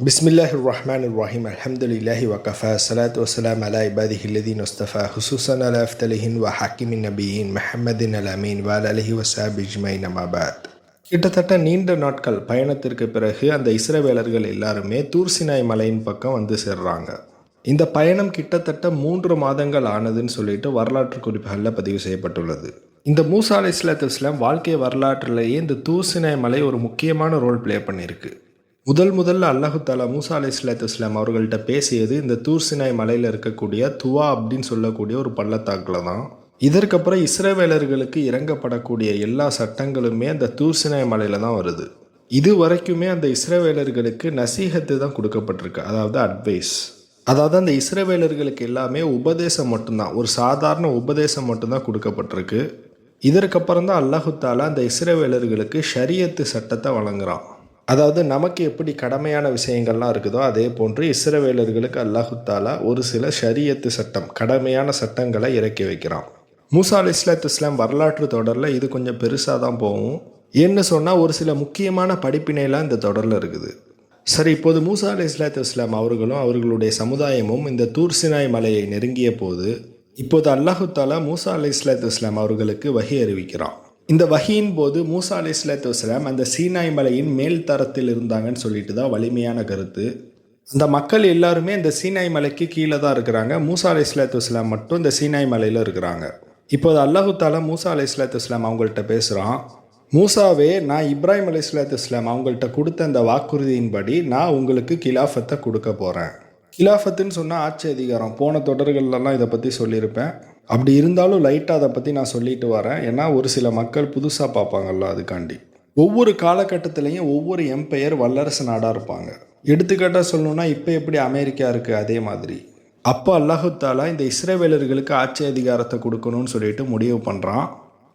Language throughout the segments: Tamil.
பிஸ்மில்லாஹிர்ரஹ்மானிர்ரஹீம் அல்ஹம்துலில்லாஹி வகஃபா ஸலாத்து வஸ்ஸலாம் அலா இபாதிஹில்லதீன் வஸ்தஃபா ஹுசூஸன் அலா அஃதலிஹின் வ ஹக்கீமின் நபியின் முஹம்மதின் அல் அமீன் வ அலிஹி வஸஹ்பிஹி அஜ்மஈன் அம்மா பஅத். கிட்டத்தட்ட நீண்ட நாட்கள் பயணத்திற்கு பிறகு அந்த இஸ்ரவேலர்கள் எல்லாருமே தூர் சினாய் மலையின் பக்கம் வந்து சேர்றாங்க. இந்த பயணம் கிட்டத்தட்ட 3 மாதங்கள் ஆனதுன்னு சொல்லிட்டு வரலாற்று குறிப்புகளில் பதிவு செய்யப்பட்டுள்ளது. இந்த மூசா அலைஹிஸ்ஸலாத்து வஸ்ஸலாம் வாழ்க்கை வரலாற்றிலேயே இந்த தூர் சினாய் மலை ஒரு முக்கியமான ரோல் ப்ளே பண்ணியிருக்கு. முதல்ல அல்லாஹு தாலா மூசா அலைஹிஸ்ஸலாத்து வஸ்ஸலாம் அவர்கள்ட்ட பேசியது இந்த தூர் சினாய் மலையில் இருக்கக்கூடிய துவா அப்படின்னு சொல்லக்கூடிய ஒரு பள்ளத்தாக்கில் தான். இதற்கப்புறம் இஸ்ரவேலர்களுக்கு இறங்கப்படக்கூடிய எல்லா சட்டங்களுமே அந்த தூர் சினாய் மலையில் தான் வருது. இது வரைக்குமே அந்த இஸ்ரவேலர்களுக்கு நசீஹத்து தான் கொடுக்கப்பட்டிருக்கு, அதாவது அட்வைஸ். அதாவது அந்த இஸ்ரவேலர்களுக்கு எல்லாமே உபதேசம் மட்டும்தான், ஒரு சாதாரண உபதேசம் மட்டும்தான் கொடுக்கப்பட்டிருக்கு. இதற்கப்புறம் தான் அல்லாஹு தாலா அந்த இஸ்ரவேலர்களுக்கு ஷரியத்து சட்டத்தை வழங்குறான். அதாவது நமக்கு எப்படி கடமையான விஷயங்கள்லாம் இருக்குதோ அதே போன்று இஸ்ரவேலர்களுக்கு அல்லாஹு தாலா ஒரு சில ஷரியத்து சட்டம், கடமையான சட்டங்களை இறக்கி வைக்கிறான். மூசா அலைஹிஸ்ஸலாத்து வஸ்ஸலாம் வரலாற்று தொடரில் இது கொஞ்சம் பெருசாக தான் போகும். ஏன்னு சொன்னால் ஒரு சில முக்கியமான படிப்பினைலாம் இந்த தொடரில் இருக்குது. சரி, இப்போது மூசா அலைஹிஸ்ஸலாத்து வஸ்ஸலாம் அவர்களும் அவர்களுடைய சமுதாயமும் இந்த தூர் சினாய் மலையை நெருங்கிய போது இப்போது அல்லாஹு தாலா மூசா அலைஹிஸ்ஸலாத்து வஸ்ஸலாம் அவர்களுக்கு வஹி அறிவிக்கிறான். இந்த வஹியின் போது மூசா அலைஹிஸ்ஸலாத்து வஸ்ஸலாம் அந்த சீனாய் மலையின் மேல் தரத்தில் இருந்தாங்கன்னு சொல்லிட்டு தான் வலிமையான கருத்து. அந்த மக்கள் எல்லாருமே இந்த சீனாய் மலைக்கு கீழே தான் இருக்கிறாங்க. மூசா அலைஹிஸ்ஸலாத்து வஸ்ஸலாம் மட்டும் இந்த சீனாய் மலையில் இருக்கிறாங்க. இப்போது அல்லாஹு தாலா மூசா அலைஹிஸ்ஸலாத்து வஸ்ஸலாம் அவங்கள்ட்ட பேசுகிறான். மூசாவே, நான் இப்ராஹிம் அலைஹிஸ்ஸலாத்து வஸ்ஸலாம் அவங்கள்ட்ட கொடுத்த அந்த வாக்குறுதியின்படி நான் உங்களுக்கு கிலாஃபத்தை கொடுக்க போகிறேன். கிலாஃபத்துன்னு சொன்னால் ஆட்சி அதிகாரம். போன தொடர்கள்லாம் இதை பற்றி சொல்லியிருப்பேன். அப்படி இருந்தாலும் லைட்டாக அதை பற்றி நான் சொல்லிட்டு வரேன். ஏன்னா ஒரு சில மக்கள் புதுசாக பார்ப்பாங்கல்ல, அதுக்காண்டி. ஒவ்வொரு காலகட்டத்திலையும் ஒவ்வொரு எம்பையர் வல்லரசு நாடாக இருப்பாங்க. எடுத்துக்காட்டாக சொல்லணுன்னா இப்போ எப்படி அமெரிக்கா இருக்குது அதே மாதிரி. அப்போ அல்லாஹு தாலா இந்த இஸ்ரவேலர்களுக்கு ஆட்சி அதிகாரத்தை கொடுக்கணும்னு சொல்லிட்டு முடிவு பண்ணுறான்.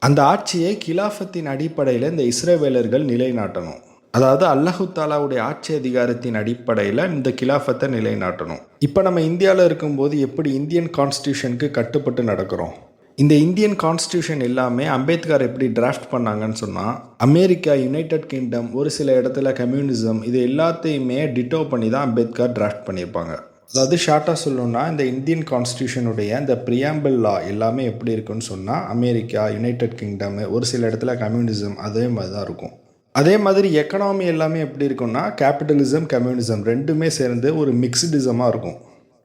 அந்த ஆட்சியை கிலாஃபத்தின் அடிப்படையில் இந்த இஸ்ரவேலர்கள் நிலைநாட்டணும். அதாவது அல்லாஹு தாலாவுடைய ஆட்சி அதிகாரத்தின் அடிப்படையில் இந்த கிலாஃபத்தை நிலைநாட்டணும். இப்போ நம்ம இந்தியாவில் இருக்கும்போது எப்படி இந்தியன் கான்ஸ்டியூஷனுக்கு கட்டுப்பட்டு நடக்கிறோம். இந்த இந்தியன் கான்ஸ்டியூஷன் எல்லாமே அம்பேத்கர் எப்படி டிராஃப்ட் பண்ணாங்கன்னு சொன்னால் அமெரிக்கா, யுனைடெட் கிங்டம், ஒரு சில இடத்துல கம்யூனிசம், இது எல்லாத்தையுமே டிட்டோ பண்ணி தான் அம்பேத்கர் டிராஃப்ட் பண்ணியிருப்பாங்க. அதாவது ஷார்ட்டாக சொல்லணும்னா இந்த இந்தியன் கான்ஸ்டியூஷனுடைய இந்த ப்ரியாம்பிள் லா எல்லாமே எப்படி இருக்குன்னு சொன்னால் அமெரிக்கா, யுனைடெட் கிங்டம், ஒரு சில இடத்துல கம்யூனிசம், அதே மாதிரி தான் இருக்கும். அதே மாதிரி எக்கனாமி எல்லாமே எப்படி இருக்குன்னா கேபிட்டலிசம், கம்யூனிசம் ரெண்டுமே சேர்ந்து ஒரு மிக்ஸ்டிசமாக இருக்கும்.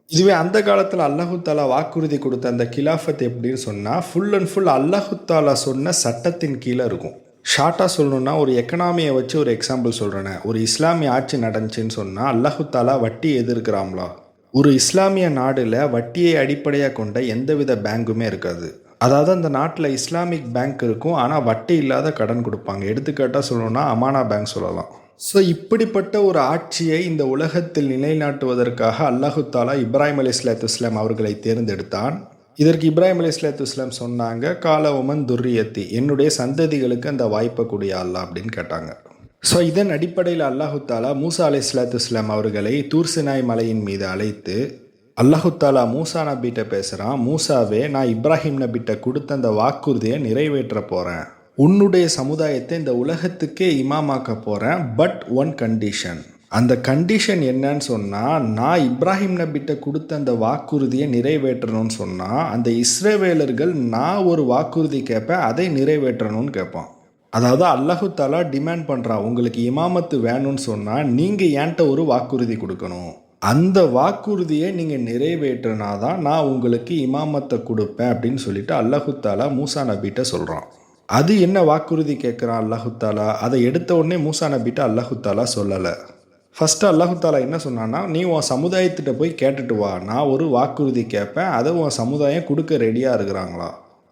இதுவே அந்த காலத்தில் அல்லாஹு தாலா வாக்குறுதி கொடுத்த அந்த கிலாஃபத் எப்படின்னு சொன்னால் ஃபுல் அண்ட் ஃபுல் அல்லாஹு தாலா சொன்ன சட்டத்தின் கீழே இருக்கும். ஷார்ட்டாக சொல்லணுன்னா ஒரு எக்கனாமியை வச்சு ஒரு எக்ஸாம்பிள் சொல்கிறேனே, ஒரு இஸ்லாமிய ஆட்சி நடந்துச்சுன்னு சொன்னால் அல்லாஹு தாலா வட்டி எதிர்க்கிறாங்களா? ஒரு இஸ்லாமிய நாடில் வட்டியை அடிப்படையாக கொண்ட எந்தவித பேங்குமே இருக்காது. அதாவது அந்த நாட்டில் இஸ்லாமிக் பேங்க் இருக்கும், ஆனால் வட்டி இல்லாத கடன் கொடுப்பாங்க. எடுத்துக்காட்டாக சொல்லணும்னா அமானா பேங்க் சொல்லலாம். ஸோ இப்படிப்பட்ட ஒரு ஆட்சியை இந்த உலகத்தில் நிலைநாட்டுவதற்காக அல்லாஹு தாலா இப்ராஹிம் அலைஹிஸ்ஸலாத்து வஸ்ஸலாம் அவர்களை தேர்ந்தெடுத்தான். இதற்கு இப்ராஹிம் அலைஹிஸ்ஸலாத்து வஸ்ஸலாம் சொன்னாங்க, கால உமன் துர்ரியத்தி, என்னுடைய சந்ததிகளுக்கு அந்த வாய்ப்பை கூடிய அல்லாஹ் அப்படின்னு கேட்டாங்க. ஸோ இதன் அடிப்படையில் அல்லாஹு தாலா மூசா அலைஹிஸ்ஸலாத்து வஸ்ஸலாம் அவர்களை தூர் சினாய் மலையின் மீது அழைத்து அல்லாஹு தாலா மூசா நபிட்ட பேசுகிறான். மூசாவே, நான் இப்ராஹிம் நபிட்ட கொடுத்த அந்த வாக்குறுதியை நிறைவேற்ற போகிறேன். உன்னுடைய சமுதாயத்தை இந்த உலகத்துக்கே இமாமாக்க போகிறேன். But one condition. அந்த கண்டிஷன் என்னன்னு சொன்னால், நான் இப்ராஹிம் நபிட்ட கொடுத்த அந்த வாக்குறுதியை நிறைவேற்றணும்னு சொன்னால் அந்த இஸ்ரவேலர்கள் நான் ஒரு வாக்குறுதி கேட்பேன், அதை நிறைவேற்றணும்னு கேட்பான். அதாவது அல்லாஹு தாலா டிமாண்ட் பண்ணுறான், உங்களுக்கு இமாமத்து வேணும்னு சொன்னால் நீங்கள் என்கிட்ட ஒரு வாக்குறுதி கொடுக்கணும். அந்த வாக்குறுதியை நீங்கள் நிறைவேற்றினாதான் நான் உங்களுக்கு இமாமத்தை கொடுப்பேன் அப்படின்னு சொல்லிட்டு அல்லாஹு தாலா மூசா நபிட்ட சொல்கிறான். அது என்ன வாக்குறுதி கேட்குறான் அல்லாஹு தாலா? அதை எடுத்த உடனே மூசா நபிட்ட அல்லாஹு தாலா சொல்லலை. ஃபஸ்ட்டு அல்லாஹு தாலா என்ன சொன்னான்னா, நீ உன் சமுதாயத்திட்ட போய் கேட்டுட்டு வா, நான் ஒரு வாக்குறுதி கேட்பேன், அதை உன் சமுதாயம் கொடுக்க ரெடியாக இருக்கிறாங்களா,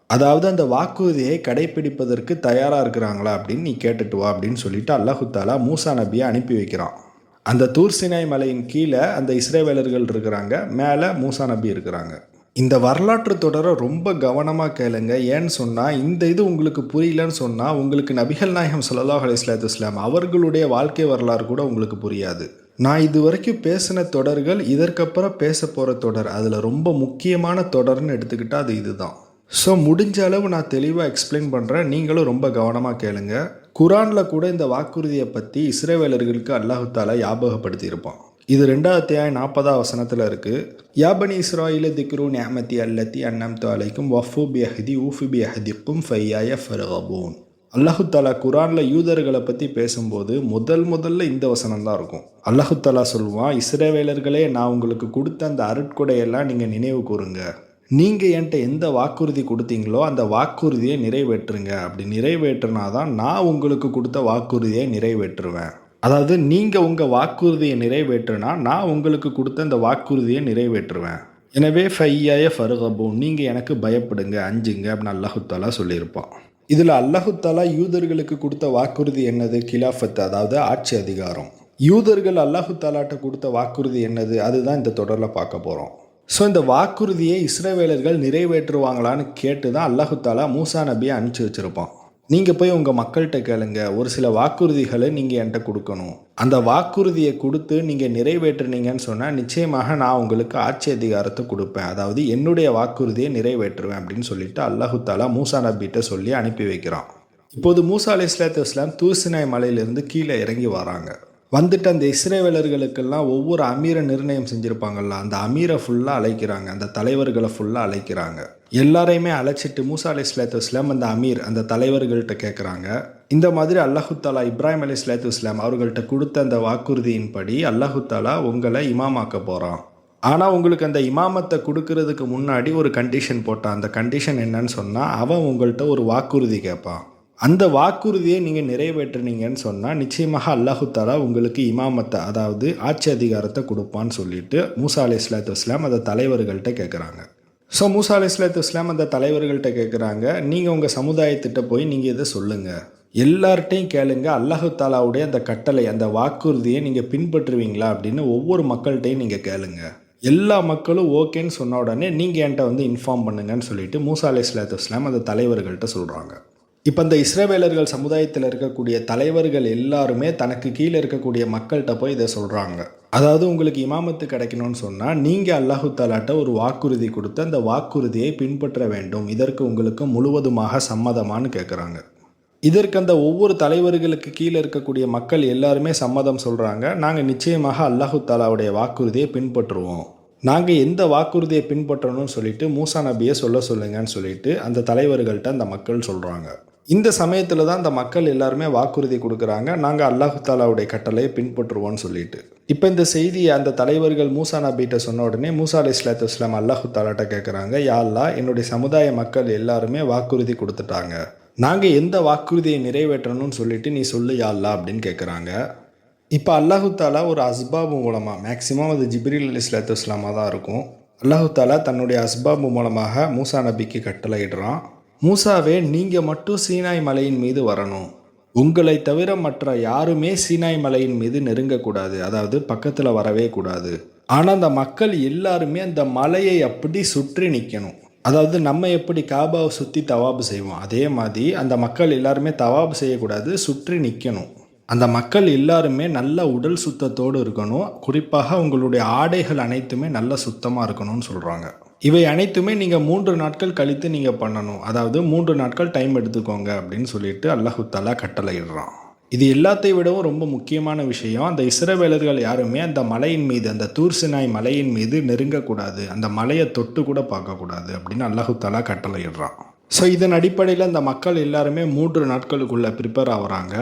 அதாவது அந்த வாக்குறுதியை கடைப்பிடிப்பதற்கு தயாராக இருக்கிறாங்களா அப்படின்னு நீ கேட்டுட்டு வா அப்படின்னு சொல்லிட்டு அல்லாஹு தாலா மூசா நபியை அனுப்பி வைக்கிறான். அந்த தூர் சினாய் மலையின் கீழே அந்த இஸ்ரவேலர்கள் இருக்கிறாங்க, மேலே மூசா நபி இருக்கிறாங்க. இந்த வரலாற்று தொடரை ரொம்ப கவனமாக கேளுங்க. ஏன்னு சொன்னால் இந்த இது உங்களுக்கு புரியலன்னு சொன்னால் உங்களுக்கு நபிகள் நாயகம் ஸல்லல்லாஹு அலைஹி வஸல்லம் அவர்களுடைய வாழ்க்கை வரலாறு கூட உங்களுக்கு புரியாது. நான் இது வரைக்கும் பேசின தொடர்கள், இதற்கப்புறம் பேச போகிற தொடர், அதில் ரொம்ப முக்கியமான தொடர்னு எடுத்துக்கிட்டால் அது இதுதான். ஸோ முடிஞ்ச அளவு நான் தெளிவாக எக்ஸ்பிளைன் பண்ணுறேன், நீங்களும் ரொம்ப கவனமாக கேளுங்க. குரானில் கூட இந்த வாக்குறுதியை பற்றி இஸ்ரவேலர்களுக்கு அல்லாஹு தாலா ஞாபகப்படுத்தி இருப்பான். இது 2வது அத்தியாயம் 40வது வசனத்தில் இருக்குது. யா பனி இஸ்ராயில் திக்ரு நிஅமதி அல்லத்தி அன்னம்து அலைக்கும் வஃபு பியஹதி ஊஃபி பியஹதிக்கும் ஃபையாய ஃபர்கபூன். அல்லாஹு தாலா குரானில் யூதர்களை பற்றி பேசும்போது முதல்ல இந்த வசனம் தான் இருக்கும். அல்லாஹு தாலா சொல்லுவான், இஸ்ரவேலர்களே, நான் உங்களுக்கு கொடுத்த அந்த அருட்கொடையெல்லாம் நீங்கள் நினைவு கூறுங்க. நீங்கள் என்கிட்ட எந்த வாக்குறுதி கொடுத்தீங்களோ அந்த வாக்குறுதியை நிறைவேற்றுங்க. அப்படி நிறைவேற்றினாதான் நான் உங்களுக்கு கொடுத்த வாக்குறுதியை நிறைவேற்றுவேன். அதாவது நீங்கள் உங்கள் வாக்குறுதியை நிறைவேற்றினா நான் உங்களுக்கு கொடுத்த அந்த வாக்குறுதியை நிறைவேற்றுவேன். எனவே ஃபையாய ஃபர்கபூன், நீங்கள் எனக்கு பயப்படுங்க, அஞ்சுங்க அப்படின்னு அல்லாஹு தாலா சொல்லியிருப்பான். இதில் அல்லாஹு தாலா யூதர்களுக்கு கொடுத்த வாக்குறுதி என்னது? கிலாஃபத், அதாவது ஆட்சி அதிகாரம். யூதர்கள் அல்லாஹு தாலாட்ட கொடுத்த வாக்குறுதி என்னது? அதுதான் இந்த தொடரில் பார்க்க போகிறோம். ஸோ இந்த வாக்குறுதியை இஸ்ரவேலர்கள் நிறைவேற்றுவாங்களான்னு கேட்டு தான் அல்லாஹு தாலா மூசா நபியை அனுப்பிச்சி வச்சுருப்பான். நீங்கள் போய் உங்கள் மக்கள்கிட்ட கேளுங்க, ஒரு சில வாக்குறுதிகளை நீங்கள் என்கிட்ட கொடுக்கணும். அந்த வாக்குறுதியை கொடுத்து நீங்கள் நிறைவேற்றுனீங்கன்னு சொன்னால் நிச்சயமாக நான் உங்களுக்கு ஆட்சி அதிகாரத்தை கொடுப்பேன், அதாவது என்னுடைய வாக்குறுதியை நிறைவேற்றுவேன் அப்படின்னு சொல்லிட்டு அல்லாஹு தாலா மூசா நபிகிட்ட சொல்லி அனுப்பி வைக்கிறான். இப்போது மூசா அலைஹிஸ்ஸலாத்து வஸ்ஸலாம் தூர் சினாய் மலையிலிருந்து கீழே இறங்கி வராங்க. வந்துட்டு அந்த இஸ்ரவேலர்களுக்கெல்லாம் ஒவ்வொரு அமீரை நிர்ணயம் செஞ்சுருப்பாங்கல்ல, அந்த அமீரை ஃபுல்லாக அழைக்கிறாங்க, அந்த தலைவர்களை ஃபுல்லாக அழைக்கிறாங்க. எல்லாரையுமே அழைச்சிட்டு மூசா அலைஹிஸ்ஸலாத்து வஸ்ஸலாம் அந்த அமீர், அந்த தலைவர்கள்ட்ட கேட்குறாங்க, இந்த மாதிரி அல்லாஹு தாலா இப்ராஹிம் அலைஹிஸ்ஸலாத்து வஸ்ஸலாம் அவர்கள்ட்ட கொடுத்த அந்த வாக்குறுதியின்படி அல்லாஹு தாலா உங்களை இமாமாக்க போகிறான். ஆனால் உங்களுக்கு அந்த இமாமத்தை கொடுக்கறதுக்கு முன்னாடி ஒரு கண்டிஷன் போட்டான். அந்த கண்டிஷன் என்னன்னு சொன்னால், அவன் உங்கள்கிட்ட ஒரு வாக்குறுதி கேட்பான். அந்த வாக்குறுதியை நீங்கள் நிறைவேற்றுனீங்கன்னு சொன்னால் நிச்சயமாக அல்லாஹு தாலா உங்களுக்கு இமாமத்தை, அதாவது ஆட்சி அதிகாரத்தை கொடுப்பான்னு சொல்லிட்டு மூசா அலைஹிஸ்ஸலாத்து வஸ்ஸலாம் அந்த தலைவர்கள்ட்ட கேட்குறாங்க. ஸோ மூசா அலைஹிஸ்ஸலாத்து வஸ்ஸலாம் அந்த தலைவர்கள்ட்ட கேட்குறாங்க, நீங்கள் உங்கள் சமுதாயத்திட்ட போய் நீங்கள் இதை சொல்லுங்கள், எல்லார்ட்டையும் கேளுங்க, அல்லாஹு தாலாவுடைய அந்த கட்டளை, அந்த வாக்குறுதியை நீங்கள் பின்பற்றுவீங்களா அப்படின்னு ஒவ்வொரு மக்கள்கிட்டையும் நீங்கள் கேளுங்க. எல்லா மக்களும் ஓகேன்னு சொன்ன உடனே நீங்கள் என்கிட்ட வந்து இன்ஃபார்ம் பண்ணுங்கன்னு சொல்லிட்டு மூசா அலைஹிஸ்ஸலாத்து வஸ்ஸலாம் அந்த தலைவர்கள்ட்ட சொல்கிறாங்க. இப்போ இந்த இஸ்ரவேலர்கள் சமுதாயத்தில் இருக்கக்கூடிய தலைவர்கள் எல்லாருமே தனக்கு கீழே இருக்கக்கூடிய மக்கள்கிட்ட போய் இதை சொல்கிறாங்க. அதாவது உங்களுக்கு இமாமத்து கிடைக்கணும்னு சொன்னால் நீங்கள் அல்லாஹு தாலாட்ட ஒரு வாக்குறுதி கொடுத்து அந்த வாக்குறுதியை பின்பற்ற வேண்டும், இதற்கு உங்களுக்கு முழுவதுமாக சம்மதமானு கேட்குறாங்க. இதற்கு அந்த ஒவ்வொரு தலைவர்களுக்கு கீழே இருக்கக்கூடிய மக்கள் எல்லாருமே சம்மதம் சொல்கிறாங்க. நாங்கள் நிச்சயமாக அல்லாஹு தாலாவுடைய வாக்குறுதியை பின்பற்றுவோம், நாங்கள் எந்த வாக்குறுதியை பின்பற்றணும்னு சொல்லிட்டு மூசா நபியை சொல்லுங்கன்னு சொல்லிட்டு அந்த தலைவர்கள்ட்ட அந்த மக்கள் சொல்கிறாங்க. இந்த சமயத்தில் தான் அந்த மக்கள் எல்லாருமே வாக்குறுதி கொடுக்குறாங்க, நாங்கள் அல்லாஹு தாலாவுடைய கட்டளையை பின்பற்றுவோம்னு சொல்லிட்டு. இப்போ இந்த செய்தியை அந்த தலைவர்கள் மூசா நபிகிட்ட சொன்ன உடனே மூசா அலைஹிஸ்ஸலாத்து வஸ்ஸலாம் அல்லாஹு தாலாட்ட கேட்குறாங்க, யா அல்லாஹ், என்னுடைய சமுதாய மக்கள் எல்லாருமே வாக்குறுதி கொடுத்துட்டாங்க, நாங்கள் எந்த வாக்குறுதியை நிறைவேற்றணும்னு சொல்லிட்டு நீ சொல்லு யா அல்லாஹ் அப்படின்னு கேட்குறாங்க. இப்போ அல்லாஹு தாலா ஒரு அஸ்பாபு மூலமாக, மேக்சிமம் அது ஜிப்ரீல் அலைஹிஸ்ஸலாத்து வஸ்ஸலாமாக தான் இருக்கும், அல்லாஹு தாலா தன்னுடைய அஸ்பாபு மூலமாக மூசா நபிக்கு கட்டளையிடுறான், மூசாவே, நீங்கள் மட்டும் சீனாய் மலையின் மீது வரணும், உங்களை தவிர மற்ற யாருமே சீனாய் மலையின் மீது நெருங்கக்கூடாது, அதாவது பக்கத்தில் வரவே கூடாது. ஆனால் அந்த மக்கள் எல்லாருமே அந்த மலையை அப்படி சுற்றி நிற்கணும். அதாவது நம்ம எப்படி காபாவை சுற்றி தவாபு செய்வோம், அதே மாதிரி அந்த மக்கள் எல்லாருமே தவாபு செய்யக்கூடாது, சுற்றி நிற்கணும். அந்த மக்கள் எல்லாருமே நல்ல உடல் சுத்தத்தோடு இருக்கணும், குறிப்பாக உங்களுடைய ஆடைகள் அனைத்துமே நல்ல சுத்தமாக இருக்கணும்னு சொல்கிறாங்க. இவை அனைத்துமே நீங்கள் 3 நாட்கள் கழித்து நீங்கள் பண்ணணும், அதாவது 3 நாட்கள் டைம் எடுத்துக்கோங்க அப்படின்னு சொல்லிட்டு அல்லாஹு தாலா கட்டளையிடுறான். இது எல்லாத்தை விடவும் ரொம்ப முக்கியமான விஷயம், அந்த இஸ்ரவேலர்கள் யாருமே அந்த மலையின் மீது, அந்த தூர் சினாய் மலையின் மீது நெருங்கக்கூடாது, அந்த மலையை தொட்டு கூட பார்க்கக்கூடாது அப்படின்னு அல்லாஹு தாலா கட்டளையிடுறான். ஸோ இதன் அடிப்படையில் அந்த மக்கள் எல்லாருமே 3 நாட்களுக்குள்ளே ப்ரிப்பேர் ஆகுறாங்க.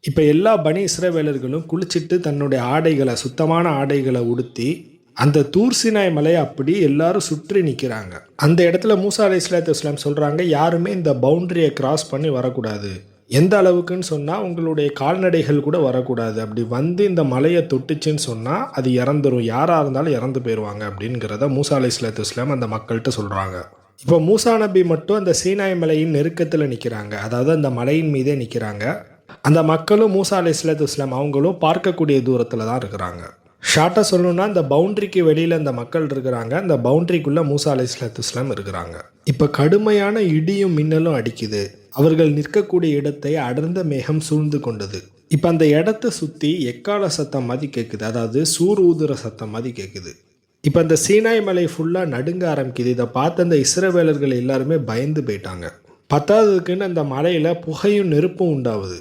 இப்போ எல்லா பனி இஸ்ரவேலர்களும் குளிச்சுட்டு தன்னுடைய ஆடைகளை, சுத்தமான ஆடைகளை உடுத்தி அந்த தூர் சினாய் மலையை அப்படி எல்லாரும் சுற்றி நிற்கிறாங்க. அந்த இடத்துல மூசா அலைஹிஸ்ஸலாத்து வஸ்ஸலாம் சொல்கிறாங்க, யாருமே இந்த பவுண்டரியை கிராஸ் பண்ணி வரக்கூடாது, எந்த அளவுக்குன்னு சொன்னால் உங்களுடைய கால்நடைகள் கூட வரக்கூடாது, அப்படி வந்து இந்த மலையை தொட்டுச்சுன்னு சொன்னால் அது இறந்துரும், யாராக இருந்தாலும் இறந்து போயிடுவாங்க அப்படிங்கிறத மூசா அலைஹிஸ்ஸலாத்து வஸ்ஸலாம் அந்த மக்கள்கிட்ட சொல்கிறாங்க. இப்போ மூசா நபி மட்டும் அந்த சீனாய் மலையின் நெருக்கத்தில் நிற்கிறாங்க, அதாவது அந்த மலையின் மீதே நிற்கிறாங்க. அந்த மக்களும் மூசா அலைஹிஸ்ஸலாத்து வஸ்ஸலாம் அவங்களும் பார்க்கக்கூடிய தூரத்தில் தான் இருக்கிறாங்க. ஷார்ட்டாக சொல்லணும்னா அந்த பவுண்ட்ரிக்கு வெளியில் அந்த மக்கள் இருக்கிறாங்க, அந்த பவுண்ட்ரிக்குள்ளே மூசா அலைஹிஸ்ஸலாத்து வஸ்ஸலாம் இருக்கிறாங்க. இப்போ கடுமையான இடியும் மின்னலும் அடிக்குது, அவர்கள் நிற்கக்கூடிய இடத்தை அடர்ந்த மேகம் சூழ்ந்து கொண்டது. இப்போ அந்த இடத்த சுற்றி எக்கால சத்தம் மாதிரி கேட்குது, அதாவது சூர் ஊதுற சத்தம் மாதிரி கேட்குது. இப்போ அந்த சீனாய் மலை ஃபுல்லாக நடுங்க ஆரம்பிக்குது. இதை பார்த்து அந்த இஸ்ரவேலர்கள் எல்லாருமே பயந்து போயிட்டாங்க. பத்தாவதுக்குன்னு அந்த மலையில் புகையும் நெருப்பும் உண்டாகுது.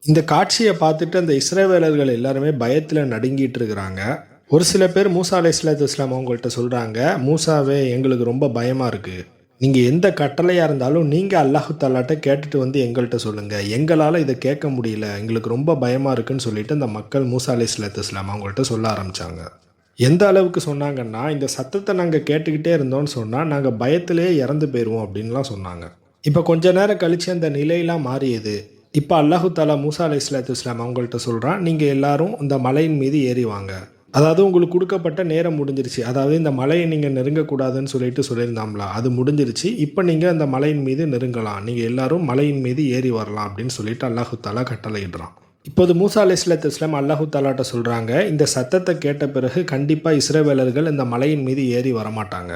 இந்த காட்சியை பார்த்துட்டு அந்த இஸ்ரவேலர்கள் எல்லாருமே பயத்தில் நடுங்கிட்டு இருக்கிறாங்க. ஒரு சில பேர் மூசா அலைஹிஸ்ஸலாத்து வஸ்ஸலாம் அவங்கள்ட்ட சொல்கிறாங்க, மூசாவே எங்களுக்கு ரொம்ப பயமாக இருக்குது, நீங்கள் எந்த கட்டளையாக இருந்தாலும் நீங்கள் அல்லாஹு தாலாட்ட கேட்டுட்டு வந்து எங்கள்கிட்ட சொல்லுங்கள், எங்களால் இதை கேட்க முடியல, எங்களுக்கு ரொம்ப பயமாக இருக்குன்னு சொல்லிட்டு அந்த மக்கள் மூசா அலைஹிஸ்ஸலாத்து வஸ்ஸலாம் அவங்கள்ட்ட சொல்ல ஆரம்பித்தாங்க. எந்த அளவுக்கு சொன்னாங்கன்னா, இந்த சத்தத்தை நாங்கள் கேட்டுக்கிட்டே இருந்தோம்னு சொன்னால் நாங்கள் பயத்திலே இறந்து போயிடுவோம் அப்படின்லாம் சொன்னாங்க. இப்போ கொஞ்ச நேரம் கழித்து அந்த நிலையெல்லாம் மாறியது. இப்போ அல்லாஹு தாலா மூசா அலைஹிஸ்ஸலாத்து வஸ்ஸலாம் அவங்கள்ட்ட சொல்கிறான், நீங்கள் எல்லாரும் இந்த மலையின் மீது ஏறி வாங்க. அதாவது உங்களுக்கு கொடுக்கப்பட்ட நேரம் முடிஞ்சிருச்சு. அதாவது இந்த மலையை நீங்கள் நெருங்கக்கூடாதுன்னு சொல்லியிருந்தாங்களா, அது முடிஞ்சிருச்சு. இப்போ நீங்கள் அந்த மலையின் மீது நெருங்கலாம், நீங்கள் எல்லாரும் மலையின் மீது ஏறி வரலாம் அப்படின்னு சொல்லிட்டு அல்லாஹு தாலா கட்டளையிடுறான். இப்போது மூசா அலைஹிஸ்ஸலாத்து வஸ்ஸலாம் அல்லாஹு தாலாட்ட சொல்கிறாங்க, இந்த சத்தத்தை கேட்ட பிறகு கண்டிப்பாக இஸ்ரவேலர்கள் இந்த மலையின் மீது ஏறி வரமாட்டாங்க.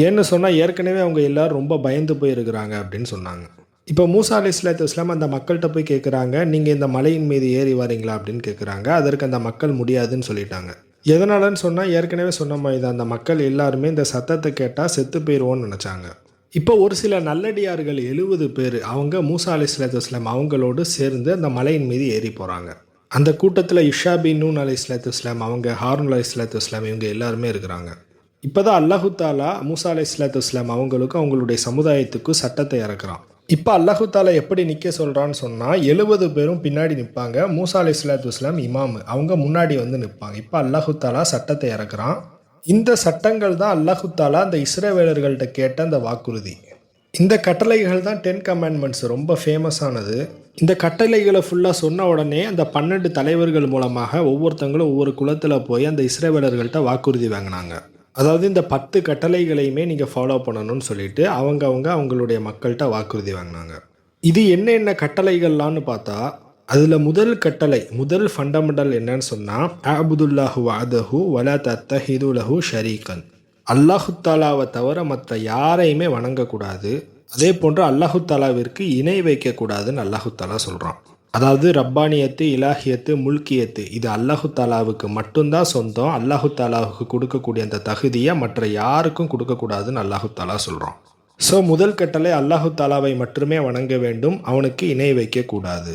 ஏன்னு சொன்னால் ஏற்கனவே அவங்க எல்லாரும் ரொம்ப பயந்து போயிருக்கிறாங்க அப்படின்னு சொன்னாங்க. இப்போ மூசா அலைஹிஸ்ஸலாத்து வஸ்ஸலாம் அந்த மக்கள்கிட்ட போய் கேட்குறாங்க, நீங்கள் இந்த மலையின் மீது ஏறி வரீங்களா அப்படின்னு கேட்குறாங்க. அதற்கு அந்த மக்கள் முடியாதுன்னு சொல்லிட்டாங்க. எதனாலன்னு சொன்னால் ஏற்கனவே சொன்ன மாதிரி தான், அந்த மக்கள் எல்லாருமே இந்த சத்தத்தை கேட்டால் செத்து போயிடுவோன்னு நினச்சாங்க. இப்போ ஒரு சில நல்லடியார்கள் 70 பேர் அவங்க மூசா அலைஹிஸ்ஸலாத்து வஸ்ஸலாம் அவங்களோடு சேர்ந்து அந்த மலையின் மீது ஏறி போகிறாங்க. அந்த கூட்டத்தில் இஷா பின் நூன் அலைஹிஸ்ஸலாத்து வஸ்ஸலாம், அவங்க ஹாரூன் அலைஹிஸ்ஸலாத்து வஸ்ஸலாம், இவங்க எல்லாருமே இருக்கிறாங்க. இப்போ தான் அல்லாஹு தாலா மூசா அலைஹிஸ்ஸலாத்து வஸ்ஸலாம் அவங்களுக்கும் அவங்களுடைய சமுதாயத்துக்கும் சட்டத்தை இறக்குறான். இப்போ அல்லாஹு தாலா எப்படி நிற்க சொல்கிறான்னு சொன்னால் 70 பேரும் பின்னாடி நிற்பாங்க, மூசா அலைஹிஸ்ஸலாத்து வஸ்ஸலாம் இமாம் அவங்க முன்னாடி வந்து நிற்பாங்க. இப்போ அல்லாஹு தாலா சட்டத்தை இறக்குறான். இந்த சட்டங்கள் தான் அல்லாஹு தாலா அந்த இஸ்ரவேலர்கள்ட்ட கேட்ட அந்த வாக்குறுதி. இந்த கட்டளைகள் தான் 10 கமாண்ட்மெண்ட்ஸ், ரொம்ப ஃபேமஸானது. இந்த கட்டளைகளை ஃபுல்லாக சொன்ன உடனே அந்த 12 தலைவர்கள் மூலமாக ஒவ்வொருத்தங்களும் ஒவ்வொரு குலத்தில் போய் அந்த இஸ்ரவேலர்கள்ட்ட வாக்குறுதி வாங்கினாங்க. அதாவது இந்த 10 கட்டளைகளையுமே நீங்கள் ஃபாலோ பண்ணணும்னு சொல்லிட்டு அவங்களுடைய மக்கள்கிட்ட வாக்குறுதி வாங்கினாங்க. இது என்ன கட்டளைகள்லான்னு பார்த்தா, அதில் முதல் கட்டளை, முதல் ஃபண்டமெண்டல் என்னன்னு சொன்னால், அபுதுல்லாஹு வஹதஹு வலா தத்தஹிது லஹு ஷரீகன், அல்லாஹு தாலாவை தவிர மற்ற யாரையுமே வணங்கக்கூடாது, அதே போன்று அல்லாஹு தாலாவிற்கு இணை வைக்கக்கூடாதுன்னு அல்லாஹு தாலா சொல்கிறான். அதாவது ரப்பானியத்து, இலாஹியத்து, முல்கியத்து இது அல்லாஹு தாலாவுக்கு மட்டும்தான் சொந்தம். அல்லாஹு தாலாவுக்கு கொடுக்கக்கூடிய அந்த தகுதியை மற்ற யாருக்கும் கொடுக்கக்கூடாதுன்னு அல்லாஹு தாலா சொல்கிறான். ஸோ முதல் கட்டளை அல்லாஹு தாலாவை மட்டுமே வணங்க வேண்டும், அவனுக்கு இணை வைக்கக்கூடாது.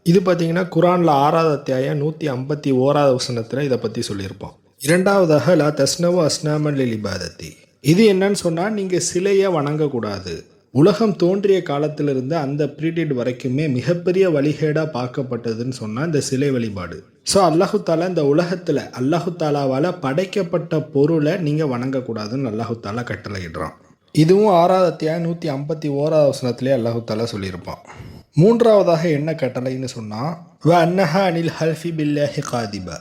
இது பார்த்தீங்கன்னா குரானில் 6வது அத்தியாயம் 151வது வசனத்தில் இதை பற்றி சொல்லியிருப்போம். இரண்டாவதாக லா தஸ்னவு அஸ்னாமன் லில் இபாதத்தி, இது என்னன்னு சொன்னால் நீங்கள் சிலையை வணங்கக்கூடாது. உலகம் தோன்றிய காலத்திலிருந்து அந்த பீரியட் வரைக்குமே மிகப்பெரிய வழிகேடாக பார்க்கப்பட்டதுன்னு சொன்னால் இந்த சிலை வழிபாடு. ஸோ அல்லாஹு தாலா இந்த உலகத்தில் அல்லாஹு தாலாவால் படைக்கப்பட்ட பொருளை நீங்கள் வணங்கக்கூடாதுன்னு அல்லாஹு தாலா கட்டளையிடுறான். இதுவும் 6வது அத்தியாயம் 151வது வசனத்திலே அல்லாஹு தாலா சொல்லியிருப்பான். மூன்றாவதாக என்ன கட்டளைன்னு சொன்னால், வ அன்னஹா அனில் ஹல்ஃபி பில்லாஹி காதிபா,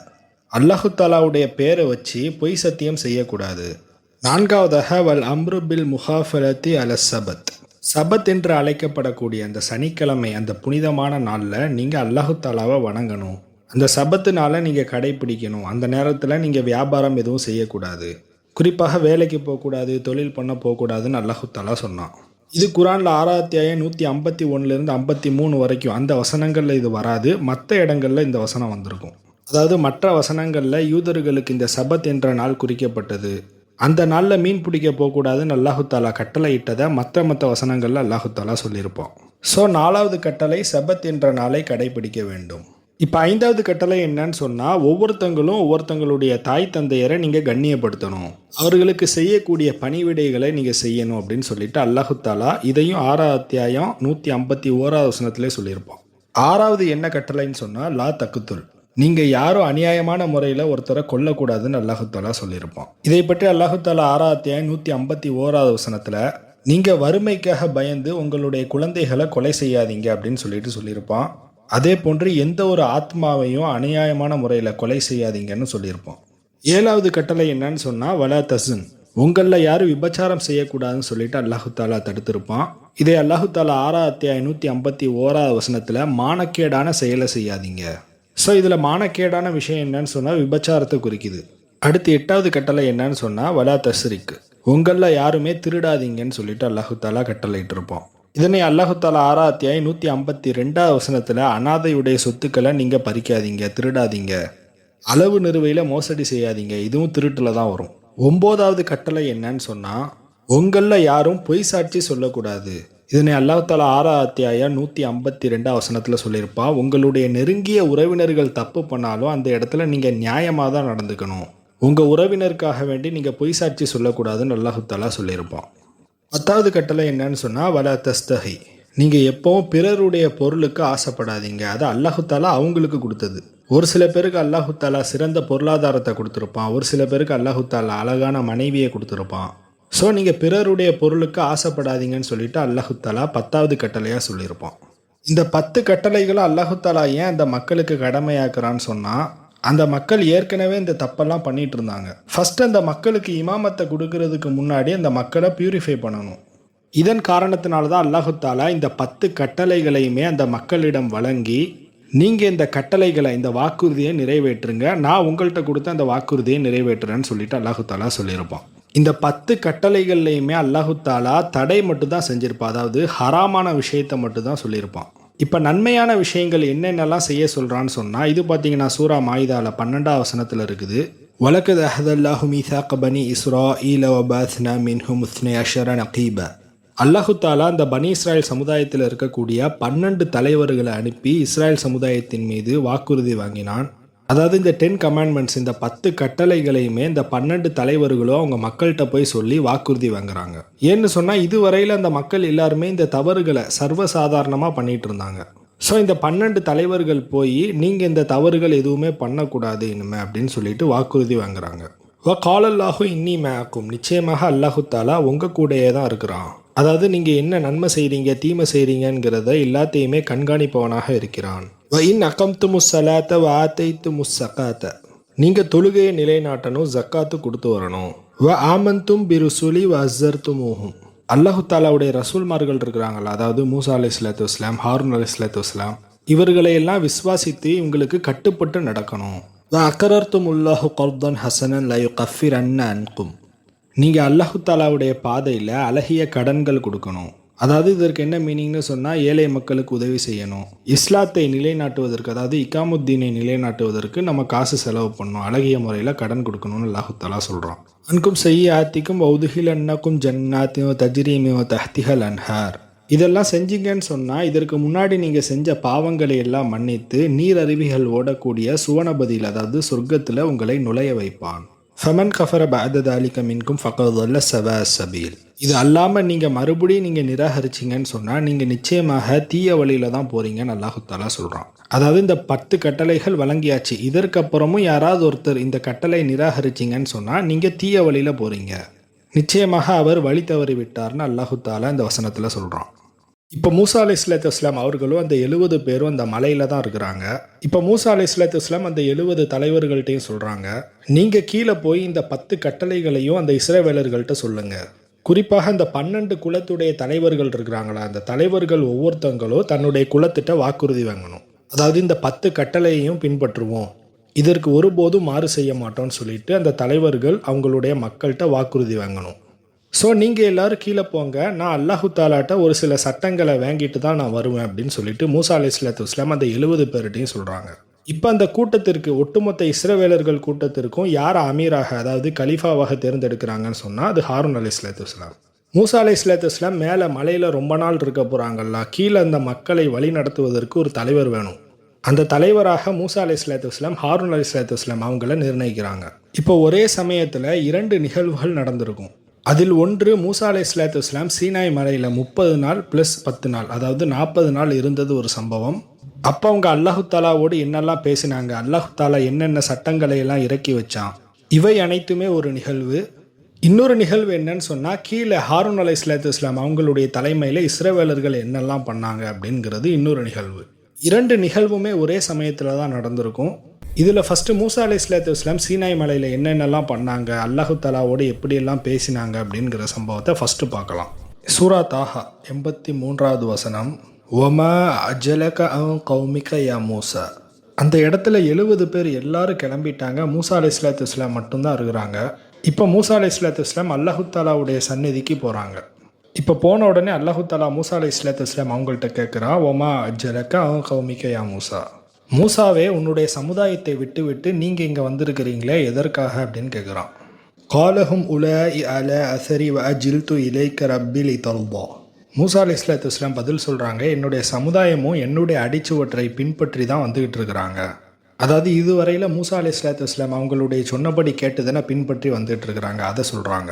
அல்லாஹு தாலாவுடைய பேரை வச்சு பொய் சத்தியம் செய்யக்கூடாது. நான்காவதாக வல் அம்ரு பில் முஹாஃபலத்தி அல சபத், சபத் என்று அழைக்கப்படக்கூடிய அந்த சனிக்கிழமை, அந்த புனிதமான நாளில் நீங்கள் அல்லாஹு தாலாவை வணங்கணும். அந்த சபத்து நாளை நீங்கள் கடைப்பிடிக்கணும். அந்த நேரத்தில் நீங்கள் வியாபாரம் எதுவும் செய்யக்கூடாது, குறிப்பாக வேலைக்கு போகக்கூடாது, தொழில் பண்ண போகக்கூடாதுன்னு அல்லாஹு தாலா சொன்னான். இது குரானில் 6வது அத்தியாயம் 151லேருந்து 53 வரைக்கும் அந்த வசனங்களில் இது வராது, மற்ற இடங்களில் இந்த வசனம் வந்திருக்கும். அதாவது மற்ற வசனங்களில் யூதர்களுக்கு இந்த சபத் என்ற நாள் குறிக்கப்பட்டது, அந்த நாளில் மீன் பிடிக்க போகக்கூடாதுன்னு அல்லாஹு தாலா கட்டளை இட்டதை மற்ற வசனங்களில் அல்லாஹு தாலா சொல்லியிருப்போம். ஸோ 4வது கட்டளை சபத் என்ற நாளை கடைபிடிக்க வேண்டும். இப்போ 5வது கட்டளை என்னன்னு சொன்னால், ஒவ்வொருத்தங்களுடைய தாய் தந்தையரை நீங்கள் கண்ணியப்படுத்தணும், அவர்களுக்கு செய்யக்கூடிய பணிவிடைகளை நீங்கள் செய்யணும் அப்படின்னு சொல்லிட்டு அல்லாஹு தாலா இதையும் 6வது அத்தியாயம் 151வது வசனத்திலே சொல்லியிருப்போம். 6வது என்ன கட்டளைன்னு சொன்னால், லா தக்குத்துல், நீங்கள் யாரும் அநியாயமான முறையில் ஒருத்தரை கொல்லக்கூடாதுன்னு அல்லாஹு தாலா சொல்லியிருப்போம். இதை பற்றி அல்லாஹு தாலா 6வது அத்தியாயம் 151வது வசனத்தில், நீங்கள் வறுமைக்காக பயந்து உங்களுடைய குழந்தைகளை கொலை செய்யாதீங்க அப்படின்னு சொல்லியிருப்பான். அதே போன்று எந்த ஒரு ஆத்மாவையும் அநியாயமான முறையில் கொலை செய்யாதீங்கன்னு சொல்லியிருப்போம். 7வது கட்டளை என்னன்னு சொன்னால், வலா தசுன், உங்களில் யாரும் விபச்சாரம் செய்யக்கூடாதுன்னு சொல்லிட்டு அல்லாஹு தாலா தடுத்திருப்பான். இதே அல்லாஹு தாலா 6வது அத்தியாயம் 151வது வசனத்தில் மானக்கேடான செயலை செய்யாதீங்க. ஸோ இதில் மானக்கேடான விஷயம் என்னன்னு சொன்னால் விபச்சாரத்தை குறிக்குது. அடுத்து 8வது கட்டளை என்னன்னு சொன்னால், வலா தஸ்ரிக், உங்களில் யாருமே திருடாதீங்கன்னு சொல்லிட்டு அல்லாஹு தாலா கட்டளையிட்டு இருப்போம். இதனை அல்லாஹு தாலா 6வது அத்தியாயம் 152வது வசனத்தில், அனாதையுடைய சொத்துக்களை நீங்கள் பறிக்காதீங்க, திருடாதீங்க, அளவு நிறுவையில் மோசடி செய்யாதீங்க, இதுவும் திருட்டில் தான் வரும். 9வது கட்டளை என்னன்னு சொன்னால், உங்களில் யாரும் பொய் சாட்சி சொல்லக்கூடாது. இதனை அல்லாஹ் தாலா 6வது அத்தியாயம் 152வது வசனத்தில் சொல்லியிருப்பான். உங்களுடைய நெருங்கிய உறவினர்கள் தப்பு பண்ணாலும் அந்த இடத்துல நீங்கள் நியாயமாக தான் நடந்துக்கணும். உங்கள் உறவினருக்காக வேண்டி நீங்கள் பொய் சாட்சி சொல்லக்கூடாதுன்னு அல்லாஹு தாலா சொல்லியிருப்பான். 10வது கட்டளை என்னன்னு சொன்னால் வலா தஸ்தஹி, நீங்கள் எப்போவும் பிறருடைய பொருளுக்கு ஆசைப்படாதீங்க. அது அல்லாஹு தாலா அவங்களுக்கு கொடுத்தது. ஒரு சில பேருக்கு அல்லாஹு தாலா சிறந்த பொருளாதாரத்தை கொடுத்துருப்பான், ஒரு சில பேருக்கு அல்லாஹு தாலா அழகான மனைவியை கொடுத்துருப்பான். ஸோ நீங்கள் பிறருடைய பொருளுக்கு ஆசைப்படாதீங்கன்னு சொல்லிட்டு அல்லாஹு தாலா 10வது கட்டளையாக சொல்லியிருப்பான். இந்த 10 கட்டளைகளை அல்லாஹு தாலா ஏன் அந்த மக்களுக்கு கடமையாக்குறான்னு சொன்னால், அந்த மக்கள் ஏற்கனவே இந்த தப்பெல்லாம் பண்ணிட்டு இருந்தாங்க. ஃபர்ஸ்ட் அந்த மக்களுக்கு இமாமத்தை கொடுக்கறதுக்கு முன்னாடி அந்த மக்களை பியூரிஃபை பண்ணணும். இதன் காரணத்தினால தான் அல்லாஹு தாலா இந்த 10 கட்டளைகளையுமே அந்த மக்களிடம் வழங்கி, நீங்கள் இந்த கட்டளைகளை, இந்த வாக்குறுதியை நிறைவேற்றுங்க, நான் உங்கள்கிட்ட கொடுத்த அந்த வாக்குறுதியை நிறைவேற்றுறேன்னு சொல்லிட்டு அல்லாஹு தாலா சொல்லியிருப்பான். இந்த 10 கட்டளைகள்லையுமே அல்லாஹு தாலா தடை மட்டும்தான் செஞ்சிருப்பான், அதாவது ஹராமான விஷயத்தை மட்டும்தான் சொல்லியிருப்பான். இப்போ நன்மையான விஷயங்கள் என்னென்னலாம் செய்ய சொல்கிறான்னு சொன்னால், இது பார்த்தீங்கன்னா சூரா மாயிதாவில் 12வது வசனத்தில் இருக்குது. வலக்கத் அஹதல்லாஹு மீசாக பனி இஸ்ராஈல வபாஸ்னா மின்ஹும் 12 நகீபா. அல்லாஹு தாலா அந்த பனி இஸ்ராயல் சமுதாயத்தில் இருக்கக்கூடிய 12 தலைவர்களை அனுப்பி இஸ்ராயல் சமுதாயத்தின் மீது வாக்குறுதி வாங்கினான். அதாவது இந்த 10 கமாண்ட்மெண்ட்ஸ், இந்த 10 கட்டளைகளையுமே இந்த 12 தலைவர்களும் அவங்க மக்கள்கிட்ட போய் சொல்லி வாக்குறுதி வாங்குறாங்க. ஏன்னு சொன்னால் இதுவரையில் அந்த மக்கள் எல்லாருமே இந்த தவறுகளை சர்வசாதாரணமாக பண்ணிட்டு இருந்தாங்க. ஸோ இந்த 12 தலைவர்கள் போய் நீங்கள் இந்த தவறுகள் எதுவுமே பண்ணக்கூடாது இனிமே அப்படின்னு சொல்லிட்டு வாக்குறுதி வாங்குறாங்க. காலல்லாஹு இன்னி மேக்கும், நிச்சயமாக அல்லாஹு தாலா உங்கள் கூடயே தான் இருக்கிறான். அதாவது நீங்கள் என்ன நன்மை செய்கிறீங்க தீமை செய்கிறீங்கிறத எல்லாத்தையுமே கண்காணிப்பவனாக இருக்கிறான். இன் அகம்து முஸ்ஸலாத்த வாத்தைத்து முஸ்ஸகாத்த, நீங்கள் தொழுகையை நிலைநாட்டணும், ஜக்காத்து கொடுத்து வரணும். ஆமந்தும் பிருசுலி வஸ்ஸர்துமூஹும், அல்லாஹு தாலாவுடைய ரசூல்மார்கள் இருக்கிறாங்களா, அதாவது மூசா அலைஹிஸ்ஸலாத்து வஸ்ஸலாம், ஹாரூன் அலைஹிஸ்ஸலாத்து வஸ்ஸலாம், இவர்களை எல்லாம் விசுவாசித்து இவங்களுக்கு கட்டுப்பட்டு நடக்கணும். அக்கரர்துமுல்லாஹு கர்தன் ஹசனன் லா யுகஃபிரன்ன அன்கும், நீங்கள் அல்லாஹு தாலாவுடைய பாதையில் அழகிய கடன்கள் கொடுக்கணும். அதாவது இதற்கு என்ன மீனிங்னு சொன்னால், ஏழை மக்களுக்கு உதவி செய்யணும், இஸ்லாத்தை நிலைநாட்டுவதற்கு, அதாவது இகாமுத்தீனை நிலைநாட்டுவதற்கு நம்ம காசு செலவு பண்ணணும், அழகிய முறையில் கடன் கொடுக்கணும்னு அல்லாஹு தாலா சொல்கிறான். அன்கும் செய்யாத்திக்கும் வௌதுஹில் அன்னக்கும் ஜன்னாத்தியோ தஜ்ரீமியோ தஹ்திஹல் அன்ஹார், இதெல்லாம் செஞ்சீங்கன்னு சொன்னால் இதற்கு முன்னாடி நீங்கள் செஞ்ச பாவங்களை எல்லாம் மன்னித்து நீர் அருவிகள் ஓடக்கூடிய சுவனபதியில், அதாவது சொர்க்கத்தில் உங்களை நுழைய வைப்பான். ஃபமன் கஃபர பஅத தாலிக மின்கும் ஃபக்கத் ضل سواء السبيل, இது அல்லாமல் நீங்கள் மறுபடியும் நீங்கள் நிராகரிச்சிங்கன்னு சொன்னால் நீங்கள் நிச்சயமாக தீய வழியில் தான் போகிறீங்கன்னு அல்லாஹு தாலா சொல்கிறான். அதாவது இந்த 10 கட்டளைகள் வழங்கியாச்சு, இதற்கப்புறமும் யாராவது ஒருத்தர் இந்த கட்டளை நிராகரிச்சிங்கன்னு சொன்னால் நீங்கள் தீய வழியில் போகிறீங்க, நிச்சயமாக அவர் வழி தவறி விட்டார்னு அல்லாஹு தாலா இந்த வசனத்தில் சொல்கிறான். இப்போ மூசா அலைஹிஸ்ஸலாத்து வஸ்ஸலாம் அவர்களும் அந்த 70 பேரும் அந்த மலையில் தான் இருக்கிறாங்க. இப்போ மூசா அலைஹிஸ்ஸலாத்து வஸ்ஸலாம் அந்த 70 தலைவர்கள்ட்டையும் சொல்கிறாங்க, நீங்கள் கீழே போய் இந்த 10 கட்டளைகளையும் அந்த இஸ்ரவேலர்கள்ட்ட சொல்லுங்கள். குறிப்பாக அந்த 12 குலத்துடைய தலைவர்கள் இருக்கிறாங்களா, அந்த தலைவர்கள் ஒவ்வொருத்தங்களும் தன்னுடைய குலத்திட்ட வாக்குறுதி வாங்கணும். அதாவது இந்த 10 கட்டளையையும் பின்பற்றுவோம், இதற்கு ஒருபோதும் மாறு செய்ய மாட்டோம்னு சொல்லிட்டு அந்த தலைவர்கள் அவங்களுடைய மக்கள்கிட்ட வாக்குறுதி வாங்கணும். ஸோ நீங்கள் எல்லோரும் கீழே போங்க, நான் அல்லாஹு தாலாட்ட ஒரு சில சட்டங்களை வாங்கிட்டு தான் நான் வருவேன் அப்படின்னு சொல்லிட்டு மூசா அலைஹிஸ்ஸலாத்து வஸ்ஸலாம் அந்த 70 பேர்கிட்டையும் சொல்கிறாங்க. இப்போ அந்த கூட்டத்திற்கு, ஒட்டுமொத்த இஸ்ரவேலர்கள் கூட்டத்திற்கும் யார் அமீராக, அதாவது கலீஃபாவாக தேர்ந்தெடுக்கிறாங்கன்னு சொன்னால் அது ஹாரூன் அலைஹிஸ்ஸலாத்து வஸ்ஸலாம். மூசா அலைஹிஸ்ஸலாத்து வஸ்ஸலாம் மேலே மலையில் ரொம்ப நாள் இருக்க போகிறாங்கல்ல, கீழே அந்த மக்களை வழி நடத்துவதற்கு ஒரு தலைவர் வேணும். அந்த தலைவராக மூசா அலைஹிஸ்ஸலாத்து வஸ்ஸலாம் ஹாரூன் அலைஹிஸ்ஸலாத்து வஸ்ஸலாம் அவங்கள நிர்ணயிக்கிறாங்க. இப்போ ஒரே சமயத்தில் 2 நிகழ்வுகள் நடந்திருக்கும். அதில் ஒன்று, மூசா அலைஹிஸ்ஸலாத்து வஸ்ஸலாம் சீனாய் மலையில் 30 நாள் + 10 நாள், அதாவது 40 நாள் இருந்தது ஒரு சம்பவம். அப்போ அவங்க அல்லாஹு தாலாவோடு என்னெல்லாம் பேசினாங்க, அல்லாஹு தாலா என்னென்ன சட்டங்களை எல்லாம் இறக்கி வச்சான், இவை அனைத்துமே ஒரு நிகழ்வு. இன்னொரு நிகழ்வு என்னன்னு சொன்னால், கீழே ஹாரூன் அலைஹிஸ்ஸலாத்து வஸ்ஸலாம் அவங்களுடைய தலைமையில் இஸ்ரவேலர்கள் என்னெல்லாம் பண்ணாங்க அப்படிங்கிறது இன்னொரு நிகழ்வு. 2 நிகழ்வுமே ஒரே சமயத்தில் தான் நடந்திருக்கும். இதில் ஃபஸ்ட்டு மூசா அலைஹிஸ்ஸலாத்து வஸ்ஸலாம் சீனாய் மலையில் என்னென்னலாம் பண்ணாங்க, அல்லாஹு தாலாவோடு எப்படியெல்லாம் பேசினாங்க அப்படிங்கிற சம்பவத்தை ஃபஸ்ட்டு பார்க்கலாம். சூரா தாஹா 83வது வசனம், ஒமா அஜலக கௌமிக யா மூசா. அந்த இடத்துல 70 பேர் எல்லாரும் கிளம்பிட்டாங்க, மூசா அலைஹிஸ்ஸலாத்து வஸ்ஸலாம் மட்டும்தான் இருக்கிறாங்க. இப்போ மூசா அலைஹிஸ்ஸலாத்து வஸ்ஸலாம் அல்லாஹு தாலாவுடைய சந்நிதிக்கு போகிறாங்க. இப்போ போன உடனே அல்லாஹு தாலா மூசா அலைஹிஸ்ஸலாத்து வஸ்ஸலாம் அவங்கள்ட்ட கேட்குறா, ஒமா அஜலக கௌமிக யா மூசா, மூசாவே உன்னுடைய சமுதாயத்தை விட்டு விட்டு நீங்கள் இங்கே வந்திருக்கிறீங்களே எதற்காக அப்படின்னு கேட்குறான். காலஹும் உலாஇ அல அசரி வ அஜில்து இலைக்க ரப்பி லிதர்தா. மூசா அலைஹிஸ்ஸலாத்து வஸ்ஸலாம் பதில் சொல்கிறாங்க, என்னுடைய சமுதாயமும் என்னுடைய அடிச்சுவற்றை பின்பற்றி தான் வந்துக்கிட்டு இருக்கிறாங்க, அதாவது இதுவரையில் மூசா அலைஹிஸ்ஸலாத்து வஸ்ஸலாம் அவங்களுடைய சொன்னபடி கேட்டுதானே பின்பற்றி வந்துட்டு இருக்கிறாங்க, அதை சொல்கிறாங்க.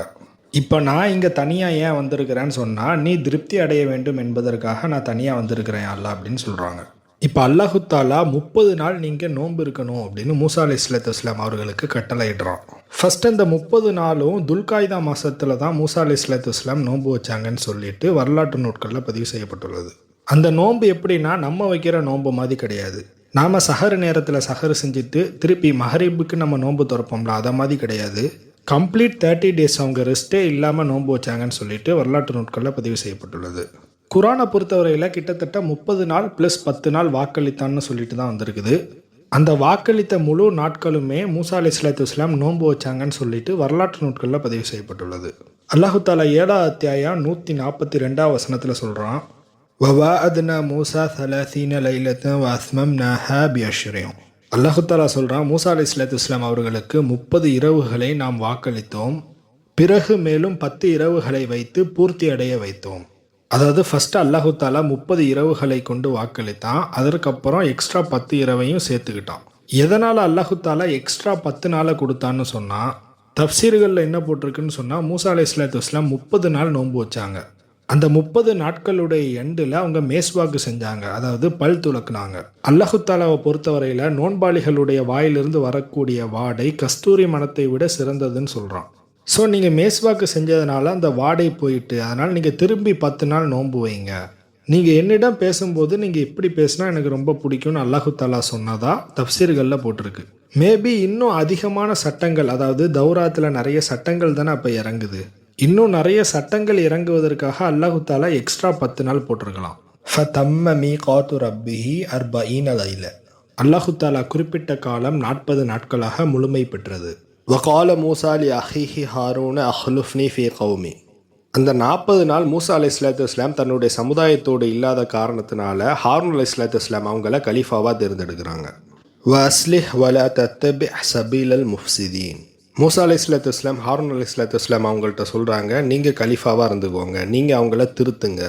இப்போ நான் இங்கே தனியாக ஏன் வந்திருக்கிறேன்னு சொன்னால், நீ திருப்தி அடைய வேண்டும் என்பதற்காக நான் தனியாக வந்திருக்கிறேன் அல்லா அப்படின்னு சொல்கிறாங்க. இப்போ அல்லாஹு தாலா 30 நாள் நீங்கள் நோன்பு இருக்கணும் அப்படின்னு மூசா அலைஹிஸ்ஸலாத்து வஸ்ஸலாம் அவர்களுக்கு கட்டளையிடுறான். ஃபர்ஸ்ட் அந்த 30 நாளும் துல்காய்தா மாதத்தில் தான் மூசா அலைஹிஸ்ஸலாத்து வஸ்ஸலாம் நோன்பு வச்சாங்கன்னு சொல்லிட்டு வரலாற்று நூட்களில் பதிவு செய்யப்பட்டுள்ளது. அந்த நோன்பு எப்படின்னா நம்ம வைக்கிற நோன்பு மாதிரி கிடையாது. நாம் சஹர் நேரத்தில் சஹர் செஞ்சுட்டு திருப்பி மஹரிபுக்கு நம்ம நோன்பு திறப்போம்ல, அதை மாதிரி கிடையாது. கம்ப்ளீட் 30 டேஸ் அவங்க ரெஸ்ட்டே இல்லாமல் நோன்பு வச்சாங்கன்னு சொல்லிட்டு வரலாற்று நூட்களில் பதிவு செய்யப்பட்டுள்ளது. குரானை பொறுத்தவரையில் கிட்டத்தட்ட 30 நாள் ப்ளஸ் 10 நாள் வாக்களித்தான்னு சொல்லிட்டு தான் வந்திருக்குது. அந்த வாக்களித்த முழு நாட்களுமே மூசா அலைஹிஸ்ஸலாத்து வஸ்ஸலாம் நோன்பு வச்சாங்கன்னு சொல்லிட்டு வரலாற்று நூட்களில் பதிவு செய்யப்பட்டுள்ளது. அல்லாஹு தாலா 7ஆம் அத்தியாயம் 142 வசனத்தில் சொல்கிறான், வவாஅத்னா மூசா 30 லைலத்தன் வஅத்மம்னாஹா பிஅஷ்ரின். அல்லாஹு தாலா சொல்கிறான், மூசா அலைஹிஸ்ஸலாத்து வஸ்ஸலாம் அவர்களுக்கு 30 இரவுகளை நாம் வாக்களித்தோம், பிறகு மேலும் 10 இரவுகளை வைத்து பூர்த்தி அடைய வைத்தோம். அதாவது ஃபஸ்ட்டு அல்லாஹு தாலா 30 இரவுகளை கொண்டு வாக்களித்தான், அதற்கப்புறம் எக்ஸ்ட்ரா 10 இரவையும் சேர்த்துக்கிட்டான். எதனால் அல்லாஹு தாலா எக்ஸ்ட்ரா 10 நாளை கொடுத்தான்னு சொன்னால், தஃப்சீர்களில் என்ன போட்டிருக்குன்னு சொன்னால், மூசா அலைஹிஸ்ஸலாத்து வஸ்ஸலாம் 30 நாள் நோன்பு வச்சாங்க. அந்த 30 நாட்களுடைய எண்டில் அவங்க மேஸ்வாக்கு செஞ்சாங்க, அதாவது பல் துலக்குனாங்க. அல்லாஹு தாலாவை பொறுத்தவரையில் நோன்பாளிகளுடைய வாயிலிருந்து வரக்கூடிய வாடை கஸ்தூரி மணத்தை விட சிறந்ததுன்னு சொல்கிறான். ஸோ நீங்கள் மேஸ்வாக்கு செஞ்சதுனால அந்த வாடை போயிட்டு, அதனால் நீங்கள் திரும்பி 10 நாள் நோன்பு வைங்க. நீங்கள் என்னிடம் பேசும்போது நீங்கள் இப்படி பேசினா எனக்கு ரொம்ப பிடிக்கும்னு அல்லாஹு தாலா சொன்னதா தஃப்சீர்களில் போட்டிருக்கு. மேபி இன்னும் அதிகமான சட்டங்கள், அதாவது தௌராத்தில் நிறைய சட்டங்கள் தானே அப்போ இறங்குது, இன்னும் நிறைய சட்டங்கள் இறங்குவதற்காக அல்லாஹு தாலா எக்ஸ்ட்ரா 10 நாள் போட்டிருக்கலாம். ஃபதம்ம மீகாத்து ரப்பிஹி 40 லைல. அல்லாஹு தாலா குறிப்பிட்ட காலம் 40 நாட்களாக முழுமை பெற்றது. வகால மூசா லி அஹிஹி ஹாரூன அஹ்லுஃப்னி ஃபி கௌமி. அந்த 40 நாள் மூசா அலைஹிஸ்ஸலாத்து வஸ்ஸலாம் தன்னுடைய சமுதாயத்தோடு இல்லாத காரணத்தினால ஹாரூன் அலைஹிஸ்ஸலாத்து வஸ்ஸலாம் அவங்கள கலீஃபாவாக தேர்ந்தெடுக்கிறாங்க. வஸ்லிஹ் வலா தத்தபி சபீலல் முஃப்சிதீன். மூசா அலைஹிஸ்ஸலாத்து வஸ்ஸலாம் ஹாரூன் அலைஹிஸ்ஸலாத்து வஸ்ஸலாம் அவங்கள்ட்ட சொல்கிறாங்க, நீங்கள் கலீஃபாவாக இருந்துக்கோங்க, நீங்கள் அவங்கள திருத்துங்க,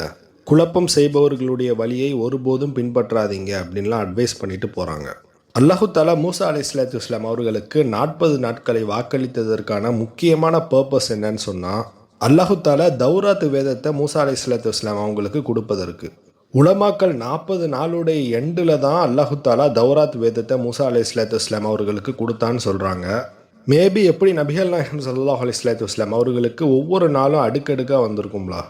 குழப்பம் செய்பவர்களுடைய வழியை ஒருபோதும் பின்பற்றாதீங்க அப்படின்லாம் அட்வைஸ் பண்ணிட்டு போகிறாங்க. அல்லாஹு தாலா மூசா அலைஹிஸ்ஸலாத்து வஸ்ஸலாம் அவர்களுக்கு 40 நாட்களை வாக்களித்ததற்கான முக்கியமான பர்பஸ் என்னன்னு சொன்னால், அல்லாஹு தாலா தௌராத் வேதத்தை மூசா அலைஹிஸ்ஸலாத்து வஸ்ஸலாம் அவங்களுக்கு கொடுப்பதற்கு. உலமாக்கள் 40 நாளுடைய எண்டில் தான் அல்லாஹு தாலா தௌராத் வேதத்தை மூசா அலைஹிஸ்ஸலாத்து வஸ்ஸலாம் அவர்களுக்கு கொடுத்தான்னு சொல்கிறாங்க. மேபி எப்படி நபிகள் நாயகம் ஸல்லல்லாஹு அலைஹி வஸல்லம் அவர்களுக்கு ஒவ்வொரு நாளும் அடுக்கடுக்காக வந்திருக்கும்லா,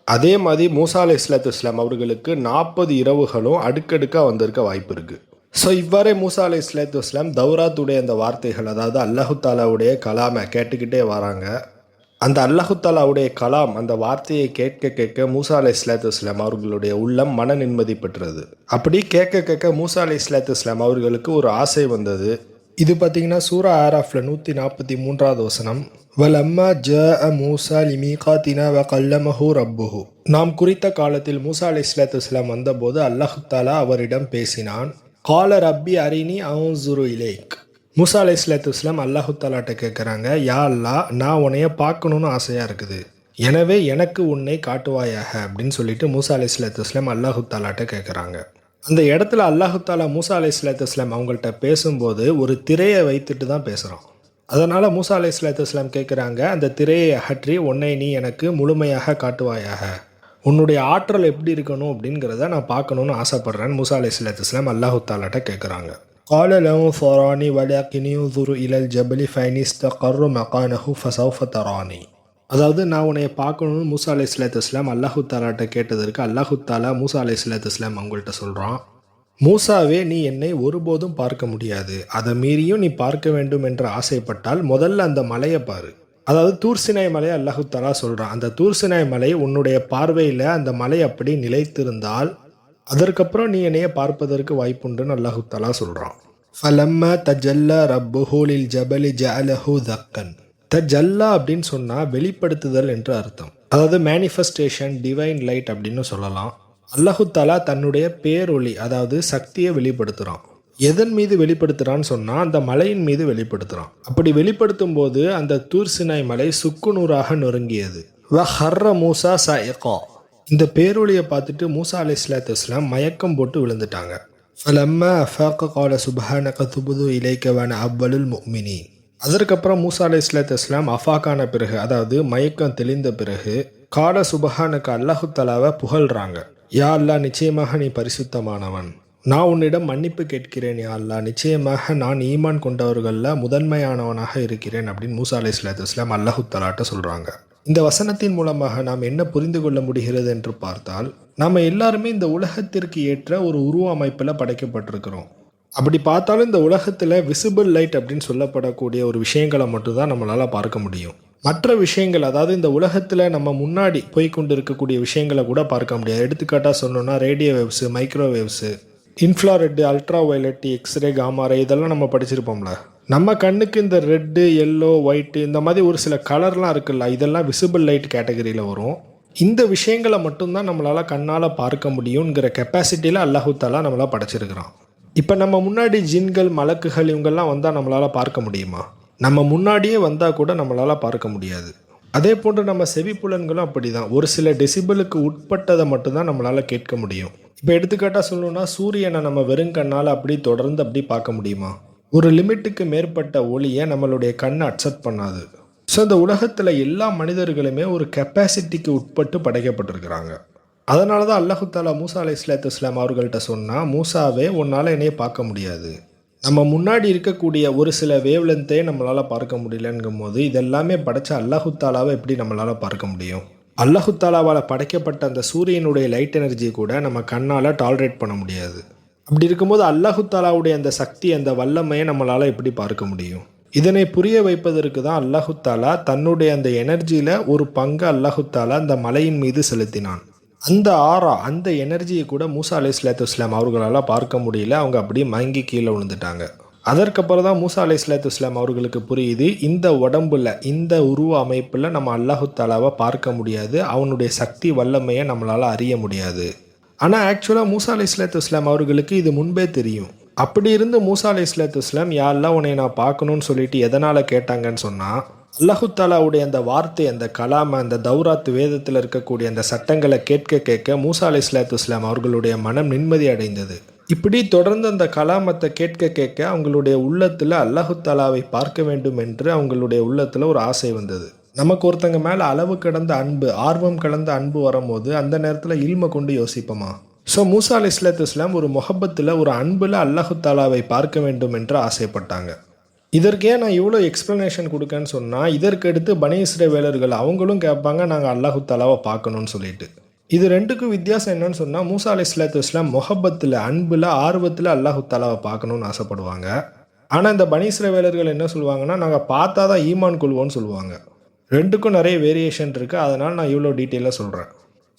அதே மாதிரி மூசா அலைஹிஸ்ஸலாத்து வஸ்ஸலாம் அவர்களுக்கு 40 இரவுகளும் அடுக்கடுக்காக வந்திருக்க வாய்ப்பு இருக்குது. ஸோ இவ்வாறே மூசா அலைஹிஸ்ஸலாத்து வஸ்ஸலாம் தௌராத்துடைய அந்த வார்த்தைகள், அதாவது அல்லாஹு தாலாவுடைய கலாமை கேட்டுக்கிட்டே வராங்க. அந்த அல்லாஹு தாலாவுடைய கலாம், அந்த வார்த்தையை கேட்க கேட்க மூசா அலைஹிஸ்ஸலாத்து வஸ்ஸலாம் அவர்களுடைய உள்ளம் மன நிம்மதி பெற்றது. அப்படி கேட்க கேட்க மூசா அலைஹிஸ்ஸலாத்து வஸ்ஸலாம் அவர்களுக்கு ஒரு ஆசை வந்தது. இது பார்த்தீங்கன்னா சூரா ஆராஃப்ல 143வது வசனம், வலம்மா ஜஅ மூசா லிமீகாத்தினா வகல்லமஹு ரப்புஹு. நாம் குறித்த காலத்தில் மூசா அலைஹிஸ்ஸலாத்து வஸ்ஸலாம் வந்தபோது அல்லாஹு தாலா அவரிடம் பேசினான். கால ரப்பி அரினி அவுசுரு இலைக். மூசா அலைஹிஸ்ஸலாத்து வஸ்ஸலாம் அல்லாஹு தாலாட்ட கேட்குறாங்க, யா அல்லாஹ், நான் உன்னைய பார்க்கணுன்னு ஆசையாக இருக்குது, எனவே எனக்கு உன்னை காட்டுவாயாக அப்படின்னு சொல்லிட்டு மூசா அலைஹிஸ்ஸலாத்து வஸ்ஸலாம் அல்லாஹு தாலாட்ட கேட்குறாங்க. அந்த இடத்துல அல்லாஹு தாலா மூசா அலைஹிஸ்ஸலாத்து வஸ்ஸலாம் அவங்கள்ட்ட பேசும்போது ஒரு திரையை வைத்துட்டு தான் பேசுகிறான். அதனால் மூசா அலைஹிஸ்ஸலாத்து வஸ்ஸலாம் கேட்குறாங்க, அந்த திரையை அகற்றி உன்னை நீ எனக்கு முழுமையாக காட்டுவாயாக, உன்னுடைய ஆற்றல் எப்படி இருக்கணும் அப்படிங்கிறத நான் பார்க்கணுன்னு ஆசைப்பட்றேன்னு மூசா அலைஹிஸ்ஸலாத்து வஸ்ஸலாம் அல்லாஹு தாலாட்ட கேட்குறாங்க. قال له ثراني ولكن ينظر إلى الجبل فإن استقر مكانه فسوف تراني. அதாவது நான் உன்னை பார்க்கணுன்னு மூசா அலைஹிஸ்ஸலாத்து வஸ்ஸலாம் அல்லாஹு தாலாட்ட கேட்டதற்கு அல்லாஹு தாலா மூசா அலைஹிஸ்ஸலாத்து வஸ்ஸலாம் அவங்கள்ட்ட சொல்கிறான், மூசாவே, நீ என்னை ஒருபோதும் பார்க்க முடியாது, அதை மீறியும் நீ பார்க்க வேண்டும் என்று ஆசைப்பட்டால் முதல்ல அந்த மலையை பாரு. அதாவது தூர் சினாய் மலையை அல்லாஹு தாலா சொல்கிறான். அந்த தூர் சினாய் மலை உன்னுடைய பார்வையில் அந்த மலை அப்படி நிலைத்திருந்தால் அதற்கப்புறம் நீ என்னைய பார்ப்பதற்கு வாய்ப்புண்டுன்னு அல்லாஹு தாலா சொல்கிறான். ஃபலம்மா தஜல்லா ரப்புஹு லில் ஜபலி ஜஅலஹு தக்கன். தஜல்லா அப்படின்னு சொன்னால் வெளிப்படுத்துதல் என்று அர்த்தம். அதாவது மேனிஃபெஸ்டேஷன், டிவைன் லைட் அப்படின்னு சொல்லலாம். அல்லாஹு தாலா தன்னுடைய பேரொளி, அதாவது சக்தியை வெளிப்படுத்துகிறான். எதன் மீது வெளிப்படுத்துகிறான்னு சொன்னால் அந்த மலையின் மீது வெளிப்படுத்துகிறான். அப்படி வெளிப்படுத்தும் போது அந்த தூர் சினாய் மலை சுக்குநூறாக நொறுங்கியது. வ ஹர்ர மூசா சயகா. இந்த பேரொளியை பார்த்துட்டு மூசா அலைஹிஸ்ஸலாத்து வஸ்ஸலாம் மயக்கம் போட்டு விழுந்துட்டாங்க. ஃபலம்மா அஃபாக கால சுபஹானக துபுது இலைக்க வன அவ்வலுல் முஃமினீன். அதற்கப்புறம் மூசா அலைஹிஸ்ஸலாத்து வஸ்ஸலாம் அஃபாக்கான பிறகு, அதாவது மயக்கம் தெளிந்த பிறகு, கால சுபஹானக அல்லாஹு தஆலாவை புகழ்றாங்க. யா அல்லாஹ், நிச்சயமாக நீ பரிசுத்தமானவன். நான் உன்னிடம் மன்னிப்பு கேட்கிறேன் யா அல்லாஹ், நிச்சயமாக நான் ஈமான் கொண்டவர்களில் முதன்மையானவனாக இருக்கிறேன் அப்படின்னு மூசா அலைஹிஸ்ஸலாத்து வஸ்ஸலாம் அல்லாஹு தஆலாட்ட சொல்கிறாங்க. இந்த வசனத்தின் மூலமாக நாம் என்ன புரிந்து கொள்ள முடிகிறது என்று பார்த்தால், நாம் எல்லாருமே இந்த உலகத்திற்கு ஏற்ற ஒரு உருவ அமைப்பில் படைக்கப்பட்டிருக்கிறோம். அப்படி பார்த்தாலும் இந்த உலகத்தில் விசிபிள் லைட் அப்படின்னு சொல்லப்படக்கூடிய ஒரு விஷயங்களை மட்டும்தான் நம்மளால் பார்க்க முடியும். மற்ற விஷயங்கள், அதாவது இந்த உலகத்தில் நம்ம முன்னாடி போய்கொண்டு இருக்கக்கூடிய விஷயங்களை கூட பார்க்க முடியாது. எடுத்துக்காட்டாக சொன்னோன்னா radio waves, microwaves, infrared, ultra violet, X-ray, gamma ray இதெல்லாம் நம்ம படிச்சிருப்போம்ல. நம்ம கண்ணுக்கு இந்த ரெட்டு, எல்லோ, ஒயிட்டு இந்த மாதிரி ஒரு சில கலர்லாம் இருக்குல்ல, இதெல்லாம் விசிபிள் லைட் கேட்டகரியில் வரும். இந்த விஷயங்களை மட்டும்தான் நம்மளால் கண்ணால் பார்க்க முடியுங்கிற கெப்பாசிட்டியில் அல்லாஹு தஆலா நம்மளால் படைச்சிருக்கிறான். இப்போ நம்ம முன்னாடி ஜின்கள், மலக்குகள் இவங்கெல்லாம் வந்தால் நம்மளால் பார்க்க முடியுமா? நம்ம முன்னாடியே வந்தால் கூட நம்மளால் பார்க்க முடியாது. அதே போன்று நம்ம செவிப்புலன்களும் அப்படி தான். ஒரு சில டெசிபிளுக்கு உட்பட்டதை மட்டும்தான் நம்மளால் கேட்க முடியும். இப்போ எடுத்துக்காட்டாக சொல்லணும்னா சூரியனை நம்ம வெறுங்கண்ணால் அப்படி தொடர்ந்து அப்படி பார்க்க முடியுமா? ஒரு லிமிட்டுக்கு மேற்பட்ட ஒளியை நம்மளுடைய கண்ணை அக்செப்ட் பண்ணாது. ஸோ இந்த உலகத்தில் எல்லா மனிதர்களுமே ஒரு கெப்பாசிட்டிக்கு உட்பட்டு படைக்கப்பட்டிருக்கிறாங்க. அதனால தான் அல்லாஹு தஆலா மூசா அலைஹிஸ்ஸலாத்து வஸ்ஸலாம் அவர்கள்ட்ட சொன்னால், மூசாவே உன்னால் என்னைய பார்க்க முடியாது. நம்ம முன்னாடி இருக்கக்கூடிய ஒரு சில வேவ்லென்த்தே நம்மளால் பார்க்க முடியலங்கும் போது இதெல்லாமே படைச்ச அல்லாஹு தஆலாவை எப்படி நம்மளால் பார்க்க முடியும்? அல்லாஹு தஆலாவால் படைக்கப்பட்ட அந்த சூரியனுடைய லைட் எனர்ஜி கூட நம்ம கண்ணால் டாலரேட் பண்ண முடியாது. அப்படி இருக்கும்போது அல்லாஹு தஆலாவுடைய அந்த சக்தி, அந்த வல்லமையை நம்மளால் எப்படி பார்க்க முடியும்? இதனை புரிய வைப்பதற்கு தான் அல்லாஹு தஆலா தன்னுடைய அந்த எனர்ஜியில் ஒரு பங்கு அல்லாஹு தஆலா அந்த மலையின் மீது செலுத்தினான். அந்த ஆரா, அந்த எனர்ஜியை கூட மூசா அலைஹிஸ்ஸலாத்து வஸ்ஸலாம் அவர்களால் பார்க்க முடியல. அவங்க அப்படியே மயங்கி கீழே விழுந்துட்டாங்க. அதற்கப்புறம் தான் மூசா அலைஹிஸ்ஸலாத்து வஸ்ஸலாம் அவர்களுக்கு புரியுது, இந்த உடம்புல, இந்த உருவ அமைப்பில் நம்ம அல்லாஹு தஆலாவை பார்க்க முடியாது, அவனுடைய சக்தி வல்லமையை நம்மளால் அறிய முடியாது. ஆனால் ஆக்சுவலாக மூசா அலைஹிஸ்ஸலாத்து வஸ்ஸலாம் அவர்களுக்கு இது முன்பே தெரியும். அப்படி இருந்து மூசா அலைஹிஸ்ஸலாத்து வஸ்ஸலாம் யா அல்லாஹ் உன்னை நான் பார்க்கணும்னு சொல்லிட்டு எதனால் கேட்டாங்கன்னு சொன்னால், அல்லாஹு தஆலாவுடைய அந்த வார்த்தை, அந்த கலாம, அந்த தௌராத் வேதத்தில் இருக்கக்கூடிய அந்த சட்டங்களை கேட்க கேட்க மூசா அலைஹிஸ்ஸலாத்து வஸ்ஸலாம் அவர்களுடைய மனம் நிம்மதி அடைந்தது. இப்படி தொடர்ந்து அந்த கலாமத்தை கேட்க கேட்க அவங்களுடைய உள்ளத்தில் அல்லாஹு தஆலாவை பார்க்க வேண்டும் என்று அவங்களுடைய உள்ளத்தில் ஒரு ஆசை வந்தது. நமக்கு ஒருத்தங்க மேலே அளவு கடந்த அன்பு, ஆர்வம் கலந்த அன்பு வரும்போது அந்த நேரத்தில் இல்மை கொண்டு யோசிப்போமா? ஸோ மூசா அலைஹிஸ்ஸலாத்து வஸ்ஸலாம் ஒரு முஹப்பத்தில், ஒரு அன்பில் அல்லாஹு தஆலாவை பார்க்க வேண்டும் என்று ஆசைப்பட்டாங்க. இதற்கே நான் இவ்வளோ எக்ஸ்ப்ளனேஷன் கொடுக்கன்னு சொன்னால், இதற்கு அடுத்து பனி இஸ்ரவேலர்கள் அவங்களும் கேட்பாங்க, நாங்கள் அல்லாஹு தஆலாவை பார்க்கணும்னு சொல்லிட்டு. இது ரெண்டுக்கும் வித்தியாசம் என்னன்னு சொன்னால், மூசா அலைஹிஸ்ஸலாத்து வஸ்ஸலாம் முஹப்பத்தில், அன்பில், ஆர்வத்தில் அல்லாஹு தஆலாவை பார்க்கணுன்னு ஆசைப்படுவாங்க. ஆனால் இந்த பனி இஸ்ரவேலர்கள் என்ன சொல்லுவாங்கன்னா, நாங்கள் பார்த்தா தான் ஈமான் கொள்வோன்னு சொல்லுவாங்க. ரெண்டுக்கும் நிறைய வேரியேஷன் இருக்குது. அதனால் நான் இவ்வளோ டீட்டெயிலாக சொல்கிறேன்.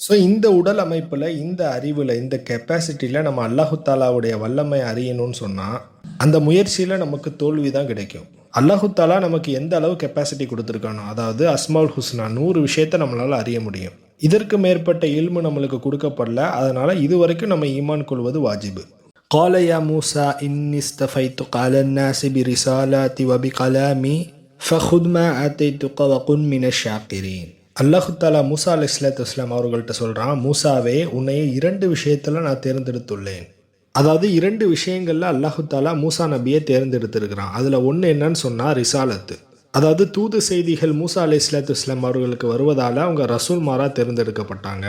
ஸோ இந்த உடல் அமைப்பில், இந்த அறிவில், இந்த கெப்பாசிட்டியில் நம்ம அல்லாஹு தஆலாவுடைய வல்லமை அறியணும்னு சொன்னால், அந்த முயற்சியில் நமக்கு தோல்வி தான் கிடைக்கும். அல்லாஹு தஆலா நமக்கு எந்த அளவு கெப்பாசிட்டி கொடுத்துருக்கானோ, அதாவது அஸ்மாவுல் ஹுஸ்னா 100 விஷயத்தை நம்மளால் அறிய முடியும். இதற்கு மேற்பட்ட இல்மு நம்மளுக்கு கொடுக்கப்படல. அதனால் இதுவரைக்கும் நம்ம ஈமான் கொள்வது வாஜிபு. قال يا موسى إني استفيتك على الناس برسالاتي وبكلامي فخذ ما آتيتك وكن من الشاكرين. அல்லாஹு தஆலா மூசா அலைஹிஸ்ஸலாத்து வஸ்ஸலாம் அவர்கள்ட்ட சொல்கிறான், மூசாவே உன்னை 2 விஷயத்தில் நான் தேர்ந்தெடுத்துள்ளேன். அதாவது 2 விஷயங்களில் அல்லாஹு தஆலா மூசா நபியை தேர்ந்தெடுத்திருக்கிறான். அதில் ஒன்று என்னன்னு சொன்னால் ரிசாலத்து, அதாவது தூது செய்திகள் மூசா அலைஹிஸ்ஸலாத்து வஸ்ஸலாம் அவர்களுக்கு வருவதால் அவங்க ரசூல்மாராக தேர்ந்தெடுக்கப்பட்டாங்க.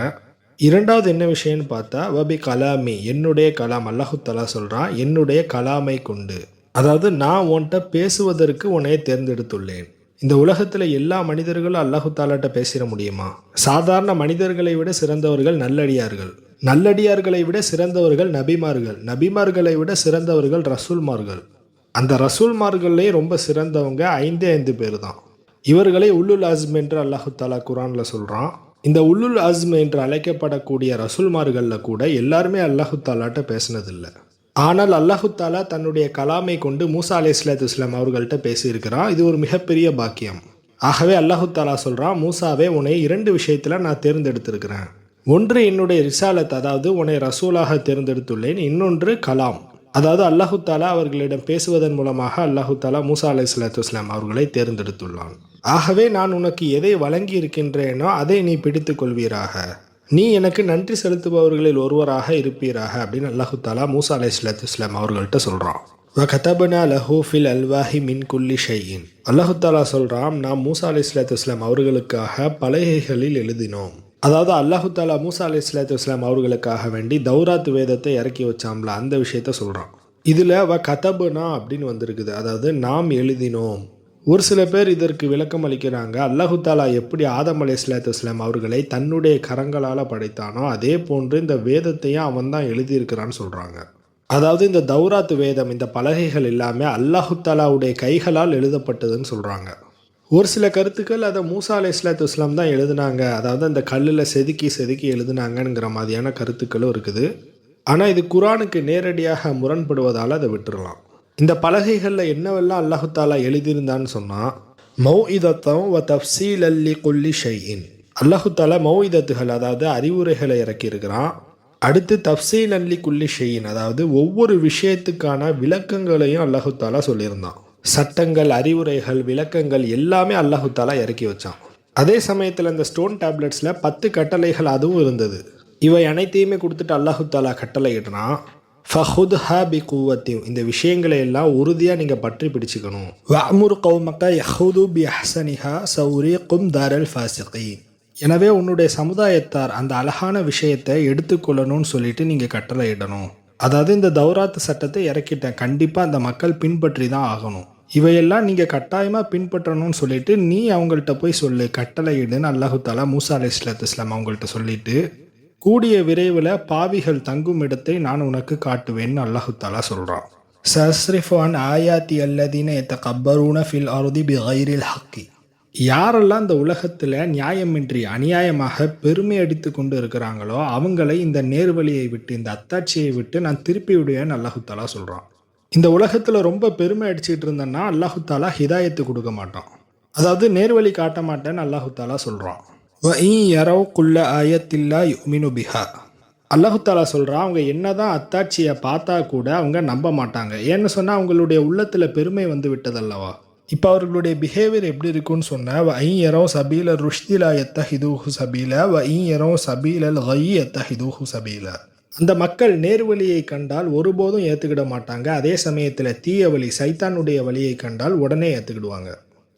இரண்டாவது என்ன விஷயம்னு பார்த்தா வபி கலாமி, என்னுடைய கலாம். அல்லாஹு தஆலா சொல்கிறான், என்னுடைய கலாமை கொண்டு, அதாவது நான் உன்கிட்ட பேசுவதற்கு உன்னையை தேர்ந்தெடுத்துள்ளேன். இந்த உலகத்தில் எல்லா மனிதர்களும் அல்லாஹு தஆலாட்ட பேசிட முடியுமா? சாதாரண மனிதர்களை விட சிறந்தவர்கள் நல்லடியார்கள், நல்லடியார்களை விட சிறந்தவர்கள் நபிமார்கள், நபிமார்களை விட சிறந்தவர்கள் ரசூல்மார்கள். அந்த ரசூல்மார்களே ரொம்ப சிறந்தவங்க 5 பேர் தான். இவர்களை உல்லுல் அஸ்ம் என்று அல்லாஹு தஆலா குர்ஆனில் சொல்கிறான். இந்த உல்லுல் அஸ்ம் என்று அழைக்கப்படக்கூடிய ரசூல்மார்களில் கூட எல்லாருமே அல்லாஹு தஆலாட்ட பேசினதில்லை. ஆனால் அல்லாஹு தஆலா தன்னுடைய கலாமை கொண்டு மூசா அலைஹிஸ்ஸலாத்து வஸ்ஸலாம் அவர்கள்ட்ட பேசியிருக்கிறான். இது ஒரு மிகப்பெரிய பாக்கியம். ஆகவே அல்லாஹு தஆலா சொல்கிறான், மூசாவே உன்னை 2 விஷயத்தில் நான் தேர்ந்தெடுத்திருக்கிறேன். ஒன்று என்னுடைய ரிசாலத், அதாவது உன்னை ரசூலாக தேர்ந்தெடுத்துள்ளேன். இன்னொன்று கலாம், அதாவது அல்லாஹு தஆலா அவர்களிடம் பேசுவதன் மூலமாக அல்லாஹு தஆலா மூசா அலைஹிஸ்ஸலாத்து வஸ்ஸலாம் அவர்களை தேர்ந்தெடுத்துள்ளான். ஆகவே நான் உனக்கு எதை வழங்கி இருக்கின்றேனோ அதை நீ பிடித்து கொள்வீராக. நீ எனக்கு நன்றி செலுத்துபவர்களில் ஒருவராக இருப்பீராக அப்படின்னு அல்லாஹு தாலா மூசா அலைஹிஸ்ஸலாத்து வஸ்ஸலாம் அவர்கள்ட்ட சொல்கிறான். வகதபனா லஹு ஃபில் அல்வாஹி மின் குல்லி ஷையின். அல்லாஹு தாலா சொல்கிறான், நாம் மூசா அலைஹிஸ்ஸலாத்து வஸ்ஸலாம் அவர்களுக்காக பலகைகளில் எழுதினோம். அதாவது அல்லாஹு தாலா மூசா அலைஹிஸ்ஸலாத்து வஸ்ஸலாம் அவர்களுக்காக வேண்டி தௌராத் வேதத்தை இறக்கி வச்சாம்ல, அந்த விஷயத்த சொல்கிறான். இதில் கதபுனா அப்படின்னு வந்திருக்குது, அதாவது நாம் எழுதினோம். ஒரு சில பேர் இதற்கு விளக்கம் அளிக்கிறாங்க, அல்லாஹு தாலா எப்படி ஆதம் அலைஹிஸ்ஸலாத்து வஸ்ஸலாம் அவர்களை தன்னுடைய கரங்களால் படைத்தானோ அதே போன்று இந்த வேதத்தையும் அவன் தான் எழுதியிருக்கிறான்னு சொல்கிறாங்க. அதாவது இந்த தௌராத் வேதம், இந்த பலகைகள் எல்லாமே அல்லாஹு தாலாவுடைய கைகளால் எழுதப்பட்டதுன்னு சொல்கிறாங்க. ஒரு சில கருத்துக்கள் அதை மூசா அலைஹிஸ்ஸலாத்து வஸ்ஸலாம் தான் எழுதுனாங்க, அதாவது அந்த கல்லில் செதுக்கி எழுதுனாங்கங்கிற மாதிரியான கருத்துக்களும் இருக்குது. ஆனால் இது குரானுக்கு நேரடியாக முரண்படுவதால் அதை விட்டுறலாம். இந்த பலகைகளில் என்னவெல்லாம் அல்லாஹு தாலா எழுதியிருந்தான்னு சொன்னால், மௌஇதத்தம் வ தஃப்சீல் அல்லி குல்லி ஷைஇன். அல்லாஹு தாலா மௌஇதத்துகள், அதாவது அறிவுரைகளை இறக்கியிருக்கிறான். அடுத்து தஃப்சீல் அல்லி குல்லி ஷைஇன், அதாவது ஒவ்வொரு விஷயத்துக்கான விளக்கங்களையும் அல்லாஹு தாலா சொல்லியிருந்தான். சட்டங்கள், அறிவுரைகள், விளக்கங்கள் எல்லாமே அல்லாஹு தாலா இறக்கி வச்சான். அதே சமயத்தில் இந்த ஸ்டோன் டேப்லெட்ஸில் 10 கட்டளைகள் அதுவும் இருந்தது. இவை அனைத்தையுமே கொடுத்துட்டு அல்லாஹு தாலா கட்டளை இடுறான், ஃபஹுத்ஹா பி குவத்தியும், இந்த விஷயங்களை எல்லாம் உறுதியாக நீங்கள் பற்றி பிடிச்சிக்கணும். வஅமுர் கௌமக யஹுது பி அஹ்சனிஹா சௌரீக்கும் தாரல் ஃபாசிகீன். எனவே உன்னுடைய சமுதாயத்தார் அந்த அழகான விஷயத்தை எடுத்துக்கொள்ளணும்னு சொல்லிட்டு நீங்கள் கட்டளை இடணும். அதாவது இந்த தௌராத் சட்டத்தை இறக்கிட்டேன், கண்டிப்பாக அந்த மக்கள் பின்பற்றி தான் ஆகணும். இவையெல்லாம் நீங்கள் கட்டாயமாக பின்பற்றணும்னு சொல்லிட்டு நீ அவங்கள்ட்ட போய் சொல்லு, கட்டளை இடுன்னு அல்லாஹு தாலா மூசா அலைஹிஸ்ஸலாத்து வஸ்ஸலாம் அவங்கள்ட்ட சொல்லிட்டு, கூடிய விரைவில் பாவிகள் தங்கும் இடத்தை நான் உனக்கு காட்டுவேன்னு அல்லாஹு தாலா சொல்கிறான். சஸ்ரிஃபு அன் ஆயாத்தி அல்லதீன யதகப்பரூன ஃபில் அர்தி பிகைரில் ஹக்கி. யாரெல்லாம் இந்த உலகத்தில் நியாயமின்றி அநியாயமாக பெருமை அடித்து கொண்டு இருக்கிறாங்களோ அவங்களை இந்த நேர்வழியை விட்டு, இந்த அத்தாட்சியை விட்டு நான் திருப்பி விடுவேன்னு அல்லாஹு தாலா சொல்கிறான். இந்த உலகத்தில் ரொம்ப பெருமை அடிச்சுட்டு இருந்தேன்னா அல்லாஹு தாலா ஹிதாயத்து கொடுக்க மாட்டான், அதாவது நேர்வழி காட்ட மாட்டேன்னு அல்லாஹு தாலா சொல்கிறான். அல்லாஹு தாலா சொல்கிறான், அவங்க என்னதான் அத்தாட்சியை பார்த்தா கூட அவங்க நம்ப மாட்டாங்க. ஏன்னு சொன்னால் அவங்களுடைய உள்ளத்தில் பெருமை வந்து விட்டதல்லவா. இப்போ அவர்களுடைய பிஹேவியர் எப்படி இருக்குன்னு சொன்னால், வஇயரோ சபீல ருஷ்திலா எத்தஹிதூஹு சபீல வஇயரோ சபீலல் கை எத்தஹிதூஹு சபீல. அந்த மக்கள் நேர்வழியை கண்டால் ஒருபோதும் ஏற்றுக்கிட மாட்டாங்க, அதே சமயத்தில் தீய வழி சைத்தானுடைய வழியை கண்டால் உடனே ஏற்றுக்கிடுவாங்க.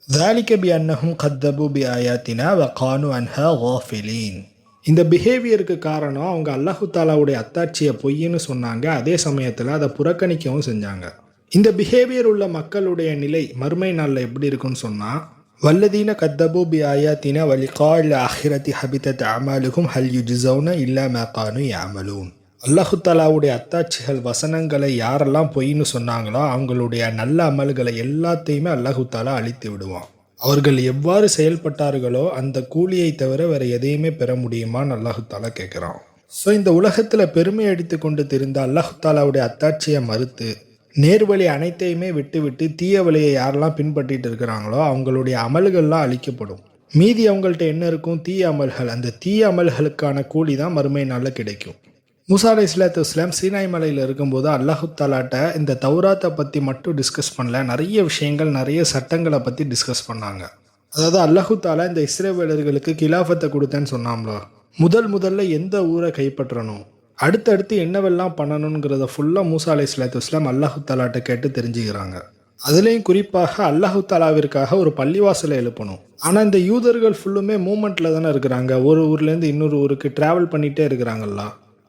ذَلِكَ بِأَنَّهُمْ كَذَّبُوا بِآيَاتِنَا وَكَانُوا عَنْهَا غَافِلِينَ. இந்த பிஹேவியருக்கு காரணம் அவங்க அல்லாஹு தாலாவுடைய அத்தாட்சியை பொய்ன்னு சொன்னாங்க, அதே சமயத்தில் அதை புறக்கணிக்கவும் செஞ்சாங்க. இந்த பிஹேவியர் உள்ள மக்களுடைய நிலை மறுமை நாளில் எப்படி இருக்குன்னு சொன்னால், வல்லதீன கத்தபு பி ஆயாத்தினா வலிகால் ஆஹிரத்தி ஹபிதத் அமாலுகும் ஹல் யுஜ்ஸௌன இல்லா மா கானு யஅமலூன். அல்லாஹு தாலாவுடைய அத்தாட்சிகள், வசனங்களை யாரெல்லாம் பொய்ன்னு சொன்னாங்களோ அவங்களுடைய நல்ல அமல்களை எல்லாத்தையுமே அல்லாஹு தாலா அழித்து விடுவான். அவர்கள் எவ்வாறு செயல்பட்டார்களோ அந்த கூலியை தவிர வேறு எதையுமே பெற முடியுமான்னு அல்லாஹு தாலா கேட்குறான். ஸோ இந்த உலகத்தில் பெருமை அடித்து கொண்டு தெரிந்த அல்லாஹு தாலாவுடைய அத்தாட்சியை மறுத்து நேர்வழி அனைத்தையுமே விட்டு தீய வழியை யாரெல்லாம் பின்பற்றிட்டு இருக்கிறாங்களோ அவங்களுடைய அமல்கள்லாம் அழிக்கப்படும். மீதி அவங்கள்ட்ட என்ன இருக்கும்? தீய அமல்கள். அந்த தீய அமல்களுக்கான கூலி தான் மறுமை நாளில் கிடைக்கும். மூசா அலைஹிஸ்ஸலாத்து வஸ்ஸலாம் சீனாய் மலையில் இருக்கும்போது அல்லாஹு தாலாட்ட இந்த தௌராத்தை பற்றி மட்டும் டிஸ்கஸ் பண்ணல, நிறைய விஷயங்கள், நிறைய சட்டங்களை பற்றி டிஸ்கஸ் பண்ணாங்க. அதாவது அல்லாஹு தாலா இந்த இஸ்ரவேலர்களுக்கு கிலாஃபத்தை கொடுத்தேன்னு சொன்னாம்ல, முதல்ல எந்த ஊரை கைப்பற்றணும், அடுத்தடுத்து என்னவெல்லாம் பண்ணணுங்கிறத ஃபுல்லாக மூசா அலைஹிஸ்ஸலாத்து வஸ்ஸலாம் அல்லாஹு தாலாட்ட கேட்டு தெரிஞ்சுக்கிறாங்க. அதுலேயும் குறிப்பாக அல்லாஹு தாலாவிற்காக ஒரு பள்ளிவாசலை எழுப்பணும். ஆனால் இந்த யூதர்கள் ஃபுல்லுமே மூமெண்ட்டில் தானே இருக்கிறாங்க, ஒரு ஊர்லேருந்து இன்னொரு ஊருக்கு ட்ராவல் பண்ணிகிட்டே இருக்கிறாங்கல்ல.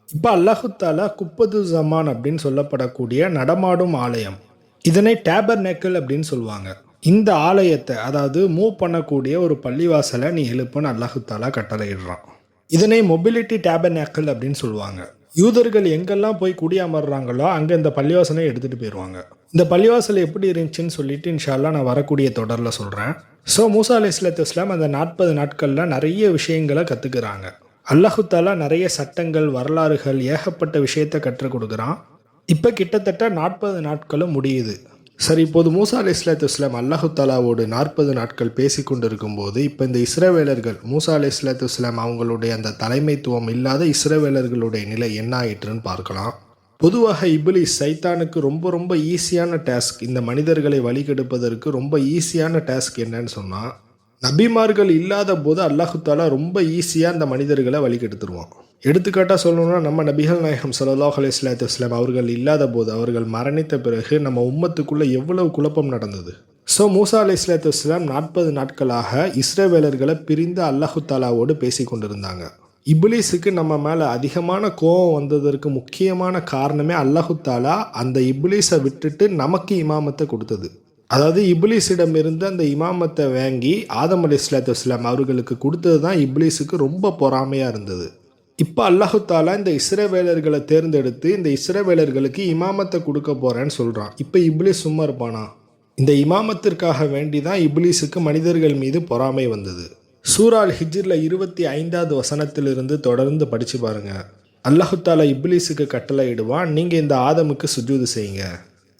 இப்போ அல்லாஹு தாலா குப்பது ஜமான் அப்படின்னு சொல்லப்படக்கூடிய நடமாடும் ஆலயம், இதனை டேபர்நேக்கிள் அப்படின்னு சொல்லுவாங்க. இந்த ஆலயத்தை, அதாவது மூவ் பண்ணக்கூடிய ஒரு பள்ளிவாசலை நீ எழுப்புன்னு அல்லாஹு தாலா கட்டளையிடுறான். இதனை மொபிலிட்டி டேபர்நேக்கிள் அப்படின்னு சொல்லுவாங்க. யூதர்கள் எங்கெல்லாம் போய் குடியமர்றாங்களோ அங்கே இந்த பள்ளிவாசலை எடுத்துகிட்டு போயிடுவாங்க. இந்த பள்ளிவாசல் எப்படி இருந்துச்சுன்னு சொல்லிட்டு இன்ஷா அல்லாஹ் நான் வரக்கூடிய தொடரில் சொல்கிறேன். ஸோ மூசா அலைஹிஸ்ஸலாத்து வஸ்ஸலாம் அந்த 40 நாட்களில் நிறைய விஷயங்களை கற்றுக்குறாங்க. அல்லாஹு தாலா நிறைய சட்டங்கள், வரலாறுகள், ஏகப்பட்ட விஷயத்தை கற்றுக் கொடுக்குறான். இப்போ கிட்டத்தட்ட 40 நாட்களும் முடியுது. சரி, இப்போது மூசா அலைஹிஸ்ஸலாத்து வஸ்ஸலாம் அல்லாஹு தாலாவோடு 40 நாட்கள் பேசி கொண்டு இருக்கும்போது இப்போ இந்த இஸ்ரவேலர்கள், மூசா அலைஹிஸ்ஸலாத்து வஸ்ஸலாம் அவங்களுடைய அந்த தலைமைத்துவம் இல்லாத இஸ்ரவேலர்களுடைய நிலை என்ன ஆயிற்றுன்னு பார்க்கலாம். பொதுவாக இப்லீஸ், சைத்தானுக்கு ரொம்ப ஈஸியான டாஸ்க், இந்த மனிதர்களை வழிகெடுப்பதற்கு ரொம்ப ஈஸியான டாஸ்க் என்னன்னு சொன்னால், நபிமார்கள் இல்லாத போது அல்லாஹு தாலா ரொம்ப ஈஸியாக அந்த மனிதர்களை வழிகெடுத்துருவான். எடுத்துக்காட்டாக சொல்லணும்னா நம்ம நபிகள் நாயகம் ஸல்லல்லாஹு அலைஹி வஸல்லம் அவர்கள் இல்லாத போது, அவர்கள் மரணித்த பிறகு நம்ம உம்மத்துக்குள்ளே எவ்வளவு குழப்பம் நடந்தது. ஸோ மூசா அலைஹிஸ்ஸலாம் 40 நாட்களாக இஸ்ரவேலர்களை பிரிந்து அல்லாஹு தாலாவோடு பேசி கொண்டிருந்தாங்க. இப்லீஸுக்கு நம்ம மேலே அதிகமான கோபம் வந்ததற்கு முக்கியமான காரணமே அல்லாஹு தாலா அந்த இப்லீஸை விட்டுட்டு நமக்கு இமாமத்தை கொடுத்தது. அதாவது இப்லீஸிடம் இருந்து அந்த இமாமத்தை வாங்கி ஆதம் அலைஹிஸ்ஸலாம் அவர்களுக்கு கொடுத்தது தான் இப்லீஸுக்கு ரொம்ப பொறாமையாக இருந்தது. இப்போ அல்லாஹு தாலா இந்த இஸ்ரவேலர்களை தேர்ந்தெடுத்து இந்த இஸ்ரவேலர்களுக்கு இமாமத்தை கொடுக்க போகிறேன்னு சொல்கிறான். இப்போ இப்லீஸ் சும்மா இருப்பானா? இந்த இமாமத்திற்காக வேண்டி தான் இப்லீஸுக்கு மனிதர்கள் மீது பொறாமை வந்தது. சூரா அல் ஹிஜ்ரில் 25வது வசனத்திலிருந்து தொடர்ந்து படித்து பாருங்கள். அல்லாஹு தாலா இப்லீஸுக்கு கட்டளை இடுவான், நீங்கள் இந்த ஆதமுக்கு சுஜூது செய்யுங்க.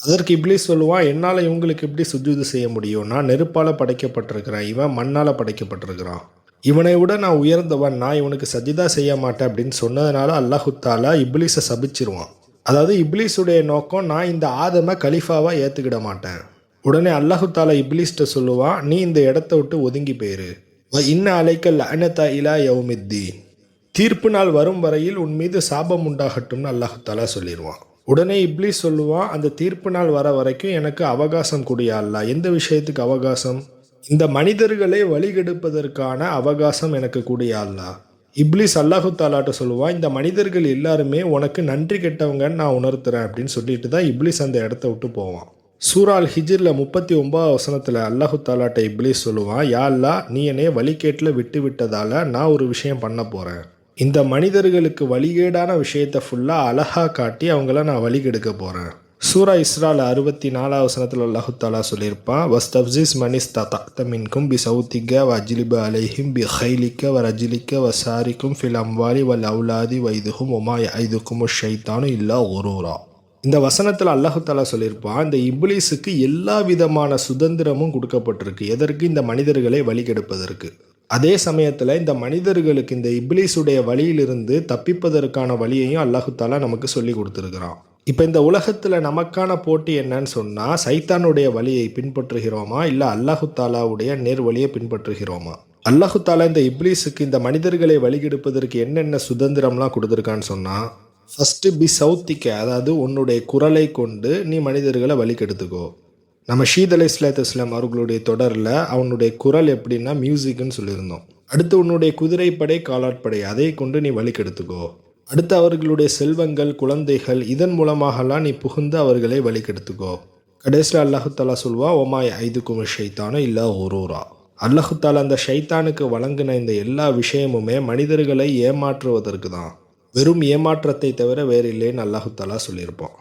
அதற்கு இப்லீஸ் சொல்லுவான், என்னால் இவங்களுக்கு எப்படி சுஜூது செய்ய முடியும்? நான் நெருப்பால் படைக்கப்பட்டிருக்கிறேன், இவன் மண்ணால் படைக்கப்பட்டிருக்கிறான், இவனை விட நான் உயர்ந்தவன், நான் இவனுக்கு சஜிதா செய்ய மாட்டேன் அப்படின்னு சொன்னதுனால அல்லாஹு தாலா இப்லீஸை சபிச்சிருவான். அதாவது இப்லீஸுடைய நோக்கம், நான் இந்த ஆதமை கலீஃபாவாக ஏற்றுக்கிட மாட்டேன். உடனே அல்லாஹு தாலா இப்லீஸ்கிட்ட சொல்லுவான், நீ இந்த இடத்த விட்டு ஒதுங்கி போயிரு. இன்ன அலைக்கல் லஅனத இலா யௌமித்தீன், தீர்ப்பு நாள் வரும் வரையில் உன் மீது சாபம் உண்டாகட்டும்னு அல்லாஹு தாலா சொல்லிடுவான். உடனே இப்லீஸ் சொல்லுவான், அந்த தீர்ப்பு நாள் வர வரைக்கும் எனக்கு அவகாசம் கூடிய அல்லாஹ். எந்த விஷயத்துக்கு அவகாசம்? இந்த மனிதர்களை வழிகெடுப்பதற்கான அவகாசம் எனக்கு கூடிய அல்லாஹ். இப்லீஸ் அல்லாஹு தாலாட்ட சொல்லுவான், இந்த மனிதர்கள் எல்லாருமே உனக்கு நன்றி கெட்டவங்கன்னு நான் உணர்த்துறேன் அப்படின்னு சொல்லிட்டு தான் இப்லீஸ் அந்த இடத்த விட்டு போவான். சூரா அல் ஹிஜ்ரில் 39வது வசனத்தில் அல்லாஹு தாலாட்ட இப்லீஸ் சொல்லுவான், யா அல்லாஹ், நீ என்னை வழிகேட்டில் விட்டு விட்டதால் நான் ஒரு விஷயம் பண்ண போகிறேன். இந்த மனிதர்களுக்கு வழிகேடான விஷயத்தை ஃபுல்லாக அழகாக காட்டி அவங்கள நான் வழிகெடுக்க போகிறேன். சூரா இஸ்ரால 64வது வசனத்தில் அல்லாஹு தாலா சொல்லியிருப்பான், வஸ்தப்ஸிஸ் மனிஸ் தத்த மின்கும் பி சவுத்திக்க வ அஜ்லிப அலைஹிம் பி ஹைலிக்க வ ரஜிலிக்க வ சாரிக்கும் ஃபில் அம்வாலி வல் அவுலாதி வைதுகும் ஒமா ஐதுக்கும் ஷைத்தானு இல்லா ஒரூரா. இந்த வசனத்தில் அல்லாஹு தாலா சொல்லியிருப்பான், இந்த இப்லீஸுக்கு எல்லா விதமான சுதந்திரமும் கொடுக்கப்பட்டிருக்கு. எதற்கு? இந்த மனிதர்களை வழிகெடுப்பதற்கு. அதே சமயத்தில் இந்த மனிதர்களுக்கு இந்த இப்லீஸுடைய வழியிலிருந்து தப்பிப்பதற்கான வழியையும் அல்லாஹு தாலா நமக்கு சொல்லி கொடுத்துருக்கிறான். இப்போ இந்த உலகத்தில் நமக்கான போட்டி என்னன்னு சொன்னால், சைத்தானுடைய வழியை பின்பற்றுகிறோமா இல்லை அல்லாஹு தாலாவுடைய நேர்வழியை பின்பற்றுகிறோமா? அல்லாஹு தாலா இந்த இப்லீஸுக்கு இந்த மனிதர்களை வழிகெடுப்பதற்கு என்னென்ன சுதந்திரம்லாம் கொடுத்துருக்கான்னு சொன்னால், ஃபஸ்ட்டு பி சவுத்திக்க, அதாவது உன்னுடைய குரலை கொண்டு நீ மனிதர்களை வழிகெடுத்துக்கோ. நம்ம ஷீத் அலைஹிஸ்ஸலாம் அவர்களுடைய தொடரில் அவனுடைய குரல் எப்படின்னா மியூசிக்னு சொல்லியிருந்தோம். அடுத்து உன்னுடைய குதிரைப்படை காலாட்படை, அதை கொண்டு நீ வழிகெடுத்துக்கோ. அடுத்து அவர்களுடைய செல்வங்கள் குழந்தைகள், இதன் மூலமாகலாம் நீ புகுந்து அவர்களை வழிகெடுத்துக்கோ. கடைசியில் அல்லாஹு தாலா சொல்வா, ஒமாய் ஐதுக்கும் ஷைத்தானோ இல்லை ஒரூரா. அல்லாஹு தாலா அந்த ஷைத்தானுக்கு வழங்கின இந்த எல்லா விஷயமுமே மனிதர்களை ஏமாற்றுவதற்கு தான், வெறும் ஏமாற்றத்தை தவிர வேறு இல்லைன்னு அல்லாஹு தாலா சொல்லியிருப்போம்.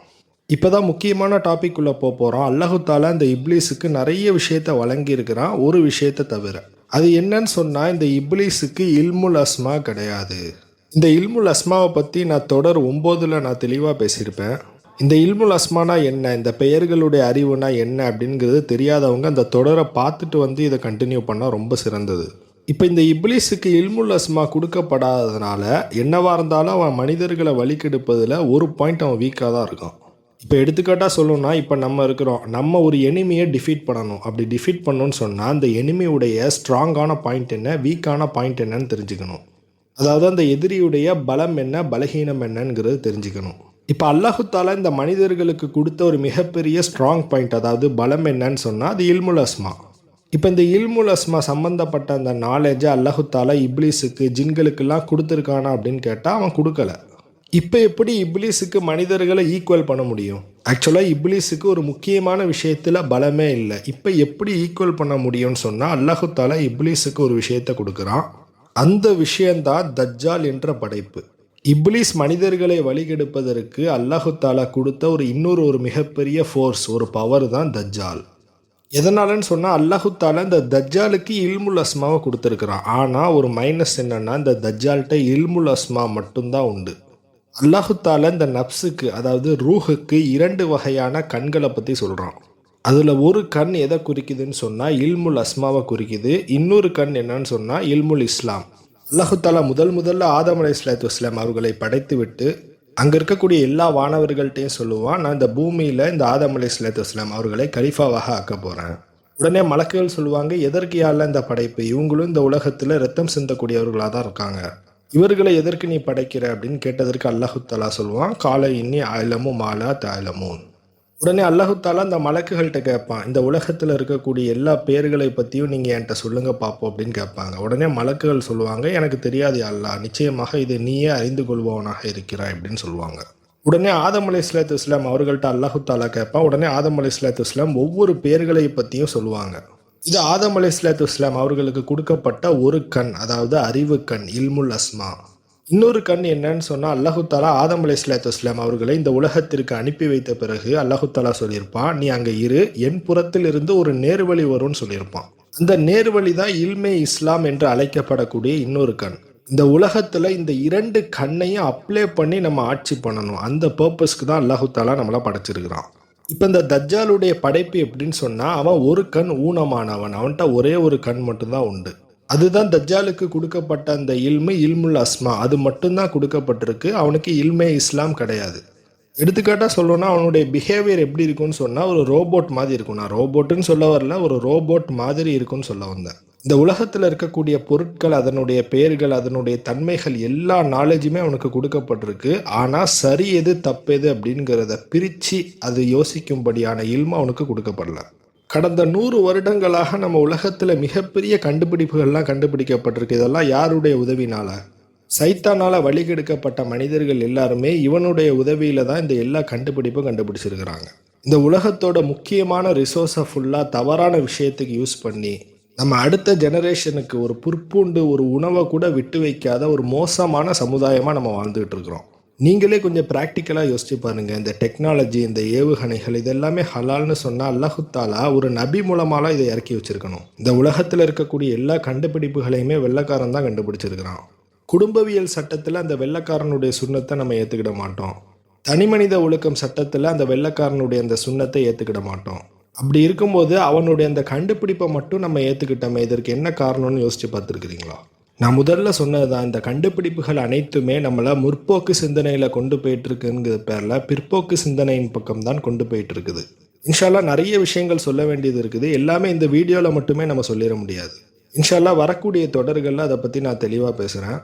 இப்போ தான் முக்கியமான டாபிக் உள்ள போகிறோம். அல்லாஹு தாலா இந்த இப்லீஸுக்கு நிறைய விஷயத்தை வழங்கியிருக்கிறான், ஒரு விஷயத்தை தவிர. அது என்னன்னு சொன்னால், இந்த இப்லீஸுக்கு இல்முல் அஸ்மா கிடையாது. இந்த இல்முல் அஸ்மாவை பற்றி நான் தொடர் 9ல் நான் தெளிவாக பேசியிருப்பேன். இந்த இல்முல் அஸ்மானா என்ன, இந்த பெயர்களுடைய அறிவுனா என்ன அப்படிங்கிறது தெரியாதவங்க அந்த தொடரை பார்த்துட்டு வந்து இதை கண்டினியூ பண்ணால் ரொம்ப சிறந்தது. இப்போ இந்த இப்லீஸுக்கு இல்முல் அஸ்மா கொடுக்கப்படாததுனால என்னவாக இருந்தாலும் அவன் மனிதர்களை வழிகெடுப்பதில் ஒரு பாயிண்ட் அவன் வீக்காக தான் இருக்கான். இப்போ எடுத்துக்காட்டாக சொல்லணும்னா, இப்போ நம்ம இருக்கிறோம், நம்ம ஒரு எனிமியை டிஃபீட் பண்ணணும். அப்படி டிஃபீட் பண்ணணும்னு சொன்னால் அந்த எனிமியுடைய ஸ்ட்ராங்கான பாயிண்ட் என்ன, வீக்கான பாயிண்ட் என்னன்னு தெரிஞ்சுக்கணும். அதாவது அந்த எதிரியுடைய பலம் என்ன, பலகீனம் என்னங்கிறது தெரிஞ்சுக்கணும். இப்போ அல்லாஹு தாலா இந்த மனிதர்களுக்கு கொடுத்த ஒரு மிகப்பெரிய ஸ்ட்ராங் பாயிண்ட், அதாவது பலம் என்னன்னு சொன்னால் அது இல்முல் அஸ்மா. இப்போ இந்த இல்முல் அஸ்மா சம்மந்தப்பட்ட அந்த நாலேஜை அல்லாஹு தாலா இப்லீஸுக்கு ஜின்களுக்கெல்லாம் கொடுத்துருக்கானா அப்படின்னு கேட்டால் அவன் கொடுக்கல. இப்போ எப்படி இப்லீஸுக்கு மனிதர்களை ஈக்குவல் பண்ண முடியும்? ஆக்சுவலாக இப்லீஸுக்கு ஒரு முக்கியமான விஷயத்தில் பலமே இல்லை. இப்போ எப்படி ஈக்குவல் பண்ண முடியும்னு சொன்னால், அல்லாஹு தாலா இப்லீஸுக்கு ஒரு விஷயத்தை கொடுக்குறான். அந்த விஷயந்தான் தஜ்ஜால் என்ற படைப்பு. இப்லீஸ் மனிதர்களை வழிகெடுப்பதற்கு அல்லாஹு தாலா கொடுத்த ஒரு மிகப்பெரிய ஃபோர்ஸ், ஒரு பவர் தான் தஜ்ஜால். எதனாலன்னு சொன்னால், அல்லாஹு தாலா இந்த தஜ்ஜாலுக்கு இல்முல் அஸ்மாவை கொடுத்துருக்குறான். ஆனால் ஒரு மைனஸ் என்னென்னா, இந்த தஜ்ஜால்கிட்ட இல்முல் அஸ்மா மட்டும்தான் உண்டு. அல்லாஹு தாலா இந்த நப்ஸுக்கு, அதாவது ரூஹுக்கு 2 வகையான கண்களை பற்றி சொல்கிறான். அதில் ஒரு கண் எதை குறிக்குதுன்னு சொன்னால் இல்முல் அஸ்மாவை குறிக்குது. இன்னொரு கண் என்னன்னு சொன்னால் இல்முல் இஸ்லாம். அல்லாஹு தாலா முதல்ல ஆதம் அலைஹிஸ்ஸலாம் அவர்களை படைத்து விட்டு அங்கே இருக்கக்கூடிய எல்லா வானவர்கள்ட்டையும் சொல்லுவான், நான் இந்த பூமியில் இந்த ஆதம் அலைஹிஸ்ஸலாம் அவர்களை கலீஃபாவாக ஆக்க போகிறேன். உடனே மலக்குகள் சொல்லுவாங்க, எதற்கு யாழ்ல இந்த படைப்பு? இவங்களும் இந்த உலகத்துல ரத்தம் சிந்தக்கூடியவர்களாக தான் இருக்காங்க, இவர்களை எதற்கு நீ படைக்கிற அப்படின்னு கேட்டதற்கு அல்லாஹு தாலா சொல்லுவான், கால இன்னி அலமு மாலா தலமூன். உடனே அல்லாஹு தாலா இந்த மலக்குகள்கிட்ட கேட்பான், இந்த உலகத்தில் இருக்கக்கூடிய எல்லா பேர்களை பற்றியும் நீங்கள் என்கிட்ட சொல்லுங்க பார்ப்போம் அப்படின்னு கேட்பாங்க. உடனே மலக்குகள் சொல்லுவாங்க, எனக்கு தெரியாது யா அல்லாஹ், நிச்சயமாக இதை நீயே அறிந்து கொள்பவனாக இருக்கிறாய் அப்படின்னு சொல்லுவாங்க. உடனே ஆதம் அலைஹிஸ்ஸலாத்து வஸ்ஸலாம் அவர்கள்ட்ட அல்லாஹு தாலா கேட்பான். உடனே ஆதம் அலைஹிஸ்ஸலாத்து வஸ்ஸலாம் ஒவ்வொரு பேர்களை பற்றியும் சொல்லுவாங்க. இது ஆதம் அலைஹிஸ்ஸலாத்து வஸ்ஸலாம் அவர்களுக்கு கொடுக்கப்பட்ட ஒரு கண், அதாவது அறிவு கண், இல்முல் அஸ்மா. இன்னொரு கண் என்னன்னு சொன்னால், அல்லாஹு தாலா ஆதம் அலைஹிஸ்ஸலாத்து வஸ்ஸலாம் அவர்களை இந்த உலகத்திற்கு அனுப்பி வைத்த பிறகு அல்லாஹு தாலா சொல்லியிருப்பான், நீ அங்கே இரு, என் புறத்தில் இருந்து ஒரு நேர்வழி வரும்னு சொல்லியிருப்பான். அந்த நேர்வழி தான் இல்மே இஸ்லாம் என்று அழைக்கப்படக்கூடிய இன்னொரு கண். இந்த உலகத்தில் இந்த 2 கண்ணையும் அப்ளை பண்ணி நம்ம ஆட்சி பண்ணணும். அந்த பர்பஸ்க்கு தான் அல்லாஹு தாலா நம்மளை படைச்சிருக்கிறான். இப்போ இந்த தஜ்ஜாலுடைய படைப்பு எப்படின்னு சொன்னால், அவன் ஒரு கண் ஊனமானவன், அவன்கிட்ட ஒரே ஒரு கண் மட்டும்தான் உண்டு. அதுதான் தஜ்ஜாலுக்கு கொடுக்கப்பட்ட அந்த இல்முல் அஸ்மா, அது மட்டும்தான் கொடுக்கப்பட்டிருக்கு. அவனுக்கு இல்மே இஸ்லாம் கிடையாது. எடுத்துக்காட்டாக சொல்லணும்னா, அவனுடைய பிஹேவியர் எப்படி இருக்குன்னு சொன்னால், ஒரு ரோபோட் மாதிரி இருக்கும். நான் ரோபோட்டுன்னு சொல்ல வரல, ஒரு ரோபோட் மாதிரி இருக்குன்னு சொல்ல வந்தேன். இந்த உலகத்தில் இருக்கக்கூடிய பொருட்கள், அதனுடைய பெயர்கள், அதனுடைய தன்மைகள், எல்லா நாலேஜுமே அவனுக்கு கொடுக்கப்பட்டிருக்கு. ஆனால் சரி எது தப்பெது அப்படிங்கிறத பிரித்து அது யோசிக்கும்படியான இல்மு அவனுக்கு கொடுக்கப்படல. கடந்த 100 வருடங்களாக நம்ம உலகத்தில் மிகப்பெரிய கண்டுபிடிப்புகள்லாம் கண்டுபிடிக்கப்பட்டிருக்கு. இதெல்லாம் யாருடைய உதவினால? சைத்தானால் வழிகெடுக்கப்பட்ட மனிதர்கள் எல்லாருமே இவனுடைய உதவியில் தான் இந்த எல்லா கண்டுபிடிப்பும் கண்டுபிடிச்சிருக்கிறாங்க. இந்த உலகத்தோட முக்கியமான ரிசோர்ஸை ஃபுல்லாக தவறான விஷயத்துக்கு யூஸ் பண்ணி நம்ம அடுத்த ஜெனரேஷனுக்கு ஒரு புற்பூண்டு, ஒரு உணவை கூட விட்டு வைக்காத ஒரு மோசமான சமுதாயமாக நம்ம வாழ்ந்துகிட்டு இருக்கிறோம். நீங்களே கொஞ்சம் ப்ராக்டிக்கலாக யோசிச்சு பாருங்கள். இந்த டெக்னாலஜி, இந்த ஏவுகணைகள், இதெல்லாமே ஹலால்னு சொன்னால் அல்லாஹு தாலா ஒரு நபி மூலமாலாம் இதை இறக்கி வச்சிருக்கணும். இந்த உலகத்தில் இருக்கக்கூடிய எல்லா கண்டுபிடிப்புகளையுமே வெள்ளைக்காரன் தான் கண்டுபிடிச்சிருக்கிறான். குடும்பவியல் சட்டத்தில் அந்த வெள்ளைக்காரனுடைய சுண்ணத்தை நம்ம ஏற்றுக்கிட மாட்டோம். தனிமனித ஒழுக்கம் சட்டத்தில் அந்த வெள்ளைக்காரனுடைய அந்த சுண்ணத்தை ஏற்றுக்கிட மாட்டோம். அப்படி இருக்கும்போது அவனுடைய அந்த கண்டுபிடிப்பை மட்டும் நம்ம ஏற்றுக்கிட்டோமே, இதற்கு என்ன காரணம்னு யோசிச்சு பார்த்துருக்குறீங்களா? நான் முதல்ல சொன்னது தான், இந்த கண்டுபிடிப்புகள் அனைத்துமே நம்மளை முற்போக்கு சிந்தனையில் கொண்டு போயிட்டுருக்குங்கிற பேரில் பிற்போக்கு சிந்தனையின் பக்கம் தான் கொண்டு போயிட்டு இருக்குது. இன்ஷால்லா நிறைய விஷயங்கள் சொல்ல வேண்டியது இருக்குது. எல்லாமே இந்த வீடியோவில் மட்டுமே நம்ம சொல்லிட முடியாது. இன்ஷால்லா வரக்கூடிய தொடர்களில் அதை பற்றி நான் தெளிவாக பேசுகிறேன்.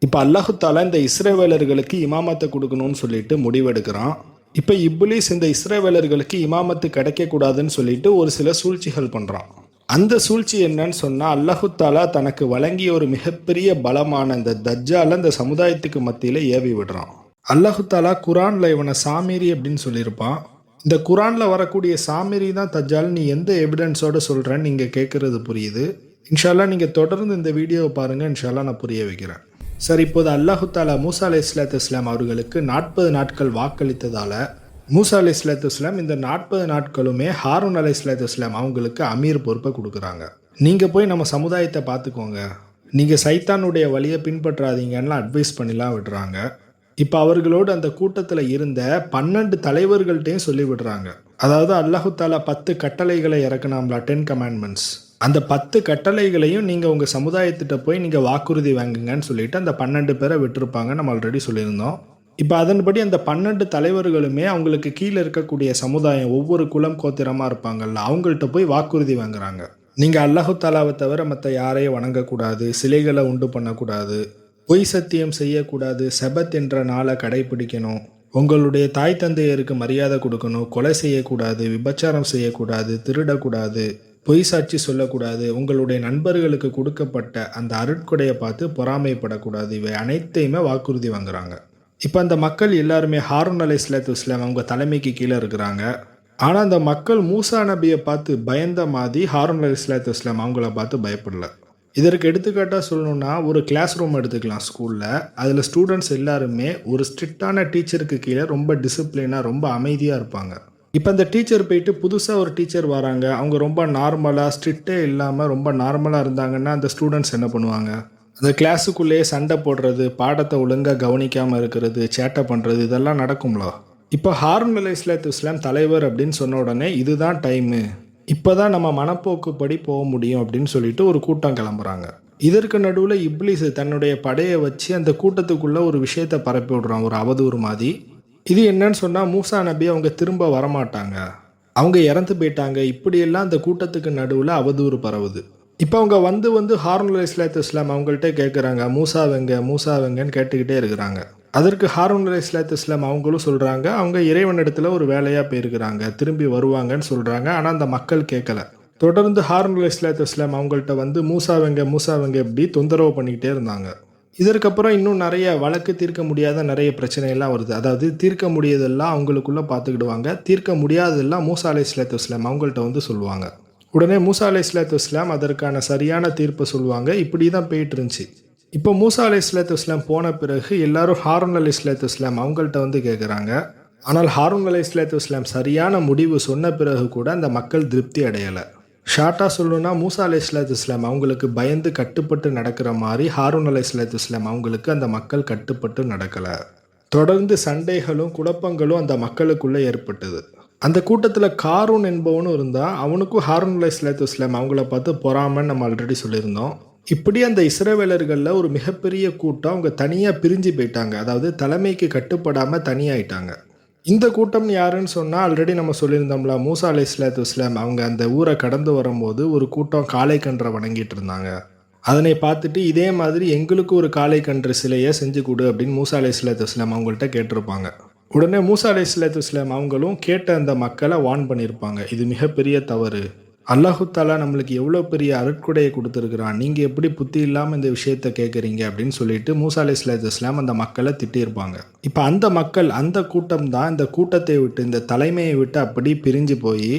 இப்போ அல்லாஹு தாலா இந்த இஸ்ரவேலர்களுக்கு இமாமத்தை கொடுக்கணும்னு சொல்லிட்டு முடிவெடுக்கிறான். இப்போ இப்லீஸ் இந்த இஸ்ரவேலர்களுக்கு இமாமத்து கிடைக்கக்கூடாதுன்னு சொல்லிட்டு ஒரு சில சூழ்ச்சிகள் பண்ணுறான். அந்த சூழ்ச்சி என்னன்னு சொன்னால், அல்லாஹு தாலா தனக்கு வழங்கிய ஒரு மிகப்பெரிய பலமான இந்த தஜ்ஜால இந்த சமுதாயத்துக்கு மத்தியில் ஏவி விடுறான். அல்லாஹு தாலா குரானில் இவனை சாமிரி அப்படின்னு சொல்லியிருப்பான். இந்த குரானில் வரக்கூடிய சாமிரி தான் தஜ்ஜால். நீ எந்த எவிடன்ஸோடு சொல்கிறேன்னு நீங்கள் கேட்குறது புரியுது. இன்ஷால்லா நீங்கள் தொடர்ந்து இந்த வீடியோவை பாருங்கள், இன்ஷால்லா நான் புரிய வைக்கிறேன். சரி, இப்போது அல்லாஹு தாலா மூசா அலைஹிஸ்ஸலாத்து வஸ்ஸலாம் அவர்களுக்கு 40 நாட்கள் வாக்களித்ததால் மூசா அலைஹிஸ்ஸலாத்து வஸ்ஸலாம் இந்த 40 நாட்களுமே ஹாரூன் அலைஹிஸ்ஸலாத்து வஸ்ஸலாம் அவங்களுக்கு அமீர் பொறுப்பை கொடுக்குறாங்க. நீங்கள் போய் நம்ம சமுதாயத்தை பார்த்துக்கோங்க, நீங்கள் சைத்தானுடைய வழியை பின்பற்றாதீங்கன்னு அட்வைஸ் பண்ணிலாம் விடுறாங்க. இப்போ அவர்களோடு அந்த கூட்டத்தில் இருந்த 12 தலைவர்கள்ட்டையும் சொல்லி விடுறாங்க. அதாவது அல்லாஹு தாலா 10 கட்டளைகளை இறக்குனாம்ல, 10 கமாண்ட்மெண்ட்ஸ். அந்த 10 கட்டளைகளையும் நீங்கள் உங்கள் சமுதாயத்திட்ட போய் நீங்கள் வாக்குறுதி வாங்குங்கன்னு சொல்லிட்டு அந்த 12 பேரை விட்டுருப்பாங்க. நம்ம ஆல்ரெடி சொல்லியிருந்தோம். இப்போ அதன்படி அந்த 12 தலைவர்களுமே அவங்களுக்கு கீழே இருக்கக்கூடிய சமுதாயம், ஒவ்வொரு குலம் கோத்திரமாக இருப்பாங்கல்ல, அவங்கள்ட்ட போய் வாக்குறுதி வாங்குறாங்க. நீங்கள் அல்லாஹு தாலாவை தவிர மற்ற யாரையும் வணங்கக்கூடாது, சிலைகளை உண்டு பண்ணக்கூடாது, பொய் சத்தியம் செய்யக்கூடாது, சபத் என்ற நாளை கடைபிடிக்கணும், உங்களுடைய தாய் தந்தையருக்கு மரியாதை கொடுக்கணும், கொலை செய்யக்கூடாது, விபச்சாரம் செய்யக்கூடாது, திருடக்கூடாது, பொய் சாட்சி சொல்லக்கூடாது, உங்களுடைய நண்பர்களுக்கு கொடுக்கப்பட்ட அந்த அருட்கொடையை பார்த்து பொறாமைப்படக்கூடாது. இவை அனைத்தையுமே வாக்குறுதி வாங்குறாங்க. இப்போ அந்த மக்கள் எல்லாருமே ஹாரூன் அலைஹிஸ்ஸலாத்து வஸ்ஸலாம் அவங்க தலைமைக்கு கீழே இருக்கிறாங்க. ஆனால் அந்த மக்கள் மூசா நபியை பார்த்து பயந்த மாதிரி ஹாரூன் அலைஹிஸ்ஸலாத்து வஸ்ஸலாம் அவங்கள பார்த்து பயப்படல. இதற்கு எடுத்துக்காட்டாக சொல்லணுன்னா, ஒரு கிளாஸ் ரூம் எடுத்துக்கலாம் ஸ்கூலில். அதில் ஸ்டூடெண்ட்ஸ் எல்லாருமே ஒரு ஸ்ட்ரிக்டான டீச்சருக்கு கீழே ரொம்ப டிசிப்ளினாக, ரொம்ப அமைதியாக இருப்பாங்க. இப்போ அந்த டீச்சர் போயிட்டு புதுசாக ஒரு டீச்சர் வராங்க, அவங்க ரொம்ப நார்மலாக, ஸ்ட்ரிக்டே இல்லாமல் ரொம்ப நார்மலாக இருந்தாங்கன்னா அந்த ஸ்டூடெண்ட்ஸ் என்ன பண்ணுவாங்க? அந்த கிளாஸுக்குள்ளேயே சண்டை போடுறது, பாடத்தை ஒழுங்காக கவனிக்காமல் இருக்கிறது, சேட்டை பண்ணுறது, இதெல்லாம் நடக்கும்ல. இப்போ ஹாரூன் அலைஹிஸ்ஸலாத்து வஸ்ஸலாம் தலைவர் அப்படின்னு சொன்ன உடனே இதுதான் டைமு, இப்போ தான் நம்ம மனப்போக்குப்படி போக முடியும் அப்படின்னு சொல்லிட்டு ஒரு கூட்டம் கிளம்புறாங்க. இதற்கு நடுவில் இப்லீஸ் தன்னுடைய படையை வச்சு அந்த கூட்டத்துக்குள்ளே ஒரு விஷயத்தை பரப்பி விடுறான், ஒரு அவதூறு மாதிரி. இது என்னன்னு சொன்னால், மூசா நபி அவங்க திரும்ப வரமாட்டாங்க, அவங்க இறந்து போயிட்டாங்க, இப்படியெல்லாம் அந்த கூட்டத்துக்கு நடுவில் அவதூறு பரவுது. இப்போ அவங்க வந்து ஹாரூன் அலைஹிஸ்ஸலாத்து வஸ்ஸலாம் அவங்கள்ட்ட கேட்குறாங்க, மூசாவெங்கன்னு கேட்டுக்கிட்டே இருக்கிறாங்க. அதற்கு ஹாரூன் அலைஹிஸ்ஸலாத்து வஸ்ஸலாம் அவங்களும் சொல்கிறாங்க, அவங்க இறைவனிடத்தில் ஒரு வேலையாக போயிருக்கிறாங்க, திரும்பி வருவாங்கன்னு சொல்கிறாங்க. ஆனால் அந்த மக்கள் கேட்கல. தொடர்ந்து ஹாரூன் அலைஹிஸ்ஸலாத்து வஸ்ஸலாம் அவங்கள்ட்ட வந்து மூசாவெங்க இப்படி தொந்தரவு பண்ணிக்கிட்டே இருந்தாங்க. இதற்கப்புறம் இன்னும் நிறைய வழக்கு தீர்க்க முடியாத நிறைய பிரச்சனையெல்லாம் வருது. அதாவது தீர்க்க முடியதெல்லாம் அவங்களுக்குள்ளே பார்த்துக்கிடுவாங்க, தீர்க்க முடியாததெல்லாம் மூசா அலைஹிஸ்ஸலாத்து வஸ்ஸலாம் அவங்கள்ட்ட வந்து சொல்லுவாங்க. உடனே மூசா அலைஹிஸ்ஸலாத்து வஸ்ஸலாம் அதற்கான சரியான தீர்ப்பை சொல்லுவாங்க. இப்படி தான் போயிட்டு இருந்துச்சு. இப்போ மூசா அலைஹிஸ்ஸலாத்து வஸ்ஸலாம் போன பிறகு எல்லாரும் ஹாரூன் அலைஹிஸ்ஸலாத்து வஸ்ஸலாம் அவங்கள்ட்ட வந்து கேட்குறாங்க. ஆனால் ஹாரூன் அலைஹிஸ்ஸலாத்து வஸ்ஸலாம் சரியான முடிவு சொன்ன பிறகு கூட அந்த மக்கள் திருப்தி அடையலை. ஷார்ட்டாக சொல்லணும்னா மூசா அலைஹிஸ்ஸலாத்து வஸ்ஸலாம் அவங்களுக்கு பயந்து கட்டுப்பட்டு நடக்கிற மாதிரி ஹாரூன் அலைஹிஸ்ஸலாத்து வஸ்ஸலாம் அவங்களுக்கு அந்த மக்கள் கட்டுப்பட்டு நடக்கலை. தொடர்ந்து சண்டைகளும் குழப்பங்களும் அந்த மக்களுக்குள்ளே ஏற்பட்டது. அந்த கூட்டத்தில் காரூன் என்பவனும் இருந்தால், அவனுக்கும் ஹாரூன் அலைஹிஸ்ஸலாத்து வஸ்ஸலாம் அவங்கள பார்த்து பொறாமன்னு நம்ம ஆல்ரெடி சொல்லியிருந்தோம். இப்படி அந்த இஸ்ரவேலர்களில் ஒரு மிகப்பெரிய கூட்டம் அவங்க தனியாக பிரிஞ்சு போயிட்டாங்க. அதாவது தலைமைக்கு கட்டுப்படாமல் தனியாயிட்டாங்க. இந்த கூட்டம் யாருன்னு சொன்னால் ஆல்ரெடி நம்ம சொல்லியிருந்தோம்ல, மூசா அலைஹிஸ்ஸலாத்து வஸ்ஸலாம் அவங்க அந்த ஊரை கடந்து வரும்போது ஒரு கூட்டம் காளை கன்றை வணங்கிட்டு இருந்தாங்க. அதனை பார்த்துட்டு இதே மாதிரி எங்களுக்கு ஒரு காளை கன்று சிலையை செஞ்சு கொடு அப்படின்னு மூசா அலைஹிஸ்ஸலாத்து வஸ்ஸலாம் அவங்கள்ட்ட கேட்டிருப்பாங்க. உடனே மூசா அலைஹிஸ்ஸலாத்து வஸ்ஸலாம் அவங்களும் கேட்ட அந்த மக்களை வார்ன் பண்ணியிருப்பாங்க, இது மிகப்பெரிய தவறு, அல்லாஹு தாலா நம்மளுக்கு எவ்வளோ பெரிய அருட்கொடையை கொடுத்துருக்குறான், நீங்கள் எப்படி புத்தி இல்லாமல் இந்த விஷயத்த கேட்குறீங்க அப்படின்னு சொல்லிட்டு மூசா அலைஹிஸ்ஸலாத்து வஸ்ஸலாம் அந்த மக்களை திட்டியிருப்பாங்க. இப்போ அந்த மக்கள், அந்த கூட்டம் தான் இந்த கூட்டத்தை விட்டு, இந்த தலைமையை விட்டு அப்படி பிரிஞ்சு போய்,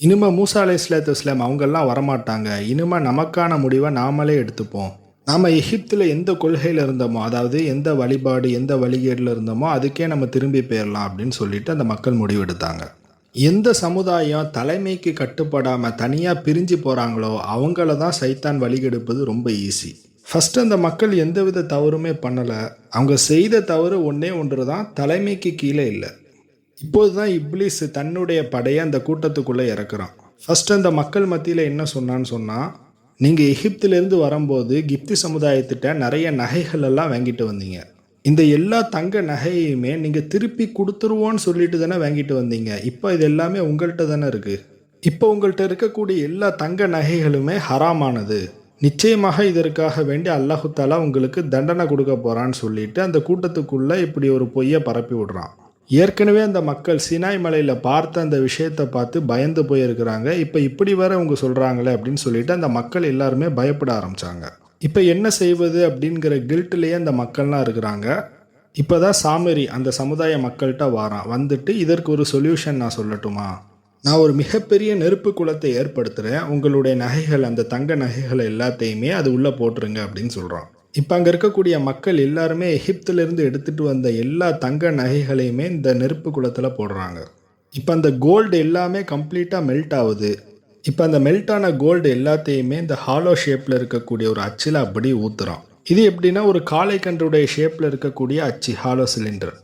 இனிமே மூசா அலைஹிஸ்ஸலாத்து வஸ்ஸலாம் அவங்கெல்லாம் வரமாட்டாங்க, இனிமே நமக்கான முடிவை நாமளே எடுத்துப்போம், நாம் எகிப்தில் எந்த கொள்கையில் இருந்தோமோ, அதாவது எந்த வழிபாடு எந்த வழிகேடில் இருந்தோமோ அதுக்கே நம்ம திரும்பி போயிடலாம் அப்படின்னு சொல்லிட்டு அந்த மக்கள் முடிவெடுத்தாங்க. எந்த சமுதாயம் தலைமைக்கு கட்டுப்படாமல் தனியாக பிரிஞ்சு போகிறாங்களோ அவங்கள தான் சைத்தான் வழிகெடுப்பது ரொம்ப ஈஸி. ஃபஸ்ட்டு அந்த மக்கள் எந்தவித தவறுமே பண்ணலை. அவங்க செய்த தவறு ஒன்றே ஒன்று தான், தலைமைக்கு கீழே இல்லை. இப்போது தான் இப்லீஸ் தன்னுடைய படையை அந்த கூட்டத்துக்குள்ளே இறக்குறான். ஃபஸ்ட்டு அந்த மக்கள் மத்தியில் என்ன சொன்னான்னு சொன்னால், நீங்கள் எகிப்திலேருந்து வரும்போது கிப்தி சமுதாயத்திட்ட நிறைய நகைகள் எல்லாம் வாங்கிட்டு வந்தீங்க, இந்த எல்லா தங்க நகையுமே நீங்கள் திருப்பி கொடுத்துருவோன்னு சொல்லிட்டு தானே வாங்கிட்டு வந்தீங்க, இப்போ இது எல்லாமே உங்கள்கிட்ட தானே இருக்குது, இப்போ உங்கள்கிட்ட இருக்கக்கூடிய எல்லா தங்க நகைகளுமே ஹராமானது, நிச்சயமாக இதற்காக வேண்டி அல்லாஹு தாலா உங்களுக்கு தண்டனை கொடுக்க போகிறான்னு சொல்லிட்டு அந்த கூட்டத்துக்குள்ளே இப்படி ஒரு பொய்யை பரப்பி விடுறான். ஏற்கனவே அந்த மக்கள் சினாய் மலையில் பார்த்த அந்த விஷயத்தை பார்த்து பயந்து போயிருக்கிறாங்க. இப்போ இப்படி வர அவங்க சொல்கிறாங்களே அப்படின்னு சொல்லிட்டு அந்த மக்கள் எல்லாருமே பயப்பட ஆரம்பித்தாங்க. இப்போ என்ன செய்வது அப்படிங்கிற கில்ட்லேயே அந்த மக்கள்லாம் இருக்கிறாங்க. இப்போ தான் சாமரி அந்த சமுதாய மக்கள்கிட்ட வாரான். வந்துட்டு இதற்கு ஒரு சொல்யூஷன் நான் சொல்லட்டுமா, நான் ஒரு மிகப்பெரிய நெருப்பு குளத்தை ஏற்படுத்துகிறேன், உங்களுடைய நகைகள் அந்த தங்க நகைகள் எல்லாத்தையுமே அது உள்ளே போட்டுருங்க அப்படின்னு சொல்கிறான். இப்போ அங்கே இருக்கக்கூடிய மக்கள் எல்லாருமே எகிப்திலிருந்து எடுத்துகிட்டு வந்த எல்லா தங்க நகைகளையுமே இந்த நெருப்பு குளத்தில் போடுறாங்க. இப்போ அந்த கோல்டு எல்லாமே கம்ப்ளீட்டாக மெல்ட் ஆகுது. இப்போ அந்த மெல்ட்டான கோல்டு எல்லாத்தையுமே இந்த ஹாலோ ஷேப்பில் இருக்கக்கூடிய ஒரு அச்சில் அப்படி ஊற்றுறான். இது எப்படின்னா ஒரு காளை கன்றுடைய ஷேப்பில் இருக்கக்கூடிய அச்சு, ஹாலோ சிலிண்டர்.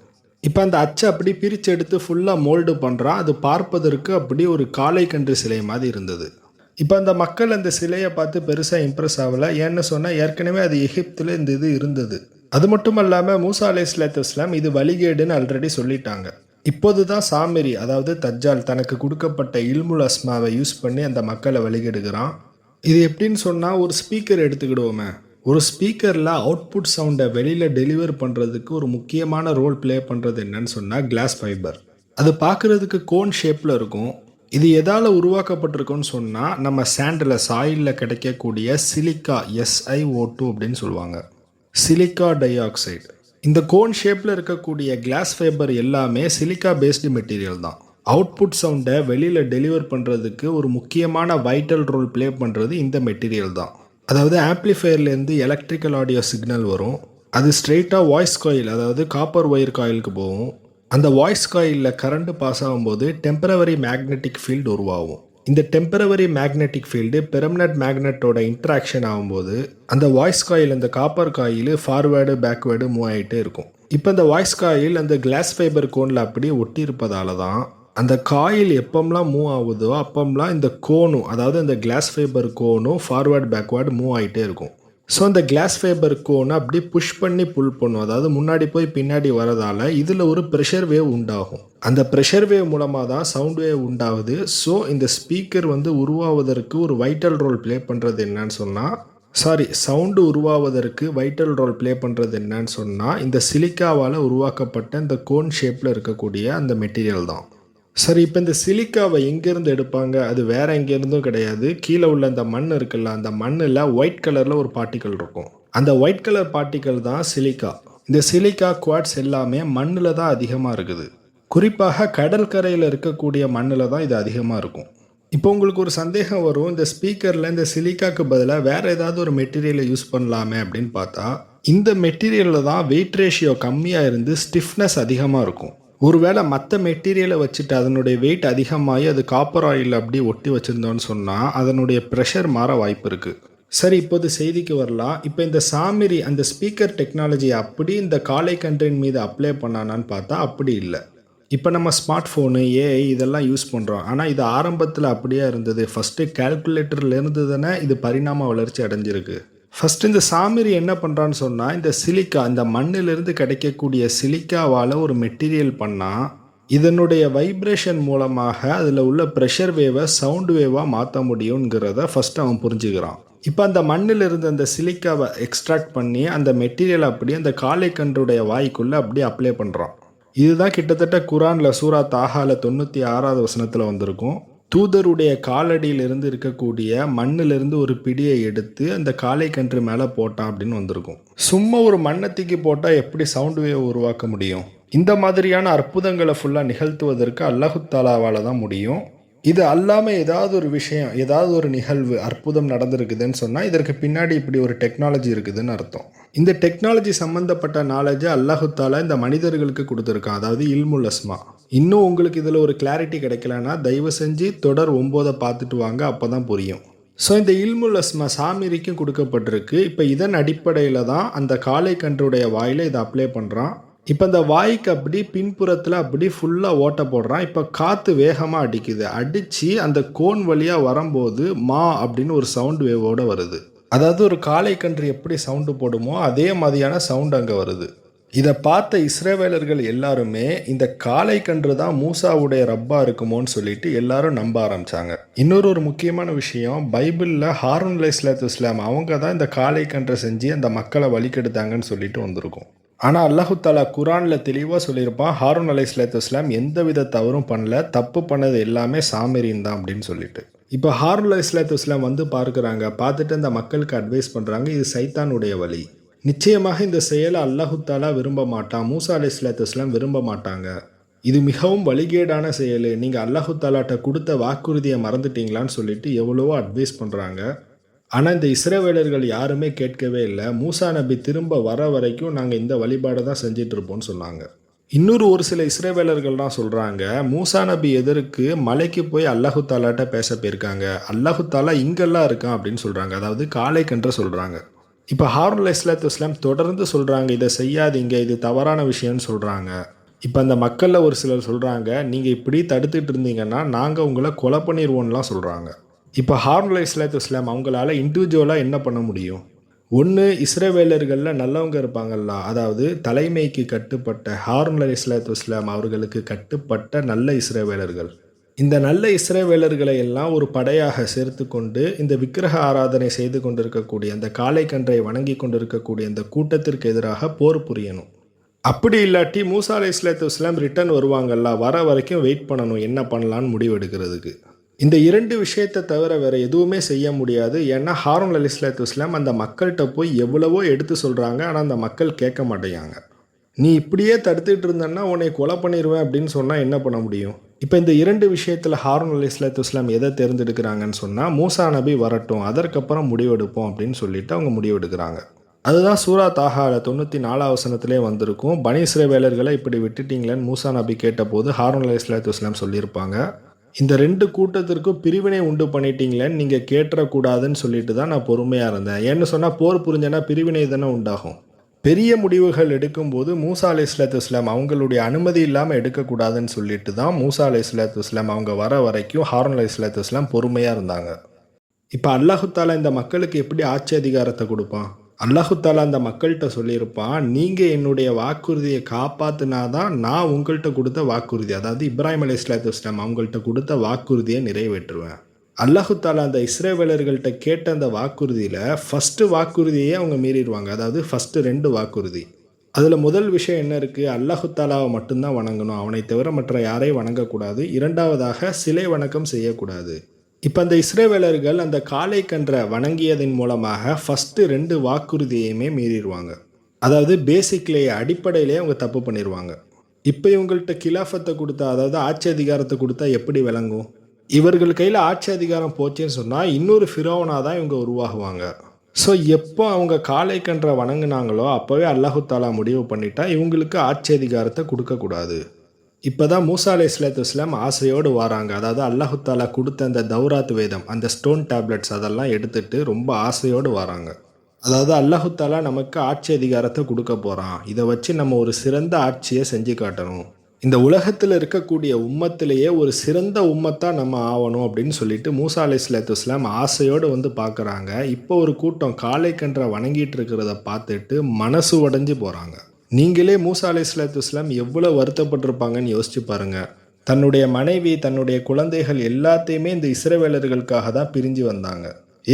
இப்போ அந்த அச்சை அப்படி பிரித்து எடுத்து ஃபுல்லாக மோல்டு பண்ணுறான். அது பார்ப்பதற்கு அப்படி ஒரு காளை கன்று சிலை மாதிரி இருந்தது. இப்போ அந்த மக்கள் அந்த சிலையை பார்த்து பெருசாக இம்ப்ரெஸ் ஆகலை. ஏன்னு சொன்னால் ஏற்கனவே அது எகிப்தில் இந்த இது இருந்தது. அது மட்டும் இல்லாமல் மூசா அலைஹிஸ்ஸலாத்து வஸ்ஸலாம் இது வழிகேடுன்னு ஆல்ரெடி சொல்லிட்டாங்க. இப்போது தான் சாமிரி, அதாவது தஜ்ஜால், தனக்கு கொடுக்கப்பட்ட இல்முல் அஸ்மாவை யூஸ் பண்ணி அந்த மக்களை வழிகெடுக்கிறான். இது எப்படின்னு சொன்னால், ஒரு ஸ்பீக்கர் எடுத்துக்கிடுவோமே, ஒரு ஸ்பீக்கரில் அவுட்புட் சவுண்டை வெளியில் டெலிவர் பண்ணுறதுக்கு ஒரு முக்கியமான ரோல் ப்ளே பண்ணுறது என்னன்னு சொன்னால் கிளாஸ் ஃபைபர். அது பார்க்குறதுக்கு கோன் ஷேப்பில் இருக்கும். இது எதால் உருவாக்கப்பட்டிருக்குன்னு சொன்னால், நம்ம சாண்டில் சாயிலில் கிடைக்கக்கூடிய சிலிக்கா, SiO2 அப்படின்னு சொல்லுவாங்க, சிலிக்கா டை ஆக்சைடு. இந்த கோன் ஷேப்பில் இருக்கக்கூடிய கிளாஸ் ஃபைபர் எல்லாமே சிலிக்கா பேஸ்டு மெட்டீரியல் தான். அவுட்புட் சவுண்டை வெளியில் டெலிவர் பண்ணுறதுக்கு ஒரு முக்கியமான வைட்டல் ரோல் ப்ளே பண்ணுறது இந்த மெட்டீரியல் தான். அதாவது ஆம்ப்ளிஃபையர்லேருந்து எலக்ட்ரிக்கல் ஆடியோ சிக்னல் வரும். அது ஸ்ட்ரெயிட்டாக வாய்ஸ் காயில், அதாவது காப்பர் ஒயர் காயிலுக்கு போகும். அந்த வாய்ஸ் காயிலில் கரண்ட் பாஸ் ஆகும்போது டெம்பரவரி மேக்னெட்டிக் ஃபீல்டு உருவாகும். இந்த டெம்பரவரி மேக்னெட்டிக் ஃபீல்டு பெர்மனன்ட் மேக்னெட்டோட இன்ட்ராக்ஷன் ஆகும்போது அந்த வாய்ஸ் காயில், அந்த copper coil forward backward move ஆகிட்டே இருக்கும். இப்போ இந்த வாய்ஸ் காயில் அந்த கிளாஸ் ஃபைபர் கோனில் அப்படியே ஒட்டி இருப்பதால தான் அந்த காயில் எப்போம்லாம் மூவ் ஆகுதோ அப்போம்லாம் இந்த கோனும், அதாவது இந்த கிளாஸ் ஃபைபர் கோனும் ஃபார்வேர்டு பேக்வேர்டு மூவ் ஆகிட்டே இருக்கும். ஸோ அந்த கிளாஸ் ஃபைபர் கோனை அப்படியே புஷ் பண்ணி புல் பண்ணும். அதாவது முன்னாடி போய் பின்னாடி வரதால் இதில் ஒரு ப்ரெஷர் வேவ் உண்டாகும். அந்த ப்ரெஷர் வேவ் மூலமாக தான் சவுண்ட் வேவ் உண்டாகுது. ஸோ இந்த ஸ்பீக்கர் வந்து உருவாவதற்கு ஒரு வைட்டல் ரோல் ப்ளே பண்ணுறது என்னன்னு சொன்னால் சவுண்டு உருவாவதற்கு வைட்டல் ரோல் ப்ளே பண்ணுறது என்னன்னு சொன்னால் இந்த சிலிக்காவால் உருவாக்கப்பட்ட இந்த கோன் ஷேப்பில் இருக்கக்கூடிய அந்த மெட்டீரியல் தான். சரி, இப்போ இந்த சிலிக்காவை எங்கேருந்து எடுப்பாங்க? அது வேறு எங்கேருந்தும் கிடையாது. கீழே உள்ள அந்த மண் இருக்குல்ல, அந்த மண்ணில் ஒயிட் கலரில் ஒரு பார்ட்டிக்கல் இருக்கும். அந்த ஒயிட் கலர் பார்ட்டிக்கல் தான் சிலிக்கா. இந்த சிலிக்கா குவாட்ஸ் எல்லாமே மண்ணில் தான் அதிகமாக இருக்குது. குறிப்பாக கடற்கரையில் இருக்கக்கூடிய மண்ணில் தான் இது அதிகமாக இருக்கும். இப்போ உங்களுக்கு ஒரு சந்தேகம் வரும், இந்த ஸ்பீக்கரில் இந்த சிலிக்காக்கு பதிலாக வேறு ஏதாவது ஒரு மெட்டீரியலை யூஸ் பண்ணலாமே அப்படின்னு பார்த்தா, இந்த மெட்டீரியலில் தான் வெயிட் ரேஷியோ கம்மியாக இருந்து ஸ்டிஃப்னஸ் அதிகமாக இருக்கும். ஒருவேளை மற்ற மெட்டீரியலை வச்சுட்டு அதனுடைய வெயிட் அதிகமாகி அது காப்பர் ஆயில் அப்படி ஒட்டி வச்சுருந்தோன்னு சொன்னால் அதனுடைய ப்ரெஷர் மாற வாய்ப்பு இருக்குது. சரி, இப்போது செய்திக்கு வரலாம். இப்போ இந்த சாமிரி அந்த ஸ்பீக்கர் டெக்னாலஜி அப்படி இந்த காலை கன்றின் மீது அப்ளை பண்ணானான்னு பார்த்தா அப்படி இல்லை. இப்போ நம்ம ஸ்மார்ட் ஃபோனு, ஏஐ இதெல்லாம் யூஸ் பண்ணுறோம். ஆனால் இது ஆரம்பத்தில் அப்படியே இருந்தது. ஃபஸ்ட்டு கால்குலேட்டர்லேருந்து தானே இது பரிணாம வளர்ச்சி அடைஞ்சிருக்கு. ஃபஸ்ட்டு இந்த சாமிரி என்ன பண்ணுறான்னு சொன்னால், இந்த சிலிக்கா, இந்த மண்ணிலிருந்து கிடைக்கக்கூடிய சிலிக்காவால் ஒரு மெட்டீரியல் பண்ணால் இதனுடைய வைப்ரேஷன் மூலமாக அதில் உள்ள ப்ரெஷர் வேவை சவுண்டு வேவாக மாற்ற முடியுங்கிறத ஃபஸ்ட்டு அவன் புரிஞ்சுக்கிறான். இப்போ அந்த மண்ணில் இருந்து அந்த சிலிக்காவை எக்ஸ்ட்ராக்ட் பண்ணி அந்த மெட்டீரியல் அப்படியே அந்த காளை கன்றுடைய வாய்க்குள்ளே அப்படியே அப்ளை பண்ணுறான். இதுதான் கிட்டத்தட்ட குரானில் சூரா தாஹால 96வது வசனத்தில் வந்திருக்கும். தூதருடைய காலடியிலிருந்து இருக்கக்கூடிய மண்ணிலிருந்து ஒரு பிடியை எடுத்து அந்த காளை கன்று மேலே போட்டான் அப்படின்னு வந்திருக்கும். சும்மா ஒரு மண்ணை தூக்கி போட்டால் எப்படி சவுண்ட் வேவ் உருவாக்க முடியும்? இந்த மாதிரியான அற்புதங்களை ஃபுல்லாக நிகழ்த்துவதற்கு அல்லாஹு தாலாவால் தான் முடியும். இது அல்லாமல் ஏதாவது ஒரு விஷயம், ஏதாவது ஒரு நிகழ்வு, அற்புதம் நடந்திருக்குதுன்னு சொன்னால் இதற்கு பின்னாடி இப்படி ஒரு டெக்னாலஜி இருக்குதுன்னு அர்த்தம். இந்த டெக்னாலஜி சம்மந்தப்பட்ட நாலேஜை அல்லாஹு தாலா இந்த மனிதர்களுக்கு கொடுத்துருக்கான். அதாவது இல்முல் அஸ்மா. இன்னும் உங்களுக்கு இதில் ஒரு கிளாரிட்டி கிடைக்கலன்னா தயவு செஞ்சு தொடர் 9 பார்த்துட்டு வாங்க, அப்போ தான் புரியும். ஸோ இந்த இல்முல் அஸ்மா சாமிரிக்கும் கொடுக்கப்பட்டிருக்கு. இப்போ இதன் அடிப்படையில் தான் அந்த காளை கன்றுடைய வாயில் இதை அப்ளை பண்ணுறான். இப்போ இந்த வாய்க்கு அப்படி பின்புறத்தில் அப்படி ஃபுல்லாக ஓட்ட போடுறான். இப்போ காற்று வேகமாக அடிக்குது. அடித்து அந்த கோன் வழியாக வரும்போது மா அப்படின்னு ஒரு சவுண்ட் வேவோடு வருது. அதாவது ஒரு காளை கன்று எப்படி சவுண்டு போடுமோ அதே மாதிரியான சவுண்ட் அங்கே வருது. இதை பார்த்த இஸ்ரவேலர்கள் எல்லாருமே இந்த காளை கன்று தான் மூசாவுடைய ரப்பா இருக்குமோன்னு சொல்லிட்டு எல்லாரும் நம்ப ஆரம்பிச்சாங்க. இன்னொரு முக்கியமான விஷயம், பைபிளில் ஹாரூன் அலைஹிஸ்ஸலாத்து வஸ்ஸலாம் அவங்க தான் இந்த காளை கன்றை செஞ்சு அந்த மக்களை வழிகெடுத்தாங்கன்னு சொல்லிட்டு வந்திருக்கும். ஆனால் அல்லாஹு தாலா குரானில் தெளிவாக சொல்லியிருப்பான், ஹாரூன் அலைஹிஸ்ஸலாத்து வஸ்ஸலாம் எந்தவித தவறும் பண்ணல, தப்பு பண்ணது எல்லாமே சாமிரின் தான் அப்படின்னு சொல்லிட்டு. இப்போ ஹாரூன் அலைஹிஸ்ஸலாத்து வஸ்ஸலாம் வந்து பார்க்குறாங்க. பார்த்துட்டு அந்த மக்களுக்கு அட்வைஸ் பண்ணுறாங்க, இது சைத்தானுடைய வழி. நிச்சயமாக இந்த செயலை அல்லாஹு தாலா விரும்ப மாட்டான், மூசா அலைஹிஸ்ஸலாத்து வஸ்ஸலாம் விரும்ப மாட்டாங்க. இது மிகவும் வழிகேடான செயல், நீங்கள் அல்லாஹு தாலாட்ட கொடுத்த வாக்குறுதியை மறந்துட்டீங்களான்னு சொல்லிட்டு எவ்வளவோ அட்வைஸ் பண்ணுறாங்க. ஆனால் இந்த இஸ்ரவேலர்கள் யாருமே கேட்கவே இல்லை. மூசா நபி திரும்ப வர வரைக்கும் நாங்கள் இந்த வழிபாடை தான் செஞ்சிட்ருப்போம்னு சொன்னாங்க. ஒரு சில இஸ்ரவேலர்கள் தான் சொல்கிறாங்க, மூசா நபி எதற்கு மலைக்கு போய் அல்லாஹு தாலாட்ட பேச போயிருக்காங்க, அல்லாஹு தாலா இங்கெல்லாம் இருக்கான் அப்படின்னு சொல்கிறாங்க. அதாவது காளை கன்று சொல்கிறாங்க. இப்போ ஹாரூன் அலைஹிஸ்ஸலாத்து வஸ்ஸலாம் தொடர்ந்து சொல்கிறாங்க, இதை செய்யாதீங்க, இது தவறான விஷயம்னு சொல்கிறாங்க. இப்போ அந்த மக்களில் ஒரு சிலர் சொல்கிறாங்க, நீங்கள் இப்படி தடுத்துட்டு இருந்தீங்கன்னா நாங்கள் உங்களை கொலை பண்ணிடுவோம்லாம் சொல்கிறாங்க. இப்போ ஹாரூன் அலைஹிஸ்ஸலாத்து வஸ்ஸலாம் அவங்களால இண்டிவிஜுவலாக என்ன பண்ண முடியும்? ஒன்று, இஸ்ரவேலர்களில் நல்லவங்க இருப்பாங்கல்ல, அதாவது தலைமைக்கு கட்டுப்பட்ட ஹாரூன் அலைஹிஸ்ஸலாத்து வஸ்ஸலாம் அவர்களுக்கு கட்டுப்பட்ட நல்ல இஸ்ரவேலர்கள். இந்த நல்ல இஸ்ரவேலர்களை எல்லாம் ஒரு படையாக சேர்த்து கொண்டு இந்த விக்கிரக ஆராதனை செய்து கொண்டிருக்கக்கூடிய அந்த காளை கன்றை வணங்கி கொண்டிருக்கக்கூடிய இந்த கூட்டத்திற்கு எதிராக போர் புரியணும். அப்படி இல்லாட்டி மூசா அலைஹிஸ்ஸலாத்து வஸ்ஸலாம் ரிட்டர்ன் வருவாங்கல்ல, வர வரைக்கும் வெயிட் பண்ணணும் என்ன பண்ணலான்னு முடிவெடுக்கிறதுக்கு. இந்த 2 விஷயத்தை தவிர வேறு எதுவுமே செய்ய முடியாது. ஏன்னா ஹாரூன் அலைஹிஸ்ஸலாத்து வஸ்ஸலாம் அந்த மக்கள்கிட்ட போய் எவ்வளவோ எடுத்து சொல்கிறாங்க, ஆனால் அந்த மக்கள் கேட்க மாட்டேங்காங்க. நீ இப்படியே தடுத்துட்டு இருந்தன்னா உன்னை கொலை பண்ணிடுவேன் அப்படின்னு சொன்னால் என்ன பண்ண முடியும்? இப்போ இந்த 2 விஷயத்தில் ஹாரூன் அலைஹிஸ்ஸலாத்து வஸ்ஸலாம் எதை தேர்ந்தெடுக்கிறாங்கன்னு சொன்னால், மூசா நபி வரட்டும், அதற்கப்புறம் முடிவெடுப்போம் அப்படின்னு சொல்லிட்டு அவங்க முடிவெடுக்கிறாங்க. அதுதான் சூரா தாஹால 94வது வசனத்திலே வந்திருக்கும். பனி இஸ்ரவேலர்களை இப்படி விட்டுட்டீங்களேன்னு மூசா நபி கேட்டபோது ஹாரூன் அலைஹிஸ்ஸலாத்து வஸ்ஸலாம் சொல்லியிருப்பாங்க, இந்த 2 கூட்டத்திற்கும் பிரிவினை உண்டு பண்ணிட்டீங்களேன்னு நீங்கள் கேட்டுறக்கூடாதுன்னு சொல்லிட்டு தான் நான் பொறுமையாக இருந்தேன். ஏன்னு சொன்னால் போர் புரிஞ்சேன்னா பிரிவினை தானே உண்டாகும். பெரிய முடிவுகள் எடுக்கும்போது மூசா அலைஹிஸ்ஸலாத்து வஸ்ஸலாம் அவங்களுடைய அனுமதி இல்லாமல் எடுக்கக்கூடாதுன்னு சொல்லிட்டு தான் மூசா அலைஹிஸ்ஸலாத்து வஸ்ஸலாம் அவங்க வர வரைக்கும் ஹாரூன் அலைஹிஸ்ஸலாத்து வஸ்ஸலாம் பொறுமையாக இருந்தாங்க. இப்போ அல்லாஹு தாலா இந்த மக்களுக்கு எப்படி ஆட்சி அதிகாரத்தை கொடுப்பான்? அல்லாஹு தாலா அந்த மக்கள்கிட்ட சொல்லியிருப்பான், நீங்கள் என்னுடைய வாக்குறுதியை காப்பாற்றினாதான் நான் உங்கள்கிட்ட கொடுத்த வாக்குறுதி, அதாவது இப்ராஹிம் அலைஹிஸ்ஸலாத்து வஸ்ஸலாம் அவங்கள்ட்ட கொடுத்த வாக்குறுதியை நிறைவேற்றுவேன். அல்லாஹு தாலா அந்த இஸ்ரவேலர்கள்ட்ட கேட்ட அந்த வாக்குறுதியில் ஃபஸ்ட்டு வாக்குறுதியே அவங்க மீறிடுவாங்க. அதாவது ஃபஸ்ட்டு 2 வாக்குறுதி. அதில் முதல் விஷயம் என்ன இருக்குது? அல்லாஹு தாலாவை மட்டும்தான் வணங்கணும், அவனை தவிர மற்ற யாரையும் வணங்கக்கூடாது. 2வதாக சிலை வணக்கம் செய்யக்கூடாது. இப்போ அந்த இஸ்ரவேலர்கள் அந்த காளை கன்றை வணங்கியதன் மூலமாக ஃபஸ்ட்டு 2 வாக்குறுதியையுமே மீறிடுவாங்க. அதாவது பேசிக்லேயே அடிப்படையிலேயே அவங்க தப்பு பண்ணிடுவாங்க. இப்போ இவங்கள்ட்ட கிலாஃபத்தை கொடுத்தா, அதாவது ஆட்சி அதிகாரத்தை கொடுத்தா எப்படி விளங்கும்? இவர்கள் கையில் ஆட்சி அதிகாரம் போச்சுன்னு சொன்னால் இன்னொரு ஃபிரௌனாக தான் இவங்க உருவாகுவாங்க. ஸோ எப்போ அவங்க காளை கன்றை வணங்குனாங்களோ அப்போவே அல்லாஹு தாலா முடிவு பண்ணிட்டா இவங்களுக்கு ஆட்சி அதிகாரத்தை கொடுக்கக்கூடாது. இப்போ தான் மூசா அலைஹிஸ்ஸலாத்து வஸ்ஸலாம் ஆசையோடு வராங்க. அதாவது அல்லாஹு தாலா கொடுத்த அந்த தௌராத் வேதம், அந்த ஸ்டோன் டேப்லெட்ஸ் அதெல்லாம் எடுத்துகிட்டு ரொம்ப ஆசையோடு வராங்க. அதாவது அல்லாஹு தாலா நமக்கு ஆட்சி அதிகாரத்தை கொடுக்க போகிறான், இதை வச்சு நம்ம ஒரு சிறந்த ஆட்சியை செஞ்சு காட்டணும், இந்த உலகத்தில் இருக்கக்கூடிய உம்மத்திலேயே ஒரு சிறந்த உம்மத்தாக நம்ம ஆகணும் அப்படின்னு சொல்லிட்டு மூசா அலைஹிஸ்ஸலாத்து வஸ்ஸலாம் ஆசையோடு வந்து பார்க்குறாங்க. இப்போ ஒரு கூட்டம் காளை கன்றை வணங்கிட்டு இருக்கிறத பார்த்துட்டு மனசு உடைஞ்சு போகிறாங்க. நீங்களே மூசா அலைஹிஸ்ஸலாத்து வஸ்ஸலாம் எவ்வளோ வருத்தப்பட்டிருப்பாங்கன்னு யோசிச்சு பாருங்கள். தன்னுடைய மனைவி, தன்னுடைய குழந்தைகள் எல்லாத்தையுமே இந்த இஸ்ரவேலர்களுக்காக தான் பிரிஞ்சு வந்தாங்க.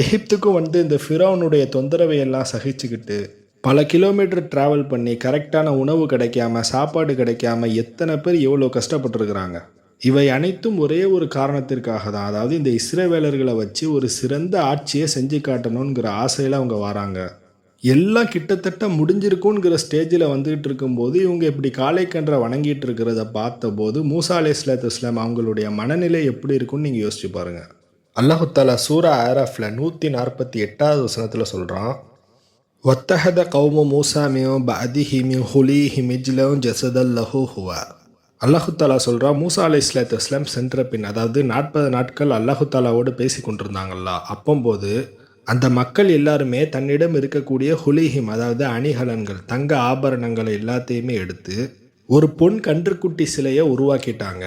எகிப்துக்கும் வந்து இந்த ஃபிரௌனுடைய தொந்தரவை எல்லாம் சகிச்சுக்கிட்டு பல கிலோமீட்டர் ட்ராவல் பண்ணி கரெக்டான உணவு கிடைக்காம, சாப்பாடு கிடைக்காம எத்தனை பேர் எவ்வளோ கஷ்டப்பட்டுருக்குறாங்க. இவை அனைத்தும் ஒரே ஒரு காரணத்திற்காக தான், அதாவது இந்த இஸ்ரவேலர்களை வச்சு ஒரு சிறந்த ஆட்சியை செஞ்சு காட்டணுங்கிற ஆசையில் அவங்க வராங்க. எல்லாம் கிட்டத்தட்ட முடிஞ்சிருக்குங்கிற ஸ்டேஜில் வந்துகிட்டு இருக்கும்போது இவங்க இப்படி காளை கன்றை வணங்கிட்டு இருக்கிறத பார்த்தபோது மூசா அலைஹிஸ்ஸலாத்து வஸ்ஸலாம் அவங்களுடைய மனநிலை எப்படி இருக்குன்னு நீங்கள் யோசிச்சு பாருங்கள். அல்லாஹு தாலா சூரா ஆராஃபில் 148வது வசனத்தில் சொல்கிறான், வத்தஹத கௌமு மூசா மின் பஅதிஹி மின் ஹுலீஹிம் இஜ்லன் ஜஸதன் லஹு ஹுவா. அல்லாஹு தாலா சொல்கிறா, மூசா அலைஹிஸ்ஸலாத்து வஸ்ஸலாம் சென்ற பின், அதாவது 40 நாட்கள் அல்லாஹு தாலாவோடு பேசி கொண்டிருந்தாங்கல்ல, அப்போது அந்த மக்கள் எல்லாருமே தன்னிடம் இருக்கக்கூடிய ஹுலீஹிம், அதாவது அணிகலன்கள், தங்க ஆபரணங்களை எல்லாத்தையுமே எடுத்து ஒரு பொன் கன்றுக்குட்டி சிலையை உருவாக்கிட்டாங்க.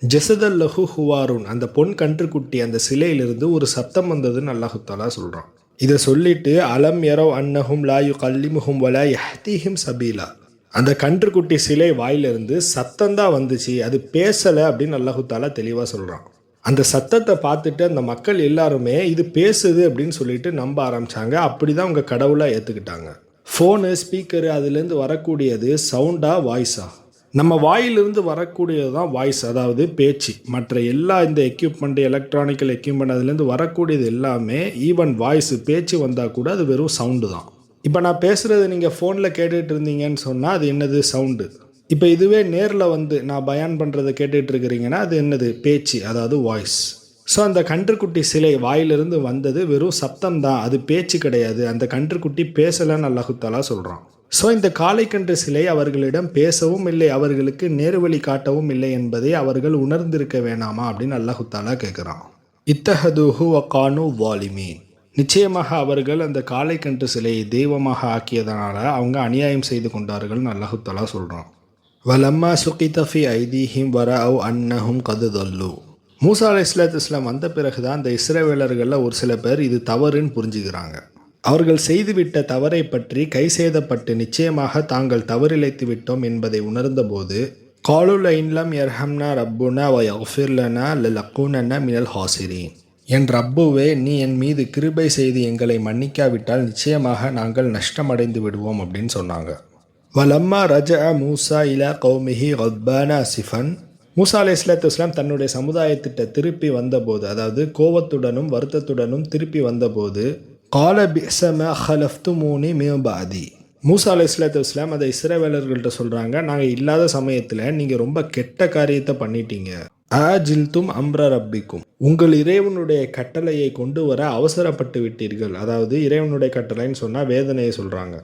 ஜஸதல் லஹு ஹுவாருன், அந்த பொன் கன்றுக்குட்டி அந்த சிலையிலிருந்து ஒரு சத்தம் வந்ததுன்னு அல்லாஹு தாலா சொல்கிறான். இதை சொல்லிட்டு அலம் யரவ் அன்னஹும் லா யுகல்லிமுஹும் வலா யஹ்தீஹிம் சபீலா, அந்த கன்றுக்குட்டி சிலை வாயிலிருந்து சத்தம்தான் வந்துச்சு, அது பேசலை அப்படின்னு அல்லாஹு தாலா தெளிவாக சொல்கிறான். அந்த சத்தத்தை பார்த்துட்டு அந்த மக்கள் எல்லாருமே இது பேசுது அப்படின்னு சொல்லிட்டு நம்ப ஆரம்பித்தாங்க. அப்படி தான் அவங்க கடவுளாக ஏற்றுக்கிட்டாங்க. ஃபோனு, ஸ்பீக்கரு, அதுலேருந்து வரக்கூடியது சவுண்டா வாய்ஸா? நம்ம வாயிலிருந்து வரக்கூடியது தான் வாய்ஸ், அதாவது பேச்சு. மற்ற எல்லா இந்த எக்யூப்மெண்ட், எலக்ட்ரானிக்கல் எக்யூப்மெண்ட், அதுலேருந்து வரக்கூடியது எல்லாமே, ஈவன் வாய்ஸ், பேச்சு வந்தால் கூட அது வெறும் சவுண்டு தான். இப்போ நான் பேசுகிறது நீங்கள் ஃபோனில் கேட்டுட்டு இருந்தீங்கன்னு சொன்னால் அது என்னது? சவுண்டு. இப்போ இதுவே நேரில் வந்து நான் பயான் பண்ணுறதை கேட்டுட்டு இருக்கிறீங்கன்னா அது என்னது? பேச்சு, அதாவது வாய்ஸ். ஸோ அந்த கன்றுக்குட்டி சிலை வாயிலிருந்து வந்தது வெறும் சப்தம் தான், அது பேச்சு கிடையாது. அந்த கன்றுக்குட்டி பேசலைன்னு அல்லாஹு தாலா சொல்கிறான். ஸோ இந்த காளைக்கன்று சிலை அவர்களிடம் பேசவும் இல்லை, அவர்களுக்கு நேர்வழி காட்டவும் இல்லை என்பதை அவர்கள் உணர்ந்திருக்க வேணாமா அப்படின்னு அல்லாஹு தாலா கேட்குறான். இத்தஹதுஹு வகானு வாலிமீன், நிச்சயமாக அவர்கள் அந்த காளைக்கன்று சிலையை தெய்வமாக ஆக்கியதனால அவங்க அநியாயம் செய்து கொண்டார்கள்னு அல்லாஹு தாலா சொல்கிறான். வலம்மா சுகித ஃபி ஐதீஹிம் வரஅவ் அன்னஹும் கது தொல்லு. மூசா அலைஹிஸ்ஸலாத்து வஸ்ஸலாம் வந்த பிறகு தான் இந்த இஸ்ரவேலர்களில் ஒரு சில பேர் இது தவறுன்னு புரிஞ்சுக்கிறாங்க. அவர்கள் செய்துவிட்ட தவறை பற்றி கை சேதப்பட்டு நிச்சயமாக தாங்கள் தவறிழைத்து விட்டோம் என்பதை உணர்ந்தபோது காலுல இன்லம் யர்ஹம்னா ரப்புனா வ யஃபிர் லனா லலகுனன்னா மினல் ஹாசிரீன், என் ரப்புவே, நீ என் மீது கிருபை செய்து எங்களை மன்னிக்காவிட்டால் நிச்சயமாக நாங்கள் நஷ்டமடைந்து விடுவோம் அப்படின்னு சொன்னாங்க. வலம்மா ரஜஅ மூசா இலா கௌமிஹி கத்பான அசிஃபன், மூசா அலைஹிஸ்ஸலாத்து வஸ்ஸலாம் தன்னுடைய சமுதாயத்திட்ட திருப்பி வந்தபோது, அதாவது கோபத்துடனும் வருத்தத்துடனும் திருப்பி வந்தபோது, கால பிஸமா ஹலஃப்துமூனி மின் பாதி, மூசா அலைஹிஸ்ஸலாத்து வஸ்ஸலாம் அதை இஸ்ரவேலர்கள்ட்ட சொல்கிறாங்க, நாங்கள் இல்லாத சமயத்தில் நீங்கள் ரொம்ப கெட்ட காரியத்தை பண்ணிட்டீங்க. ஆஜில்தும் அம்ர ரப்பிக்கும், உங்கள் இறைவனுடைய கட்டளையை கொண்டு வர அவசரப்பட்டு விட்டீர்கள். அதாவது இறைவனுடைய கட்டளைன்னு சொன்னால் வேதனையை சொல்கிறாங்க.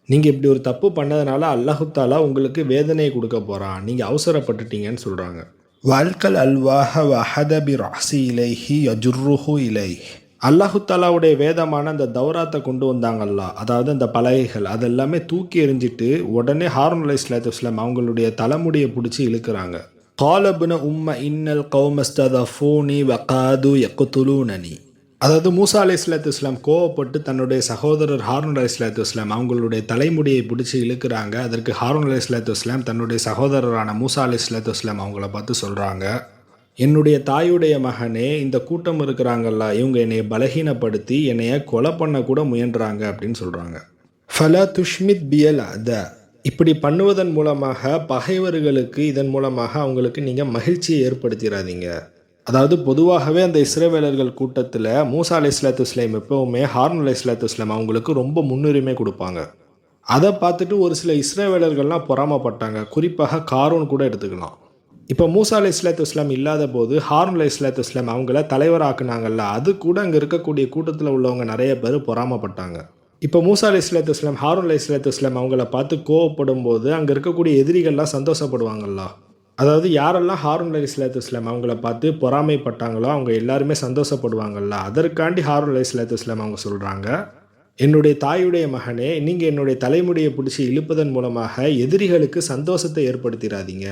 நீங்கள் இப்படி ஒரு தப்பு பண்ணதுனால அல்லாஹு தாலா உங்களுக்கு வேதனையை கொடுக்க போகிறான், நீங்கள் அவசரப்பட்டுட்டீங்கன்னு சொல்கிறாங்க. வால்கல் அல்வாஹ வஹத பி ராசி இலைஹி யஜுர்ருஹு இலைஹ், அல்லாஹு தாலாவுடைய வேதமான அந்த தௌராத்தை கொண்டு வந்தாங்கல்ல, அதாவது அந்த பலகைகள், அதெல்லாமே தூக்கி எறிஞ்சிட்டு உடனே ஹாரூன் அலைஹிஸ்ஸலாத்து வஸ்ஸலாம் அவங்களுடைய தலைமுடியை பிடிச்சி இழுக்கிறாங்க. காலபுன உம்ம இன்னல் கௌமஸ்ததஃபூனி வகாது யக்துலூனனி, அதாவது மூசா அலைஹிஸ்ஸலாத்து வஸ்ஸலாம் கோவப்பட்டு தன்னுடைய சகோதரர் ஹாரூன் அலைஹிஸ்ஸலாத்து வஸ்ஸலாம் அவங்களுடைய தலைமுடியை பிடிச்சி இழுக்கிறாங்க. அதற்கு ஹாரூன் அலைஹிஸ்ஸலாத்து வஸ்ஸலாம் தன்னுடைய சகோதரரான மூசா அலைஹிஸ்ஸலாத்து வஸ்ஸலாம் அவங்கள பார்த்து சொல்கிறாங்க, என்னுடைய தாயுடைய மகனே, இந்த கூட்டம் இருக்கிறாங்கல்ல, இவங்க என்னைய பலகீனப்படுத்தி என்னைய கொலை பண்ண கூட முயன்றாங்க அப்படின்னு சொல்கிறாங்க. ஃபலா துஷ்மித் பியல் அத, இப்படி பண்ணுவதன் மூலமாக பகைவர்களுக்கு இதன் மூலமாக அவங்களுக்கு நீங்கள் மகிழ்ச்சியை ஏற்படுத்திடாதீங்க. அதாவது பொதுவாகவே அந்த இஸ்ரவேலர்கள் கூட்டத்தில் மூசா அலைஹிஸ்ஸலாத்து வஸ்ஸலாம் எப்போவுமே ஹாரூன் அலைஹிஸ்ஸலாத்து வஸ்ஸலாம் அவங்களுக்கு ரொம்ப முன்னுரிமை கொடுப்பாங்க. அதை பார்த்துட்டு ஒரு சில இஸ்ரவேலர்கள்லாம் பொறாமப்பட்டாங்க. குறிப்பாக காரூன் கூட எடுத்துக்கலாம். இப்போ மூசா அலைஹிஸ்ஸலாத்து வஸ்ஸலாம் இல்லாத போது ஹாரூன் அலைஹிஸ்ஸலாத்து வஸ்ஸலாம் அவங்கள தலைவராக்குனாங்கல்ல, அது கூட அங்கே இருக்கக்கூடிய கூட்டத்தில் உள்ளவங்க நிறைய பேர் பொறாமப்பட்டாங்க. இப்போ மூசா அலைஹிஸ்ஸலாத்து வஸ்ஸலாம் ஹாரூன் அலைஹிஸ்ஸலாத்து வஸ்ஸலாம் அவங்கள பார்த்து கோவப்படும் போது அங்கே இருக்கக்கூடிய எதிரிகள்லாம் சந்தோஷப்படுவாங்கல்ல. அதாவது யாரெல்லாம் ஹாரூன் அலைஹிஸ்ஸலாத்து வஸ்ஸலாம் அவங்கள பார்த்து பொறாமைப்பட்டாங்களோ அவங்க எல்லாருமே சந்தோஷப்படுவாங்கல்ல. அதற்காண்டி ஹாரூன் அலைஹிஸ்ஸலாத்து வஸ்ஸலாம் அவங்க சொல்கிறாங்க, என்னுடைய தாயுடைய மகனே, நீங்கள் என்னுடைய தலைமுடியை பிடிச்சி இழுப்பதன் மூலமாக எதிரிகளுக்கு சந்தோஷத்தை ஏற்படுத்திடாதீங்க.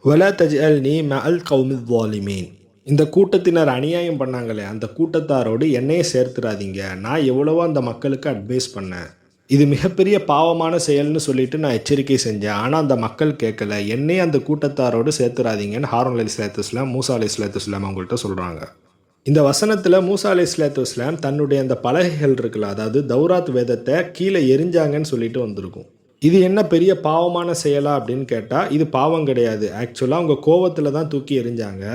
வலா தஜ்அல்னி மஅல் கௌமில் ஸாலிமீன், இந்த கூட்டத்தினர் அநியாயம் பண்ணாங்களே அந்த கூட்டத்தாரோடு என்னையே சேர்த்துடாதீங்க. நான் எவ்வளவோ அந்த மக்களுக்கு அட்வைஸ் பண்ணேன், இது மிகப்பெரிய பாவமான செயல்னு சொல்லிட்டு நான் எச்சரிக்கை செஞ்சேன். ஆனால் அந்த மக்கள் கேட்கல, என்னையே அந்த கூட்டத்தாரோடு சேர்த்துறாதீங்கன்னு ஹாரூன் அலைஹிஸ்ஸலாத்து வஸ்ஸலாம் மூசா அலைஹிஸ்ஸலாத்து வஸ்ஸலாம் அவங்கள்ட்ட சொல்கிறாங்க. இந்த வசனத்தில் மூசா அலைஹிஸ்ஸலாத்து வஸ்ஸலாம் தன்னுடைய அந்த பலகைகள் இருக்குல்ல, அதாவது தௌராத் வேதத்தை கீழே எரிஞ்சாங்கன்னு சொல்லிட்டு வந்திருக்கும். இது என்ன பெரிய பாவமான செயலா அப்படின்னு கேட்டால் இது பாவம் கிடையாது. ஆக்சுவலாக அவங்க கோவத்தில் தான் தூக்கி எரிஞ்சாங்க.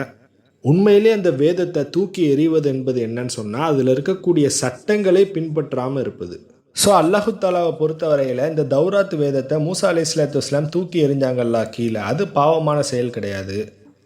உண்மையிலே அந்த வேதத்தை தூக்கி எறிவது என்பது என்னன்னு சொன்னால் அதில் இருக்கக்கூடிய சட்டங்களை பின்பற்றாமல் இருப்பது. ஸோ அல்லாஹு தாலாவை பொறுத்தவரையில் இந்த தௌராத் வேதத்தை மூசா அலைஹிஸ்ஸலாத்து வஸ்ஸலாம் தூக்கி எறிஞ்சாங்கல்ல கீழே, அது பாவமான செயல் கிடையாது.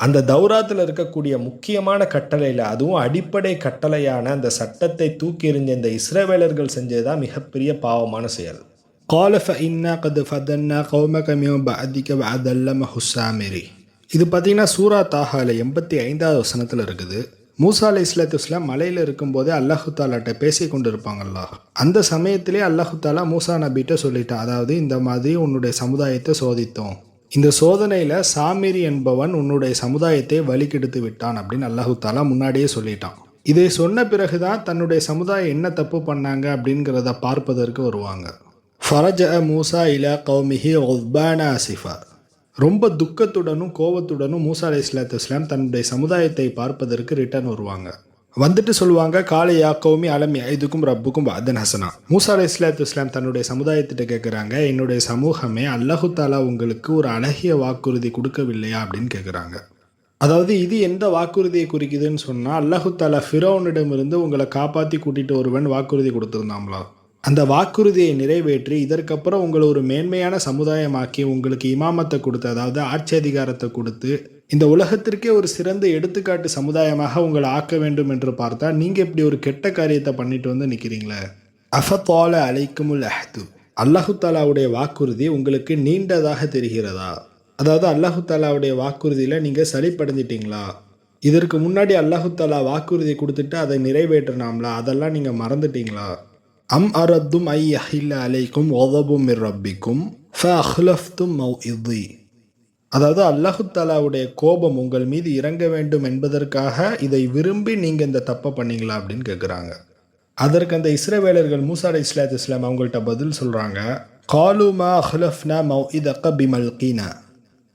அந்த தௌராத்தில் இருக்கக்கூடிய முக்கியமான கட்டளையில், அதுவும் அடிப்படை கட்டளையான அந்த சட்டத்தை தூக்கி எறிஞ்ச இந்த இஸ்ரவேலர்கள் செஞ்சது தான் மிகப்பெரிய பாவமான செயல். قال فإنا قد فتنا قومك من بعدك وأضلهم السامري. இது பார்த்தீங்கன்னா சூரா தாஹால 85வது வசனத்தில் இருக்குது. மூசா அலைஹிஸ்ஸலாத்து வஸ்ஸலாம் மலையில் இருக்கும்போதே அல்லாஹு தாலாட்ட பேசி கொண்டு இருப்பாங்கல்ல, அந்த சமயத்திலே அல்லாஹு தாலா மூசா நபிட்ட சொல்லிட்டான், அதாவது இந்த மாதிரி உன்னுடைய சமுதாயத்தை சோதித்தோம், இந்த சோதனையில் சாமிரி என்பவன் உன்னுடைய சமுதாயத்தை வழிகெடுத்து விட்டான் அப்படின்னு அல்லாஹு தாலா முன்னாடியே சொல்லிட்டான். இதை சொன்ன பிறகு தான் தன்னுடைய சமுதாயம் என்ன தப்பு பண்ணாங்க அப்படிங்கிறத பார்ப்பதற்கு வருவாங்க. ஃபரஜஅ மூசா இலா கௌமிஹி குஸ்பான ஆசிஃபா, ரொம்ப துக்கத்துடனும் கோபத்துடனும் மூசா அலைஹிஸ்ஸலாத்து வஸ்ஸலாம் தன்னுடைய சமுதாயத்தை பார்ப்பதற்கு ரிட்டர்ன் வருவாங்க. வந்துட்டு சொல்லுவாங்க, காலை யா கௌமி அலம் யஇதுக்கும் ரப்புக்கும் வஅதன் ஹசனா. மூசா அலைஹிஸ்ஸலாத்து வஸ்ஸலாம் தன்னுடைய சமுதாயத்திட்ட கேட்குறாங்க, என்னுடைய சமூகமே அல்லாஹு தாலா உங்களுக்கு ஒரு அழகிய வாக்குறுதி கொடுக்கவில்லையா அப்படின்னு கேட்குறாங்க. அதாவது இது எந்த வாக்குறுதியை குறிக்குதுன்னு சொன்னால், அல்லாஹு தாலா ஃபிரௌனிடமிருந்து உங்களை காப்பாற்றி கூட்டிகிட்டு வருவன் வாக்குறுதி கொடுத்துருந்தாங்களா, அந்த வாக்குறுதியை நிறைவேற்றி இதற்கப்புறம் உங்களை ஒரு மேன்மையான சமுதாயமாக்கி உங்களுக்கு இமாமத்தை கொடுத்து, அதாவது ஆட்சி அதிகாரத்தை கொடுத்து இந்த உலகத்திற்கே ஒரு சிறந்த எடுத்துக்காட்டு சமுதாயமாக உங்களை ஆக்க வேண்டும் என்று பார்த்தா நீங்கள் இப்படி ஒரு கெட்ட காரியத்தை பண்ணிட்டு வந்து நிற்கிறீங்களே. அஃபத்தால அலைக்குமுல் அஹ்து, அல்லாஹு தாலாவுடைய வாக்குறுதி உங்களுக்கு நீண்டதாக தெரிகிறதா? அதாவது அல்லாஹு தாலாவுடைய வாக்குறுதியில் நீங்கள் சலிப்படைஞ்சிட்டிங்களா? இதற்கு முன்னாடி அல்லாஹு தாலா வாக்குறுதி கொடுத்துட்டு அதை நிறைவேற்றினாம்ல, அதெல்லாம் நீங்கள் மறந்துட்டீங்களா? அம் அரத்தும் ஐ அஹில்ல அலைக்கும் ஒதபும் மிர் ரப்பிக்கும் ஃபஅஹ்லஃப்தும் மௌஇதி, அதாவது அல்லாஹு தாலாவுடைய கோபம் உங்கள் மீது இறங்க வேண்டும் என்பதற்காக இதை விரும்பி நீங்கள் இந்த தப்பை பண்ணீங்களா அப்படின்னு கேட்குறாங்க. அதற்கு அந்த இஸ்ரவேலர்கள் மூசா அலைஹிஸ்ஸலாத்து வஸ்ஸலாம் அவங்கள்ட்ட பதில் சொல்கிறாங்க, காலு மா அஹ்லஃப்னா மௌஇதக பிமல்கீனா.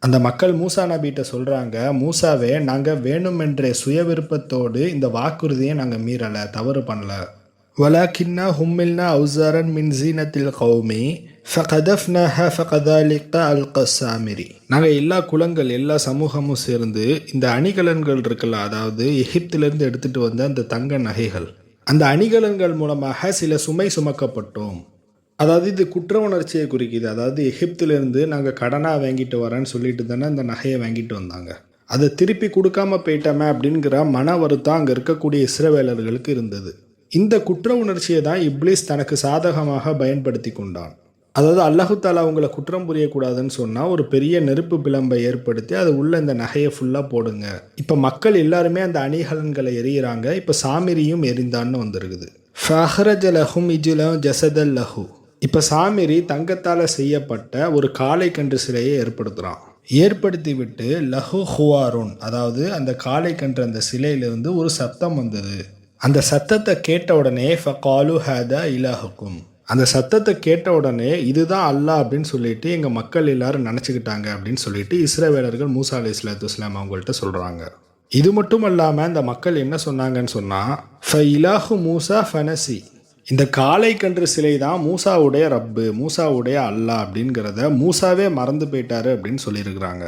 அந்த மக்கள் மூசா நபிகிட்ட சொல்கிறாங்க, மூசாவே, நாங்கள் வேணுமென்றே சுய விருப்பத்தோடு இந்த வாக்குறுதியை நாங்கள் மீறலை, தவறு பண்ணல. வலாக்கின்னா ஹும்மில்னா அவுசாரன் மின் ஜீனத்தில் கௌமி ஃபகதஃப்னாஹா ஃபகதாலிக அல்க சாமிரி. நாங்கள் எல்லா குலங்கள் எல்லா சமூகமும் சேர்ந்து இந்த அணிகலன்கள் இருக்குல்ல, அதாவது எகிப்திலிருந்து எடுத்துகிட்டு வந்த அந்த தங்க நகைகள், அந்த அணிகலன்கள் மூலமாக சில சுமை சுமக்கப்பட்டோம். அதாவது இது குற்ற உணர்ச்சியை குறிக்குது. அதாவது எகிப்திலிருந்து நாங்கள் கடனாக வாங்கிட்டு வரேன்னு சொல்லிட்டு தானே அந்த நகையை வாங்கிட்டு வந்தாங்க, அதை திருப்பி கொடுக்காம போயிட்டோமே அப்படிங்கிற மன வருத்தம் அங்கே இருக்கக்கூடிய இஸ்ரவேலர்களுக்கு இருந்தது. இந்த குற்ற உணர்ச்சியை தான் இப்லீஸ் தனக்கு சாதகமாக பயன்படுத்தி கொண்டான். அதாவது அல்லாஹு தாலா அவங்களை குற்றம் புரியக்கூடாதுன்னு சொன்னால் ஒரு பெரிய நெருப்பு பிளம்பை ஏற்படுத்தி அது உள்ள இந்த நகையை ஃபுல்லாக போடுங்க. இப்போ மக்கள் எல்லாருமே அந்த அணிகலன்களை எரியிறாங்க. இப்போ சாமிரியும் எரிந்தான்னு வந்திருக்குது. ஃபஹ்ரஜ லஹும் இஜுலம் ஜசதல் லஹு. இப்போ சாமிரி தங்கத்தால் செய்யப்பட்ட ஒரு காளை கன்று சிலையை ஏற்படுத்துகிறான். ஏற்படுத்தி விட்டு லஹு ஹுவாரோன், அதாவது அந்த காளை கன்று அந்த சிலையிலிருந்து ஒரு சத்தம் வந்தது. அந்த சத்தத்தை கேட்ட உடனே ஃபகாலு ஹாதா இலாஹுக்கும், அந்த சத்தத்தை கேட்ட உடனே இதுதான் அல்லாஹ் அப்படின்னு சொல்லிட்டு எங்கள் மக்கள் எல்லாரும் நினச்சிக்கிட்டாங்க அப்படின்னு சொல்லிட்டு இஸ்ரவேலர்கள் மூசா அலைஹிஸ்ஸலாத்து வஸ்ஸலாம் அவங்கள்ட்ட சொல்கிறாங்க. இது மட்டும் இல்லாமல் இந்த மக்கள் என்ன சொன்னாங்கன்னு சொன்னால், ஃப இலாஹு மூசா ஃபனசி, இந்த காளை கன்று சிலை தான் மூசாவுடைய ரப்பு, மூசாவுடைய அல்லாஹ் அப்படிங்கிறத மூசாவே மறந்து போயிட்டாரு அப்படின்னு சொல்லியிருக்கிறாங்க.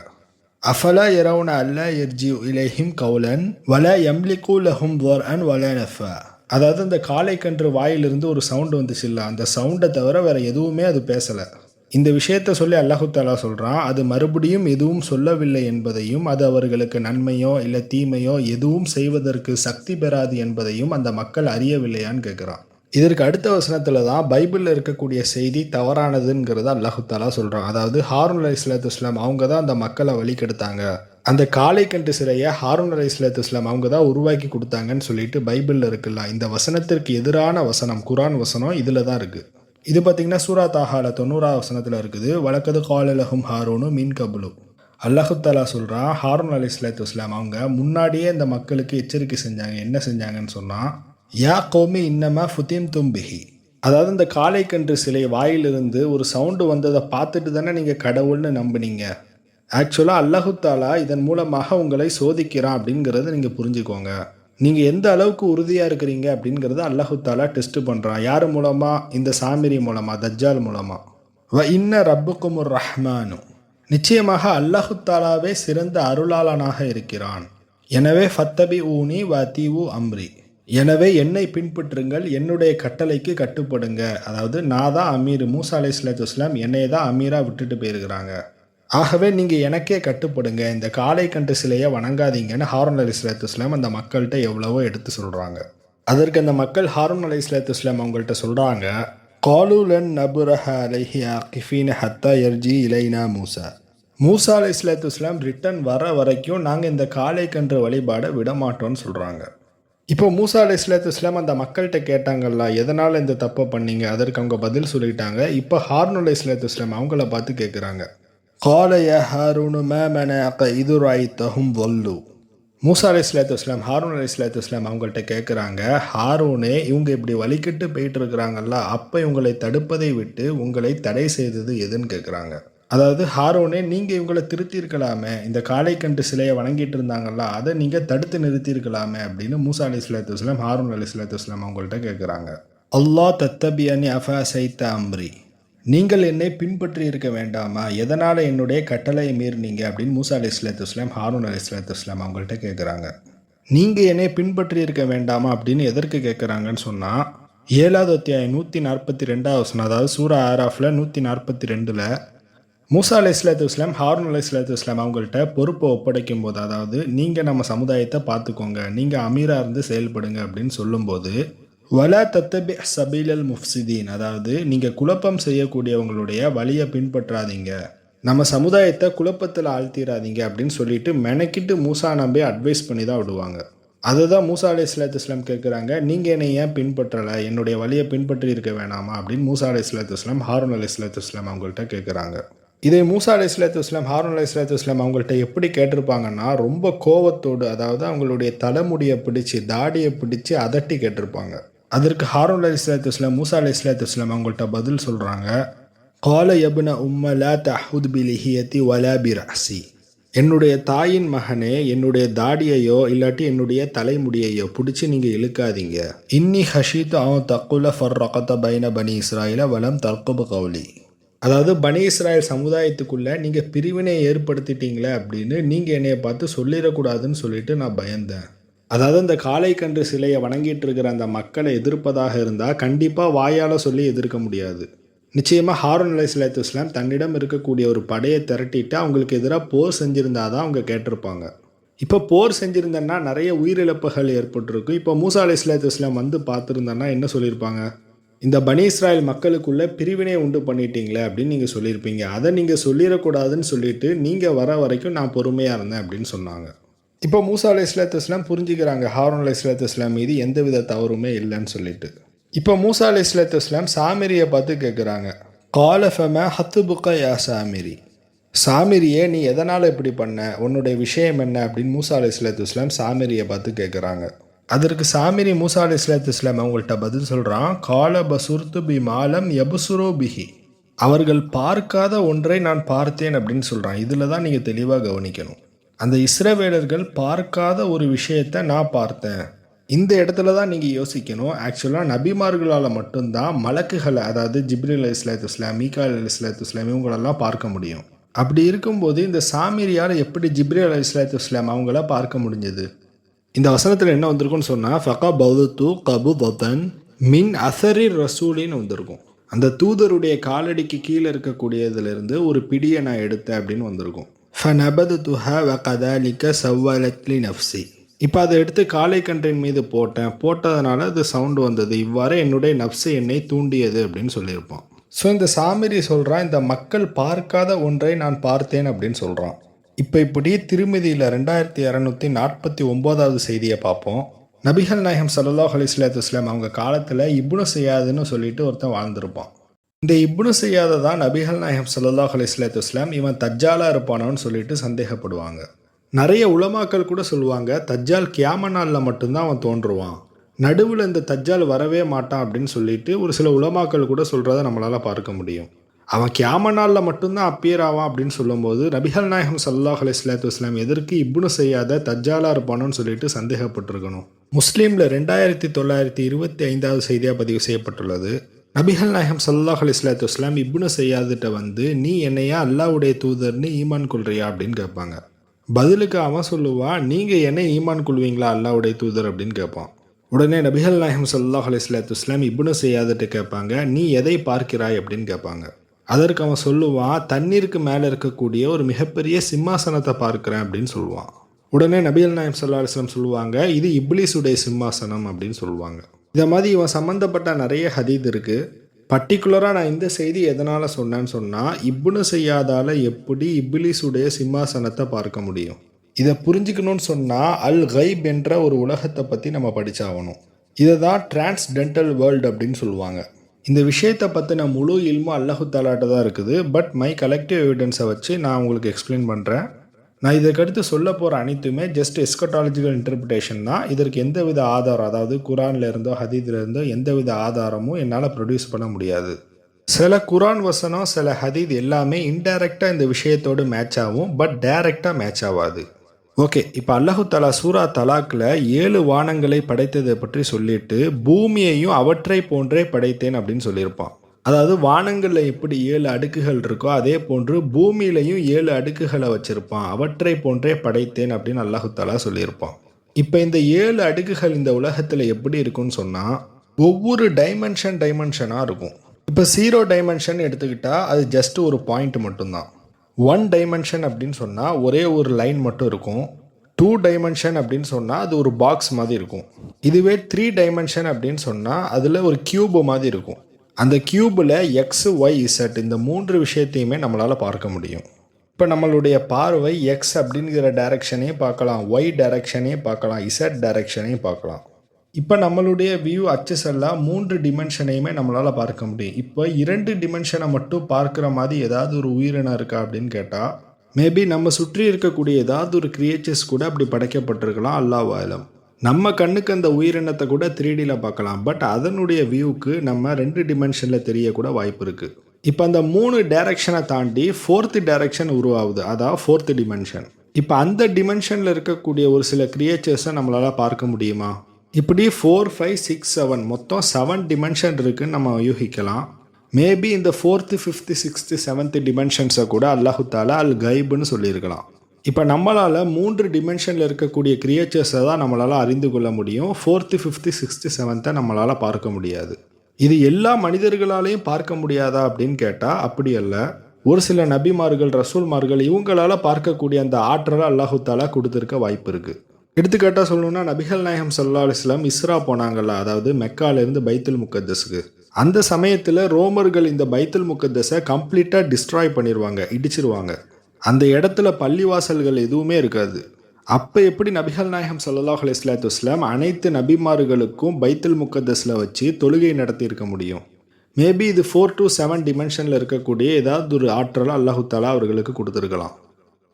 அஃபலா யரவுன அல்லா யர்ஜிஉ இலைஹிம் கௌலன் வலா யம்லிகு லஹும் துர்அன் வலா நஃபா. அதாவது இந்த காளை கன்று வாயிலிருந்து ஒரு சவுண்டு வந்துச்சு இல்லை, அந்த சவுண்டை தவிர வேற எதுவுமே அது பேசலை. இந்த விஷயத்த சொல்லி அல்லாஹு தாலா சொல்கிறான், அது மறுபடியும் எதுவும் சொல்லவில்லை என்பதையும், அது அவர்களுக்கு நன்மையோ இல்லை தீமையோ எதுவும் செய்வதற்கு சக்தி பெறாது என்பதையும் அந்த மக்கள் அறியவில்லையான்னு கேட்குறான். இதற்கு அடுத்த வசனத்தில் தான் பைபிளில் இருக்கக்கூடிய செய்தி தவறானதுங்கிறத அல்லாஹு தாலா சொல்கிறான். அதாவது ஹாரூன் அலைஹிஸ்ஸலாத்து வஸ்ஸலாம் அவங்க தான் அந்த மக்களை வழிகெடுத்தாங்க, அந்த காளை கன்று சிலையை ஹாரூன் அலைஹிஸ்ஸலாத்து வஸ்ஸலாம் அவங்க தான் உருவாக்கி கொடுத்தாங்கன்னு சொல்லிட்டு பைபிளில் இருக்குல்ல, இந்த வசனத்திற்கு எதிரான வசனம் குரான் வசனம் இதில் தான் இருக்குது. இது பார்த்திங்கன்னா சூரா தாஹால 90ஆம் வசனத்தில் இருக்குது. வலக்கது கால லஹும் ஹாரூனு மின் கபுலு. அல்லாஹு தாலா சொல்கிறான், ஹாரூன் அலைஹிஸ்ஸலாத்து வஸ்ஸலாம் அவங்க முன்னாடியே இந்த மக்களுக்கு எச்சரிக்கை செஞ்சாங்க. என்ன செஞ்சாங்கன்னு சொன்னால், யா கோமி இன்னமா ஃபுதீம் தும்பிஹி, அதாவது இந்த காளை கன்று சிலை வாயிலிருந்து ஒரு சவுண்டு வந்ததை பார்த்துட்டு தானே நீங்கள் கடவுள்னு நம்பினீங்க. ஆக்சுவலாக அல்லாஹு தாலா இதன் மூலமாக உங்களை சோதிக்கிறான் அப்படிங்கிறத நீங்கள் புரிஞ்சுக்கோங்க. நீங்கள் எந்த அளவுக்கு உறுதியாக இருக்கிறீங்க அப்படிங்கிறத அல்லாஹு தாலா டெஸ்ட் பண்ணுறான். யார் மூலமாக? இந்த சாமிரி மூலமாக, தஜ்ஜால் மூலமாக. வ இன்ன ரப்புக்குமுர் ரஹ்மானு, நிச்சயமாக அல்லாஹு தாலாவே சிறந்த அருளாளனாக இருக்கிறான். எனவே ஃபத்தபி ஊனி வ தீவு அம்ரி, எனவே என்னை பின்பற்றுங்கள், என்னுடைய கட்டளைக்கு கட்டுப்படுங்க. அதாவது நான் தான் அமீர், மூசா அலைஹிஸ்ஸலாத்து வஸ்ஸலாம் என்னைய தான் அமீராக விட்டுட்டு போயிருக்கிறாங்க. ஆகவே நீங்கள் எனக்கே கட்டுப்படுங்க, இந்த காளை கன்று சிலையை வணங்காதீங்கன்னு ஹாரூன் அலைஹிஸ்ஸலாத்து வஸ்ஸலாம் அந்த மக்கள்கிட்ட எவ்வளவோ எடுத்து சொல்கிறாங்க. அதற்கு அந்த மக்கள் ஹாரூன் அலைஹிஸ்ஸலாத்து வஸ்ஸலாம் அவங்கள்ட்ட சொல்கிறாங்க, காலூலன் நபுரஹ அலைஹி ஆகிஃபீன ஹத்தா யர்ஜி இலைனா மூசா, மூசா அலைஹிஸ்ஸலாத்து வஸ்ஸலாம் ரிட்டன் வர வரைக்கும் நாங்கள் இந்த காளை கன்று வழிபாடை விடமாட்டோன்னு சொல்கிறாங்க. இப்போ மூசா அலைஹிஸ்ஸலாத்து வஸ்ஸலாம் அந்த மக்கள்கிட்ட கேட்டாங்கல்ல, எதனால் இந்த தப்பை பண்ணீங்க? அதற்கு அவங்க பதில் சொல்லிட்டாங்க. இப்போ ஹாரூன் அலைஹிஸ்ஸலாத்து வஸ்ஸலாம் அவங்கள பார்த்து கேட்குறாங்க, கால யா ஹாரூனு மா மனஅக இது ரஅய்தஹும் வல்லு. மூசா அலைஹிஸ்ஸலாத்து வஸ்ஸலாம் ஹாரூன் அலைஹிஸ்ஸலாத்து வஸ்ஸலாம் அவங்கள்ட்ட கேட்குறாங்க, ஹாரூனே இவங்க இப்படி வழிகிட்டு போயிட்டு இருக்கிறாங்கல்ல, அப்போ இவங்களை தடுப்பதை விட்டு உங்களை தடை செய்தது எதுன்னு கேட்குறாங்க. அதாவது ஹாரூனே நீங்கள் இவங்களை திருத்தியிருக்கலாமே, இந்த காளை கன்று சிலையை வணங்கிட்டு இருந்தாங்கல்ல, அதை நீங்கள் தடுத்து நிறுத்தியிருக்கலாமே அப்படின்னு மூசா அலைஹிஸ்ஸலாத்து வஸ்ஸலாம் ஹாரூன் அலைஹிஸ்ஸலாத்து வஸ்ஸலாம் அவங்கள்ட்ட கேட்குறாங்க. அல்லாஹ் தத்தபியனி அஃபா சைத்த அம்ரி, நீங்கள் என்னை பின்பற்றி இருக்க வேண்டாமா, எதனால் என்னுடைய கட்டளையை மீறினீங்க அப்படின்னு மூசா அலைஹிஸ்ஸலாத்து வஸ்ஸலாம் ஹாரூன் அலைஹிஸ்ஸலாத்து வஸ்ஸலாம் அவங்கள்ட்ட கேட்குறாங்க. நீங்கள் என்னை பின்பற்றி இருக்க வேண்டாமா அப்படின்னு எதற்கு கேட்குறாங்கன்னு சொன்னால், 7வது அத்தியாயம் 142வது வசனம், அதாவது சூரா ஆராஃபில் 142ல் மூசா அலைஹிஸ்ஸலாத்து வஸ்ஸலாம் ஹாரூன் அலைஹிஸ்ஸலாத்து வஸ்ஸலாம் அவங்கள்ட்ட பொறுப்பை ஒப்படைக்கும் போது, அதாவது நீங்கள் நம்ம சமுதாயத்தை பார்த்துக்கோங்க, நீங்கள் அமீராக இருந்து செயல்படுங்க அப்படின்னு சொல்லும்போது, வலா தத்தபி சபீலல் முஃப்சிதீன், அதாவது நீங்கள் குழப்பம் செய்யக்கூடியவங்களுடைய வழியை பின்பற்றாதீங்க, நம்ம சமுதாயத்தை குழப்பத்தில் ஆழ்த்திடாதீங்க அப்படின்னு சொல்லிட்டு மெனக்கிட்டு மூசா நம்பி அட்வைஸ் பண்ணி தான் விடுவாங்க. அதை தான் மூசா அலைஹிஸ்ஸலாத்து வஸ்ஸலாம் கேட்குறாங்க, நீங்கள் என்னை ஏன் பின்பற்றலை, என்னுடைய வழியை பின்பற்றி இருக்க வேணாமா அப்படின்னு மூசா அலைஹிஸ்ஸலாத்து வஸ்ஸலாம் ஹாரூன் அலைஹிஸ்ஸலாத்து வஸ்ஸலாம் அவங்கள்ட்ட கேட்குறாங்க. இதை மூசா அலைஹிஸ்ஸலாத்து வஸ்ஸலாம் ஹாரூன் அலைஹிஸ்ஸலாத்து வஸ்ஸலாம் அவங்கள்ட்ட எப்படி கேட்டிருப்பாங்கன்னா, ரொம்ப கோவத்தோடு, அதாவது அவங்களுடைய தலைமுடியை பிடிச்சி தாடியை பிடிச்சி அதட்டி கேட்டிருப்பாங்க. அதற்கு ஹாரூன் அலைஹிஸ்ஸலாத்து வஸ்ஸலாம் மூசா அலைஹிஸ்ஸலாத்து வஸ்ஸலாம் அவங்கள்ட்ட பதில் சொல்கிறாங்க, கால யப்ன உம்ம லா தஹுத் பிலிஹியத்தி வலா பிரஅசி, என்னுடைய தாயின் மகனே, என்னுடைய தாடியையோ இல்லாட்டி என்னுடைய தலைமுடியையோ பிடிச்சி நீங்கள் இழுக்காதீங்க. இன்னி ஹஷீத் அவன் தக்குல ஃபர்ரகத பைன பனி இஸ்ராயில வலம் தர்குபு கௌலி, அதாவது பனி இஸ்ராயல் சமுதாயத்துக்குள்ளே நீங்கள் பிரிவினை ஏற்படுத்திட்டீங்களே அப்படின்னு நீங்கள் என்னைய பார்த்து சொல்லிடக்கூடாதுன்னு சொல்லிட்டு நான் பயந்தேன். அதாவது இந்த காளை கன்று சிலையை வணங்கிட்டு இருக்கிற அந்த மக்களை எதிர்ப்பதாக இருந்தால் கண்டிப்பாக வாயால் சொல்லி எதிர்க்க முடியாது. நிச்சயமாக ஹாரூன் அலைஹிஸ்ஸலாத்து வஸ்ஸலாம் தன்னிடம் இருக்கக்கூடிய ஒரு படையை திரட்டிட்டு அவங்களுக்கு எதிராக போர் செஞ்சுருந்தா தான் அவங்க கேட்டிருப்பாங்க. இப்போ போர் செஞ்சுருந்தேன்னா நிறைய உயிரிழப்புகள் ஏற்பட்டிருக்கும். இப்போ மூசா அலைஹிஸ்ஸலாத்து வஸ்ஸலாம் வந்து பார்த்துருந்தேன்னா என்ன சொல்லியிருப்பாங்க, இந்த பனி இஸ்ராயல் மக்களுக்குள்ளே பிரிவினை உண்டு பண்ணிட்டீங்களே அப்படின்னு நீங்கள் சொல்லியிருப்பீங்க. அதை நீங்கள் சொல்லிடக்கூடாதுன்னு சொல்லிட்டு நீங்கள் வர வரைக்கும் நான் பொறுமையாக இருந்தேன் அப்படின்னு சொன்னாங்க. இப்போ மூசா அலைஹிஸ்ஸலாத்து வஸ்ஸலாம் புரிஞ்சுக்கிறாங்க ஹாரூன் அலைஹிஸ்ஸலாத்து வஸ்ஸலாம் மீது எந்தவித தவறுமே இல்லைன்னு சொல்லிட்டு. இப்போ மூசா அலைஹிஸ்ஸலாத்து வஸ்ஸலாம் சாமிரியை பார்த்து கேட்குறாங்க, கால ஃபமா ஹத்துபுக்க யா சாமிரி, சாமிரியே நீ எதனால் இப்படி பண்ண, உன்னுடைய விஷயம் என்ன அப்படின்னு மூசா அலைஹிஸ்ஸலாத்து வஸ்ஸலாம் சாமிரியை பார்த்து கேட்குறாங்க. அதற்கு சாமிரி மூசா அலைஹிஸ்ஸலாத்து வஸ்ஸலாம் அவங்கள்ட்ட பதில் சொல்கிறான், கால பசுர்த்து பி மாலம் யபுசுரோ பிஹி. அவர்கள் பார்க்காத ஒன்றை நான் பார்த்தேன் அப்படின்னு சொல்கிறான். இதில் தான் நீங்கள் தெளிவாக கவனிக்கணும். அந்த இஸ்ரவேலர்கள் பார்க்காத ஒரு விஷயத்தை நான் பார்த்தேன். இந்த இடத்துல தான் நீங்கள் யோசிக்கணும். ஆக்சுவலாக நபிமார்களால் மட்டும்தான் மலக்குகளை, அதாவது ஜிப்ரீல் அலைஹிஸ்ஸலாத்து வஸ்ஸலாம், மீகாயில் அலைஹிஸ்ஸலாத்து வஸ்ஸலாம் இவங்களெல்லாம் பார்க்க முடியும். அப்படி இருக்கும்போது இந்த சாமிரியால் எப்படி ஜிப்ரீல் அலைஹிஸ்ஸலாத்து வஸ்ஸலாம் அவங்கள பார்க்க முடிஞ்சது? இந்த வசனத்தில் என்ன வந்திருக்குன்னு சொன்னால் ஃபகா பௌது கபு பதன் மின் அசரி ரசூலின்னு வந்திருக்கும். அந்த தூதருடைய காலடிக்கு கீழே இருக்கக்கூடியதுலேருந்து ஒரு பிடியை நான் எடுத்தேன் அப்படின்னு வந்திருக்கும். ஃபனபது துஹா வ கதாலிக்க சவ்வலத்லி நஃப்சி. இப்போ அதை எடுத்து காளை கன்றின் மீது போட்டதுனால அது சவுண்டு வந்தது, இவ்வாறு என்னுடைய நஃப்ஸு என்னை தூண்டியது அப்படின்னு சொல்லியிருப்பான். ஸோ இந்த சாமிரி சொல்கிறான், இந்த மக்கள் பார்க்காத ஒன்றை நான் பார்த்தேன் அப்படின்னு சொல்கிறான். இப்போ இப்படி திருமதியில் 2249வது செய்தியை பார்ப்போம். நபிகள் நாயகம் ஸல்லல்லாஹு அலைஹி வஸல்லம் அவங்க காலத்தில் இப்னு சையாதுன்னு சொல்லிட்டு ஒருத்தன் வாழ்ந்திருப்பான். இந்த இப்னு சையாதை தான் நபிகள் நாயகம் ஸல்லல்லாஹு அலைஹி வஸல்லம் இவன் தஜ்ஜாலாக இருப்பானோன்னு சொல்லிட்டு சந்தேகப்படுவாங்க. நிறைய உலமாக்கள் கூட சொல்லுவாங்க, தஜ்ஜால் கியாம நாளில் மட்டும்தான் அவன் தோன்றுவான், நடுவில் இந்த தஜ்ஜால் வரவே மாட்டான் அப்படின்னு சொல்லிட்டு ஒரு சில உலமாக்கள் கூட சொல்கிறத நம்மளால் பார்க்க முடியும். அவன் கியாம நாளில் மட்டும்தான் அப்பியர் ஆவான் அப்படின்னு சொல்லும்போது நபிகள் நாயகம் ஸல்லல்லாஹு அலைஹி வஸல்லம் எதற்கு இப்னு சையாதை தஜ்ஜாலாக இருப்பானோன்னு சொல்லிட்டு சந்தேகப்பட்டிருக்கணும். முஸ்லீமில் 2925வது செய்தியாக பதிவு செய்யப்பட்டுள்ளது. நபிகள் நாயகம் ஸல்லல்லாஹு அலைஹி வஸல்லம் இப்னு சையாதுகிட்ட வந்து, நீ என்னையா அல்லாஹ்வுடைய தூதர்னு ஈமான் கொள்றியா அப்படின்னு கேட்பாங்க. பதிலுக்கு அவன் சொல்லுவான், நீங்கள் என்ன ஈமான் கொள்வீங்களா அல்லாஹ்வுடைய தூதர் அப்படின்னு கேட்பான். உடனே நபிகள் நாயகம் ஸல்லல்லாஹு அலைஹி வஸல்லம் இப்னு சையாதுகிட்ட கேட்பாங்க, நீ எதை பார்க்கிறாய் அப்படின்னு கேட்பாங்க. அதற்கு அவன் சொல்லுவான், தண்ணீருக்கு மேலே இருக்கக்கூடிய ஒரு மிகப்பெரிய சிம்மாசனத்தை பார்க்குறேன் அப்படின்னு சொல்லுவான். உடனே நபிகள் நாயகம் ஸல்லல்லாஹு அலைஹி வஸல்லம் சொல்லுவாங்க, இது இப்லீஸுடைய சிம்மாசனம் அப்படின்னு சொல்லுவாங்க. இதை மாதிரி இவன் சம்மந்தப்பட்ட நிறைய ஹதீத் இருக்குது. பர்டிகுலராக நான் இந்த செய்தி எதனால் சொன்னேன்னு சொன்னால், இப்னு சையாதால் எப்படி இப்லீஸுடைய சிம்மாசனத்தை பார்க்க முடியும்? இதை புரிஞ்சுக்கணும்னு சொன்னால் அல் கைப் என்ற ஒரு உலகத்தை பற்றி நம்ம படித்தாகணும். இதை தான் டிரான்ஸ்டென்டல் வேர்ல்டு அப்படின்னு சொல்லுவாங்க. இந்த விஷயத்தை பற்றின முழு இல்மும் அல்லாஹு தாலாட்ட தான் இருக்குது. பட் மை கலெக்டிவ் எவிடன்ஸை வச்சு நான் உங்களுக்கு எக்ஸ்பிளைன் பண்ணுறேன். நான் இதற்கடுத்து சொல்ல போகிற அனைத்துமே ஜஸ்ட் எஸ்கட்டாலஜிக்கல் இன்டர்பிரிட்டேஷன் தான். இதற்கு எந்தவித ஆதாரம், அதாவது குரானில் இருந்தோ ஹதீதில் இருந்தோ எந்தவித ஆதாரமும் என்னால் ப்ரொடியூஸ் பண்ண முடியாது. சில குரான் வசனம், சில ஹதீத் எல்லாமே இன்டைரக்டாக இந்த விஷயத்தோடு மேட்ச் ஆகும், பட் டைரெக்டாக மேட்ச் ஆகாது. ஓகே, இப்போ அல்லாஹு தாலா சூரா தலாக்கில் 7 வானங்களை படைத்ததை பற்றி சொல்லிட்டு பூமியையும் அவற்றை போன்றே படைத்தேன் அப்படின்னு சொல்லியிருப்பான். அதாவது வானங்களில் எப்படி 7 அடுக்குகள் இருக்கோ அதே போன்று பூமியிலையும் 7 அடுக்குகளை வச்சுருப்பான், அவற்றை போன்றே படைத்தேன் அப்படின்னு அல்லாஹு தாலா சொல்லியிருப்பான். இப்போ இந்த 7 அடுக்குகள் இந்த உலகத்தில் எப்படி இருக்குன்னு சொன்னால், ஒவ்வொரு டைமென்ஷனாக இருக்கும். இப்போ 0 டைமென்ஷன் எடுத்துக்கிட்டால் அது ஜஸ்ட் ஒரு பாயிண்ட் மட்டும்தான். 1 டைமென்ஷன் அப்படின்னு சொன்னால் ஒரே ஒரு லைன் மட்டும் இருக்கும். 2 டைமென்ஷன் அப்படின்னு சொன்னால் அது ஒரு பாக்ஸ் மாதிரி இருக்கும். இதுவே 3 டைமென்ஷன் அப்படின்னு சொன்னால் அதில் ஒரு கியூப் மாதிரி இருக்கும். அந்த கியூபில் எக்ஸ் ஒய் இசட் இந்த 3 விஷயத்தையுமே நம்மளால் பார்க்க முடியும். இப்போ நம்மளுடைய பார்வை எக்ஸ் அப்படிங்கிற டைரக்ஷனையும் பார்க்கலாம், ஒய் டைரக்ஷனையும் பார்க்கலாம், இசட் டைரக்ஷனையும் பார்க்கலாம். இப்போ நம்மளுடைய வியூ அச்சஸ் எல்லாம் 3 டிமென்ஷனையுமே நம்மளால் பார்க்க முடியும். இப்போ 2 டிமென்ஷனை மட்டும் பார்க்குற மாதிரி ஏதாவது ஒரு உயிரினம் இருக்கா அப்படின்னு கேட்டால், மேபி நம்ம சுற்றி இருக்கக்கூடிய ஏதாவது ஒரு கிரியேச்சர்ஸ் கூட அப்படி படைக்கப்பட்டிருக்கலாம், அல்லாஹ் ஆலம். நம்ம கண்ணுக்கு அந்த உயிரினத்தை கூட 3Dயில் பார்க்கலாம், பட் அதனுடைய வியூவுக்கு நம்ம 2 டிமென்ஷனில் தெரியக்கூட வாய்ப்பு இருக்குது. இப்போ அந்த 3 டைரக்ஷனை தாண்டி 4th டைரக்ஷன் உருவாகுது, அதாவது 4th டிமென்ஷன். இப்போ அந்த டிமென்ஷனில் இருக்கக்கூடிய ஒரு சில கிரியேச்சர்ஸை நம்மளால் பார்க்க முடியுமா? இப்படி 4, 5, 6, 7 மொத்தம் 7 டிமென்ஷன் இருக்குன்னு நம்ம யூகிக்கலாம். மேபி இந்த 4th, 5th, 6th, 7th டிமென்ஷன்ஸை கூட அல்லாஹு தாலா அல் கைப்னு சொல்லியிருக்கலாம். இப்போ நம்மளால் 3 டிமென்ஷனில் இருக்கக்கூடிய கிரியேச்சர்ஸை தான் நம்மளால் அறிந்து கொள்ள முடியும். 4th, 5th, 6th, 7th நம்மளால் பார்க்க முடியாது. இது எல்லா மனிதர்களாலையும் பார்க்க முடியாதா அப்படின்னு கேட்டால் அப்படி அல்ல. ஒரு சில நபிமார்கள், ரசூல்மார்கள் இவங்களால் பார்க்கக்கூடிய அந்த ஆற்றலை அல்லாஹு தாலா கொடுத்துருக்க வாய்ப்பு இருக்குது. எடுத்துக்காட்டாக சொல்லணும்னா நபிகள் நாயகம் ஸல்லல்லாஹு அலைஹி வஸல்லம் இஸ்ரா போனாங்கல்ல, அதாவது மெக்காலேருந்து பைத்துல் முக்கத்தஸுக்கு. அந்த சமயத்தில் ரோமர்கள் இந்த பைத்துல் முக்கத்தஸை கம்ப்ளீட்டாக டிஸ்ட்ராய் பண்ணிடுவாங்க, இடிச்சிருவாங்க. அந்த இடத்துல பள்ளிவாசல்கள் எதுவுமே இருக்காது. அப்போ எப்படி நபிகள் நாயகம் ஸல்லல்லாஹு அலைஹி வஸல்லம் அனைத்து நபிமார்களுக்கும் பைத்துல் முக்கத்தஸில் வச்சு தொழுகை நடத்தியிருக்க முடியும்? மேபி இது 4 to 7 டிமென்ஷனில் இருக்கக்கூடிய ஏதாவது ஒரு ஆற்றலை அல்லாஹு தாலா அவர்களுக்கு கொடுத்துருக்கலாம்.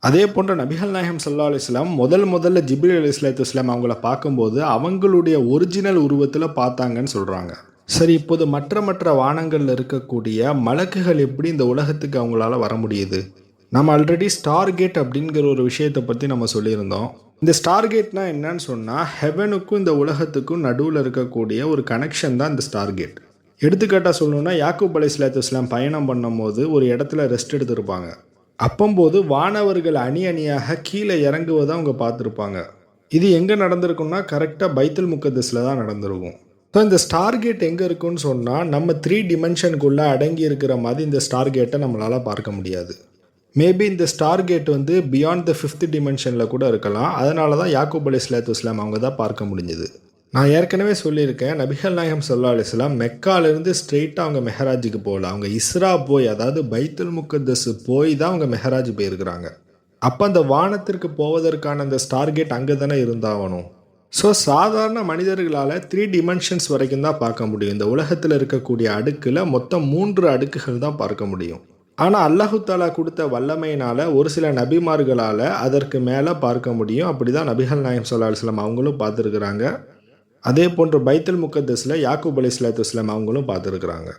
அதே போன்ற நபிகள் நாயகம் ஸல்லல்லாஹு அலைஹி வஸல்லம் முதல்ல ஜிப்ரீல் அலைஹிஸ்ஸலாத்து வஸ்ஸலாம் அவங்கள பார்க்கும்போது அவங்களுடைய ஒரிஜினல் உருவத்தில் பார்த்தாங்கன்னு சொல்கிறாங்க. சரி, இப்போது மற்ற வானங்களில் இருக்கக்கூடிய மலக்குகள் எப்படி இந்த உலகத்துக்கு அவங்களால வர முடியுது? நம்ம ஆல்ரெடி ஸ்டார் கேட் அப்படிங்கிற ஒரு விஷயத்தை பற்றி நம்ம சொல்லியிருந்தோம். இந்த ஸ்டார் கேட்னா என்னன்னு சொன்னால், ஹெவனுக்கும் இந்த உலகத்துக்கும் நடுவில் இருக்கக்கூடிய ஒரு கனெக்ஷன் தான் இந்த ஸ்டார் கேட். எடுத்துக்காட்டாக சொல்லணும்னா, யாக்கூப் அலைஹிஸ்ஸலாத்து வஸ்ஸலாம் பயணம் பண்ணும்போது ஒரு இடத்துல ரெஸ்ட் எடுத்திருப்பாங்க. அப்பம்போது வானவர்கள் அணியாக கீழே இறங்குவதை அவங்க பார்த்துருப்பாங்க. இது எங்கே நடந்திருக்குன்னா கரெக்டாக பைத்துல் முக்கத்தஸில் தான் நடந்திருக்கும். ஸோ இந்த ஸ்டார் கேட் எங்கே இருக்குன்னு சொன்னால், நம்ம 3 டிமென்ஷனுக்குள்ளே அடங்கி இருக்கிற மாதிரி இந்த ஸ்டார் கேட்டை நம்மளால் பார்க்க முடியாது. மேபி இந்த Stargate beyond the 5th டிமென்ஷனில் கூட இருக்கலாம். அதனால தான் யாக்கூப் அலைஹிஸ்ஸலாத்து வஸ்ஸலாம் அவங்க தான் பார்க்க முடிஞ்சுது. நான் ஏற்கனவே சொல்லியிருக்கேன், நபிகள் நாயகம் ஸல்லல்லாஹு அலைஹி வஸல்லம் மெக்காலேருந்து ஸ்ட்ரெயிட்டாக அவங்க மெஹராஜுக்கு போகல. அவங்க இஸ்ரா போய், அதாவது பைத்துல் முக்கத்தஸ் போய் தான் அவங்க மெஹராஜ் போயிருக்கிறாங்க. அப்போ அந்த வானத்திற்கு போவதற்கான அந்த ஸ்டார் கேட் அங்கே தானே இருந்தாகணும். ஸோ சாதாரண மனிதர்களால் 3 டிமென்ஷன்ஸ் வரைக்கும் தான் பார்க்க முடியும். இந்த உலகத்தில் இருக்கக்கூடிய அடுக்கில் மொத்தம் 3 அடுக்குகள் தான் பார்க்க முடியும். ஆனால் அல்லாஹு தாலா கொடுத்த வல்லமையினால் ஒரு சில நபிமார்களால் அதற்கு மேலே பார்க்க முடியும். அப்படி தான் நபிகள் நாயகம் ஸல்லல்லாஹு அலைஹி வஸல்லம் அவங்களும் பார்த்துருக்குறாங்க. அதே போன்று பைத்துல் முக்கத்தஸில் யாக்கூப் அலைஹிஸ்ஸலாத்து வஸ்ஸலாம் அவங்களும் பார்த்துருக்குறாங்க.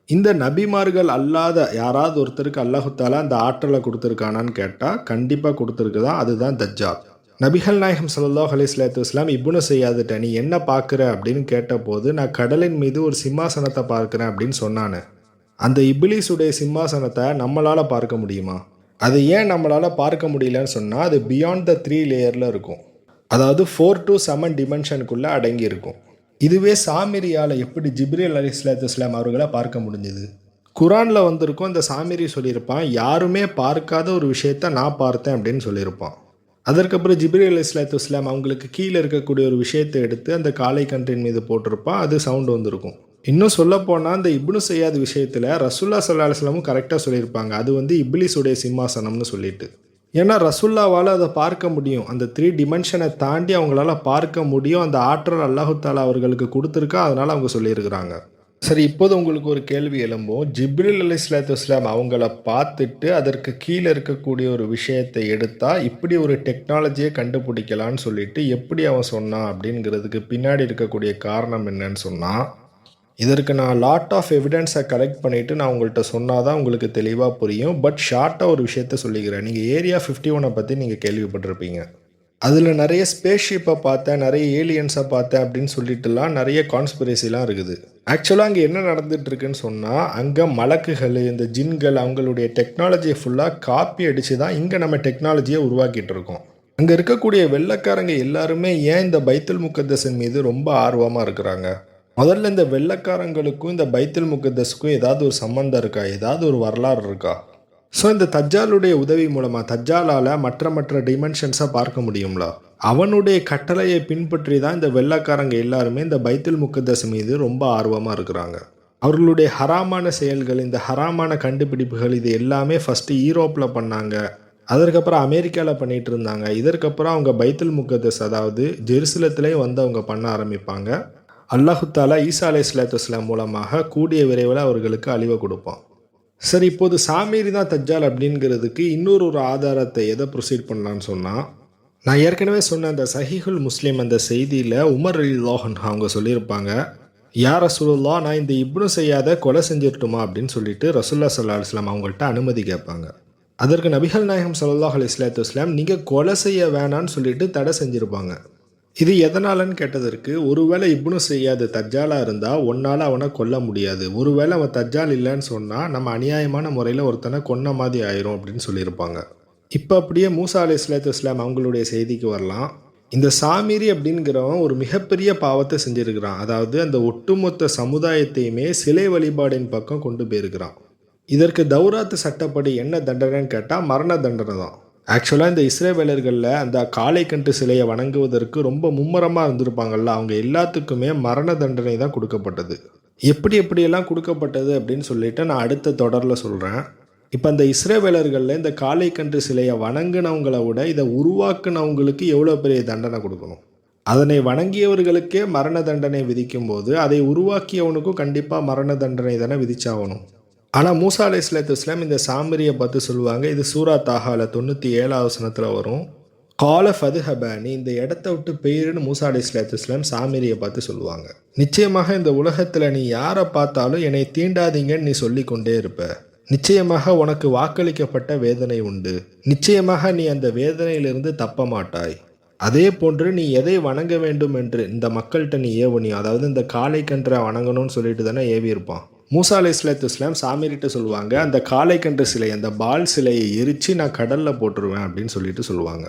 இந்த நபிமார்கள் அல்லாத யாராவது ஒருத்தருக்கு அல்லாஹு தாலா அந்த ஆற்றலை கொடுத்துருக்கானான்னு கேட்டால் கண்டிப்பாக கொடுத்துருக்குதான். அதுதான் தஜ்ஜால். நபிகள் நாயகம் ஸல்லல்லாஹு அலைஹி வஸல்லம் இப்னு ஸையாதுட்ட நீ என்ன பார்க்குற அப்படின்னு கேட்டபோது, நான் கடலின் மீது ஒரு சிம்மாசனத்தை பார்க்குறேன் அப்படின்னு சொன்னானே, அந்த இப்லீஸுடைய சிம்மாசனத்தை நம்மளால் பார்க்க முடியுமா? அது ஏன் நம்மளால் பார்க்க முடியலன்னு சொன்னால், அது பியாண்ட் த 3 லேயரில் இருக்கும். அதாவது 4 to 7 டிமென்ஷனுக்குள்ளே அடங்கி இருக்கும். இதுவே சாமிரியால் எப்படி ஜிப்ரீல் அலைஹிஸ்ஸலாத்து வஸ்ஸலாம் அவர்களை பார்க்க முடிஞ்சது? குரானில் வந்திருக்கும், அந்த சாமிரி சொல்லியிருப்பான், யாருமே பார்க்காத ஒரு விஷயத்த நான் பார்த்தேன் அப்படின்னு சொல்லியிருப்பான். அதற்கப்புறம் ஜிப்ரீல் அலைஹிஸ்ஸலாத்து வஸ்ஸலாம் அவங்களுக்கு கீழே இருக்கக்கூடிய ஒரு விஷயத்தை எடுத்து அந்த காளை கன்றின் மீது போட்டிருப்பான். அது சவுண்டு வந்திருக்கும். இன்னும் சொல்லப்போனால் அந்த இப்னு ஸையாத் விஷயத்தில் ரசூலுல்லாஹி ஸல்லல்லாஹு அலைஹி வஸல்லம் கரெக்டாக சொல்லியிருப்பாங்க, அது இப்லீஸுடைய சிம்மாசனம்னு சொல்லிட்டு. ஏன்னா ரசூல்லாவால் அதை பார்க்க முடியும். அந்த 3 டிமென்ஷனை தாண்டி அவங்களால பார்க்க முடியும். அந்த ஆற்றல் அல்லாஹு தாலா அவர்களுக்கு கொடுத்துருக்கா, அதனால் அவங்க சொல்லியிருக்கிறாங்க. சரி, இப்போது உங்களுக்கு ஒரு கேள்வி எழும்பும். ஜிப்ரீல் அலைஹிஸ்ஸலாத்து வஸ்ஸலாம் அவங்கள பார்த்துட்டு அதற்கு கீழே இருக்கக்கூடிய ஒரு விஷயத்தை எடுத்தால் இப்படி ஒரு டெக்னாலஜியை கண்டுபிடிக்கலான்னு சொல்லிட்டு எப்படி அவன் சொன்னான் அப்படிங்கிறதுக்கு பின்னாடி இருக்கக்கூடிய காரணம் என்னன்னு சொன்னால், இதற்கு நான் லாட் ஆஃப் எவிடன்ஸை கலெக்ட் பண்ணிவிட்டு நான் உங்கள்கிட்ட சொன்னால் தான் உங்களுக்கு தெளிவாக புரியும். பட் ஷார்ட்டாக ஒரு விஷயத்த சொல்லிக்கிறேன். நீங்கள் ஏரியா 51 பற்றி நீங்கள் கேள்விப்பட்டிருப்பீங்க. அதில் நிறைய ஸ்பேஸ்ஷிப்பை பார்த்தேன், நிறைய ஏலியன்ஸை பார்த்தேன் அப்படின்னு சொல்லிட்டுலாம் நிறைய கான்ஸ்பிரசிலாம் இருக்குது. ஆக்சுவலாக அங்கே என்ன நடந்துகிட்ருக்குன்னு சொன்னால், அங்கே மலக்குகள், இந்த ஜின்கள் அவங்களுடைய டெக்னாலஜியை ஃபுல்லாக காப்பி அடித்து தான் இங்கே நம்ம டெக்னாலஜியை உருவாக்கிட்டு இருக்கோம். அங்கே இருக்கக்கூடிய வெள்ளைக்காரங்க எல்லாருமே ஏன் இந்த பைத்துல் முக்கத்தஸின் மீது ரொம்ப ஆர்வமாக இருக்கிறாங்க? முதல்ல இந்த வெள்ளைக்காரங்களுக்கும் இந்த பைத்துல் முக்கத்தஸுக்கும் ஏதாவது ஒரு சம்மந்தம் இருக்கா? ஏதாவது ஒரு வரலாறு இருக்கா? ஸோ இந்த தஜ்ஜாலுடைய உதவி மூலமாக தஜ்ஜாலால் மற்ற டிமென்ஷன்ஸை பார்க்க முடியுங்களா? அவனுடைய கட்டளையை பின்பற்றி தான் இந்த வெள்ளைக்காரங்க எல்லாருமே இந்த பைத்துல் முக்கத்தஸ் மீது ரொம்ப ஆர்வமாக இருக்கிறாங்க. அவர்களுடைய ஹராமான செயல்கள், இந்த ஹராமான கண்டுபிடிப்புகள், இது எல்லாமே ஃபஸ்ட்டு ஈரோப்பில் பண்ணாங்க. அதற்கப்புறம் அமெரிக்காவில் பண்ணிகிட்டு இருந்தாங்க. இதற்கப்புறம் அவங்க பைத்துல் முக்கத்தஸ், அதாவது ஜெருசலத்திலையும் அவங்க பண்ண ஆரம்பிப்பாங்க. அல்லாஹு தாலா ஈசா அலைஹிஸ்ஸலாத்து வஸ்ஸலாம் மூலமாக கூடிய விரைவில் அவர்களுக்கு அழிவை கொடுப்பான். சரி, இப்போது சாமிரி தான் தஜ்ஜால் அப்படிங்கிறதுக்கு இன்னொரு ஆதாரத்தை எதை ப்ரொசீட் பண்ணலான்னு சொன்னால், நான் ஏற்கனவே சொன்ன அந்த சஹீஹுல் முஸ்லீம் அந்த செய்தியில் உமர் ரலியல்லாஹு அன்ஹு அவங்க சொல்லியிருப்பாங்க, யா ரசூலுல்லாஹ், நான் இந்த இப்னு ஸையாதை கொலை செஞ்சிட்டுமா அப்படின்னு சொல்லிட்டு ரசூலுல்லாஹி ஸல்லல்லாஹு அலைஹி வஸல்லம் அவங்கள்ட்ட அனுமதி கேட்பாங்க. அதற்கு நபிகள் நாயகம் ஸல்லல்லாஹு அலைஹி வஸல்லம் நீங்கள் கொலை செய்ய வேணான்னு சொல்லிட்டு தடை செஞ்சுருப்பாங்க. இது எதனாலன்னு கேட்டதற்கு, ஒருவேளை இப்னு ஸையாத் தஜ்ஜாலாக இருந்தால் ஒன்றால் அவனை கொல்ல முடியாது, ஒருவேளை அவன் தஜ்ஜால் இல்லைன்னு சொன்னால் நம்ம அநியாயமான முறையில் ஒருத்தனை கொன்ன மாதிரி ஆயிரும் அப்படின்னு சொல்லியிருப்பாங்க. இப்போ அப்படியே மூசா அலைஹிஸ்ஸலாத்து வஸ்ஸலாம் அவங்களுடைய செய்திக்கு வரலாம். இந்த சாமிரி அப்படிங்கிறவன் ஒரு மிகப்பெரிய பாவத்தை செஞ்சுருக்கிறான். அதாவது அந்த ஒட்டுமொத்த சமுதாயத்தையுமே சிலை வழிபாடின் பக்கம் கொண்டு போயிருக்கிறான். இதற்கு தௌராத்து சட்டப்படி என்ன தண்டனைன்னு கேட்டால் மரண தண்டனை தான். ஆக்சுவலாக இந்த இஸ்ரேவேலர்களில் அந்த காளை கன்று சிலையை வணங்குவதற்கு ரொம்ப மும்முரமாக இருந்திருப்பாங்கள்ல, அவங்க எல்லாத்துக்குமே மரண தண்டனை தான் கொடுக்கப்பட்டது. எப்படியெல்லாம் கொடுக்கப்பட்டது அப்படின்னு சொல்லிட்டு நான் அடுத்த தொடரில் சொல்கிறேன். இப்போ அந்த இஸ்ரேவேலர்களில் இந்த காளை கன்று சிலையை வணங்கினவங்களை விட இதை உருவாக்குனவங்களுக்கு எவ்வளோ பெரிய தண்டனை கொடுக்கணும்? அதனை வணங்கியவர்களுக்கே மரண தண்டனை விதிக்கும் போது அதை உருவாக்கியவனுக்கும் கண்டிப்பாக மரண தண்டனை தானே விதிச்சாகணும். ஆனால் மூசா அலைஹிஸ்ஸலாத்து வஸ்ஸலாம் இந்த சாமரியை பார்த்து சொல்லுவாங்க, இது சூரா தாஹால 97வது வசனத்தில் வரும். கால ஃபதுஹப, நீ இந்த இடத்த விட்டு பெயருன்னு மூசா அலைஹிஸ்ஸலாத்து வஸ்ஸலாம் சாமரியை பார்த்து சொல்லுவாங்க. நிச்சயமாக இந்த உலகத்தில் நீ யாரை பார்த்தாலும் என்னை தீண்டாதீங்கன்னு நீ சொல்லி கொண்டே இருப்ப. நிச்சயமாக உனக்கு வாக்களிக்கப்பட்ட வேதனை உண்டு. நிச்சயமாக நீ அந்த வேதனையிலிருந்து தப்ப மாட்டாய். அதே போன்று நீ எதை வணங்க வேண்டும் என்று இந்த மக்கள்கிட்ட நீ ஏவனியோ, அதாவது இந்த காளை கன்றை வணங்கணும்னு சொல்லிட்டு தானே ஏவி இருப்பான். மூசா அலைஹிஸ்ஸலாத்து வஸ்ஸலாம் சாமிரிட்ட சொல்லுவாங்க, அந்த காளை கன்று சிலை, அந்த பால் சிலையை எரித்து நான் கடலில் போட்டுருவேன் அப்படின்னு சொல்லிட்டு சொல்லுவாங்க.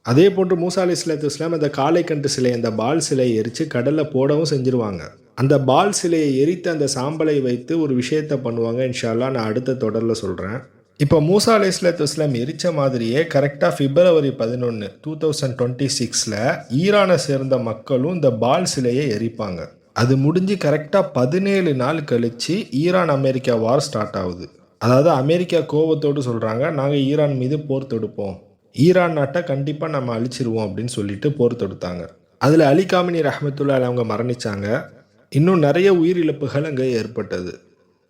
அதே போன்று மூசா அலைஹிஸ்ஸலாத்து வஸ்ஸலாம் அந்த காளை கன்று சிலை, அந்த பால் சிலையை எரித்து கடலில் போடவும் செஞ்சுருவாங்க. அந்த பால் சிலையை எரித்து அந்த சாம்பலை வைத்து ஒரு விஷயத்தை பண்ணுவாங்க. இன்ஷா அல்லாஹ் நான் அடுத்த தொடரில் சொல்கிறேன். இப்போ மூசா அலைஹிஸ்ஸலாத்து வஸ்ஸலாம் எரித்த மாதிரியே கரெக்டாக February 11, 2026 ஈரானை சேர்ந்த மக்களும் இந்த பால் சிலையை எரிப்பாங்க. அது முடிஞ்சு கரெக்டாக 17 நாள் கழித்து ஈரான் அமெரிக்கா வார் ஸ்டார்ட் ஆகுது. அதாவது அமெரிக்கா கோபத்தோடு சொல்கிறாங்க, நாங்கள் ஈரான் மீது போர் தொடுப்போம், ஈரான் நாட்டை கண்டிப்பாக நம்ம அழிச்சிருவோம் அப்படின்னு சொல்லிட்டு போர் தொடுத்தாங்க. அதில் அலி காமினி ரஹ்மத்துல்லாஹி அலைஹி அவங்க மரணித்தாங்க. இன்னும் நிறைய உயிரிழப்புகள் அங்கே ஏற்பட்டது.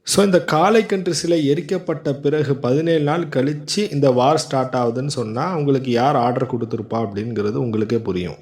ஸோ இந்த காளைக்கன்று சிலை எரிக்கப்பட்ட பிறகு 17 நாள் கழித்து இந்த வார் ஸ்டார்ட் ஆகுதுன்னு சொன்னால் உங்களுக்கு யார் ஆர்டர் கொடுத்துருப்பா அப்படிங்கிறது உங்களுக்கே புரியும்.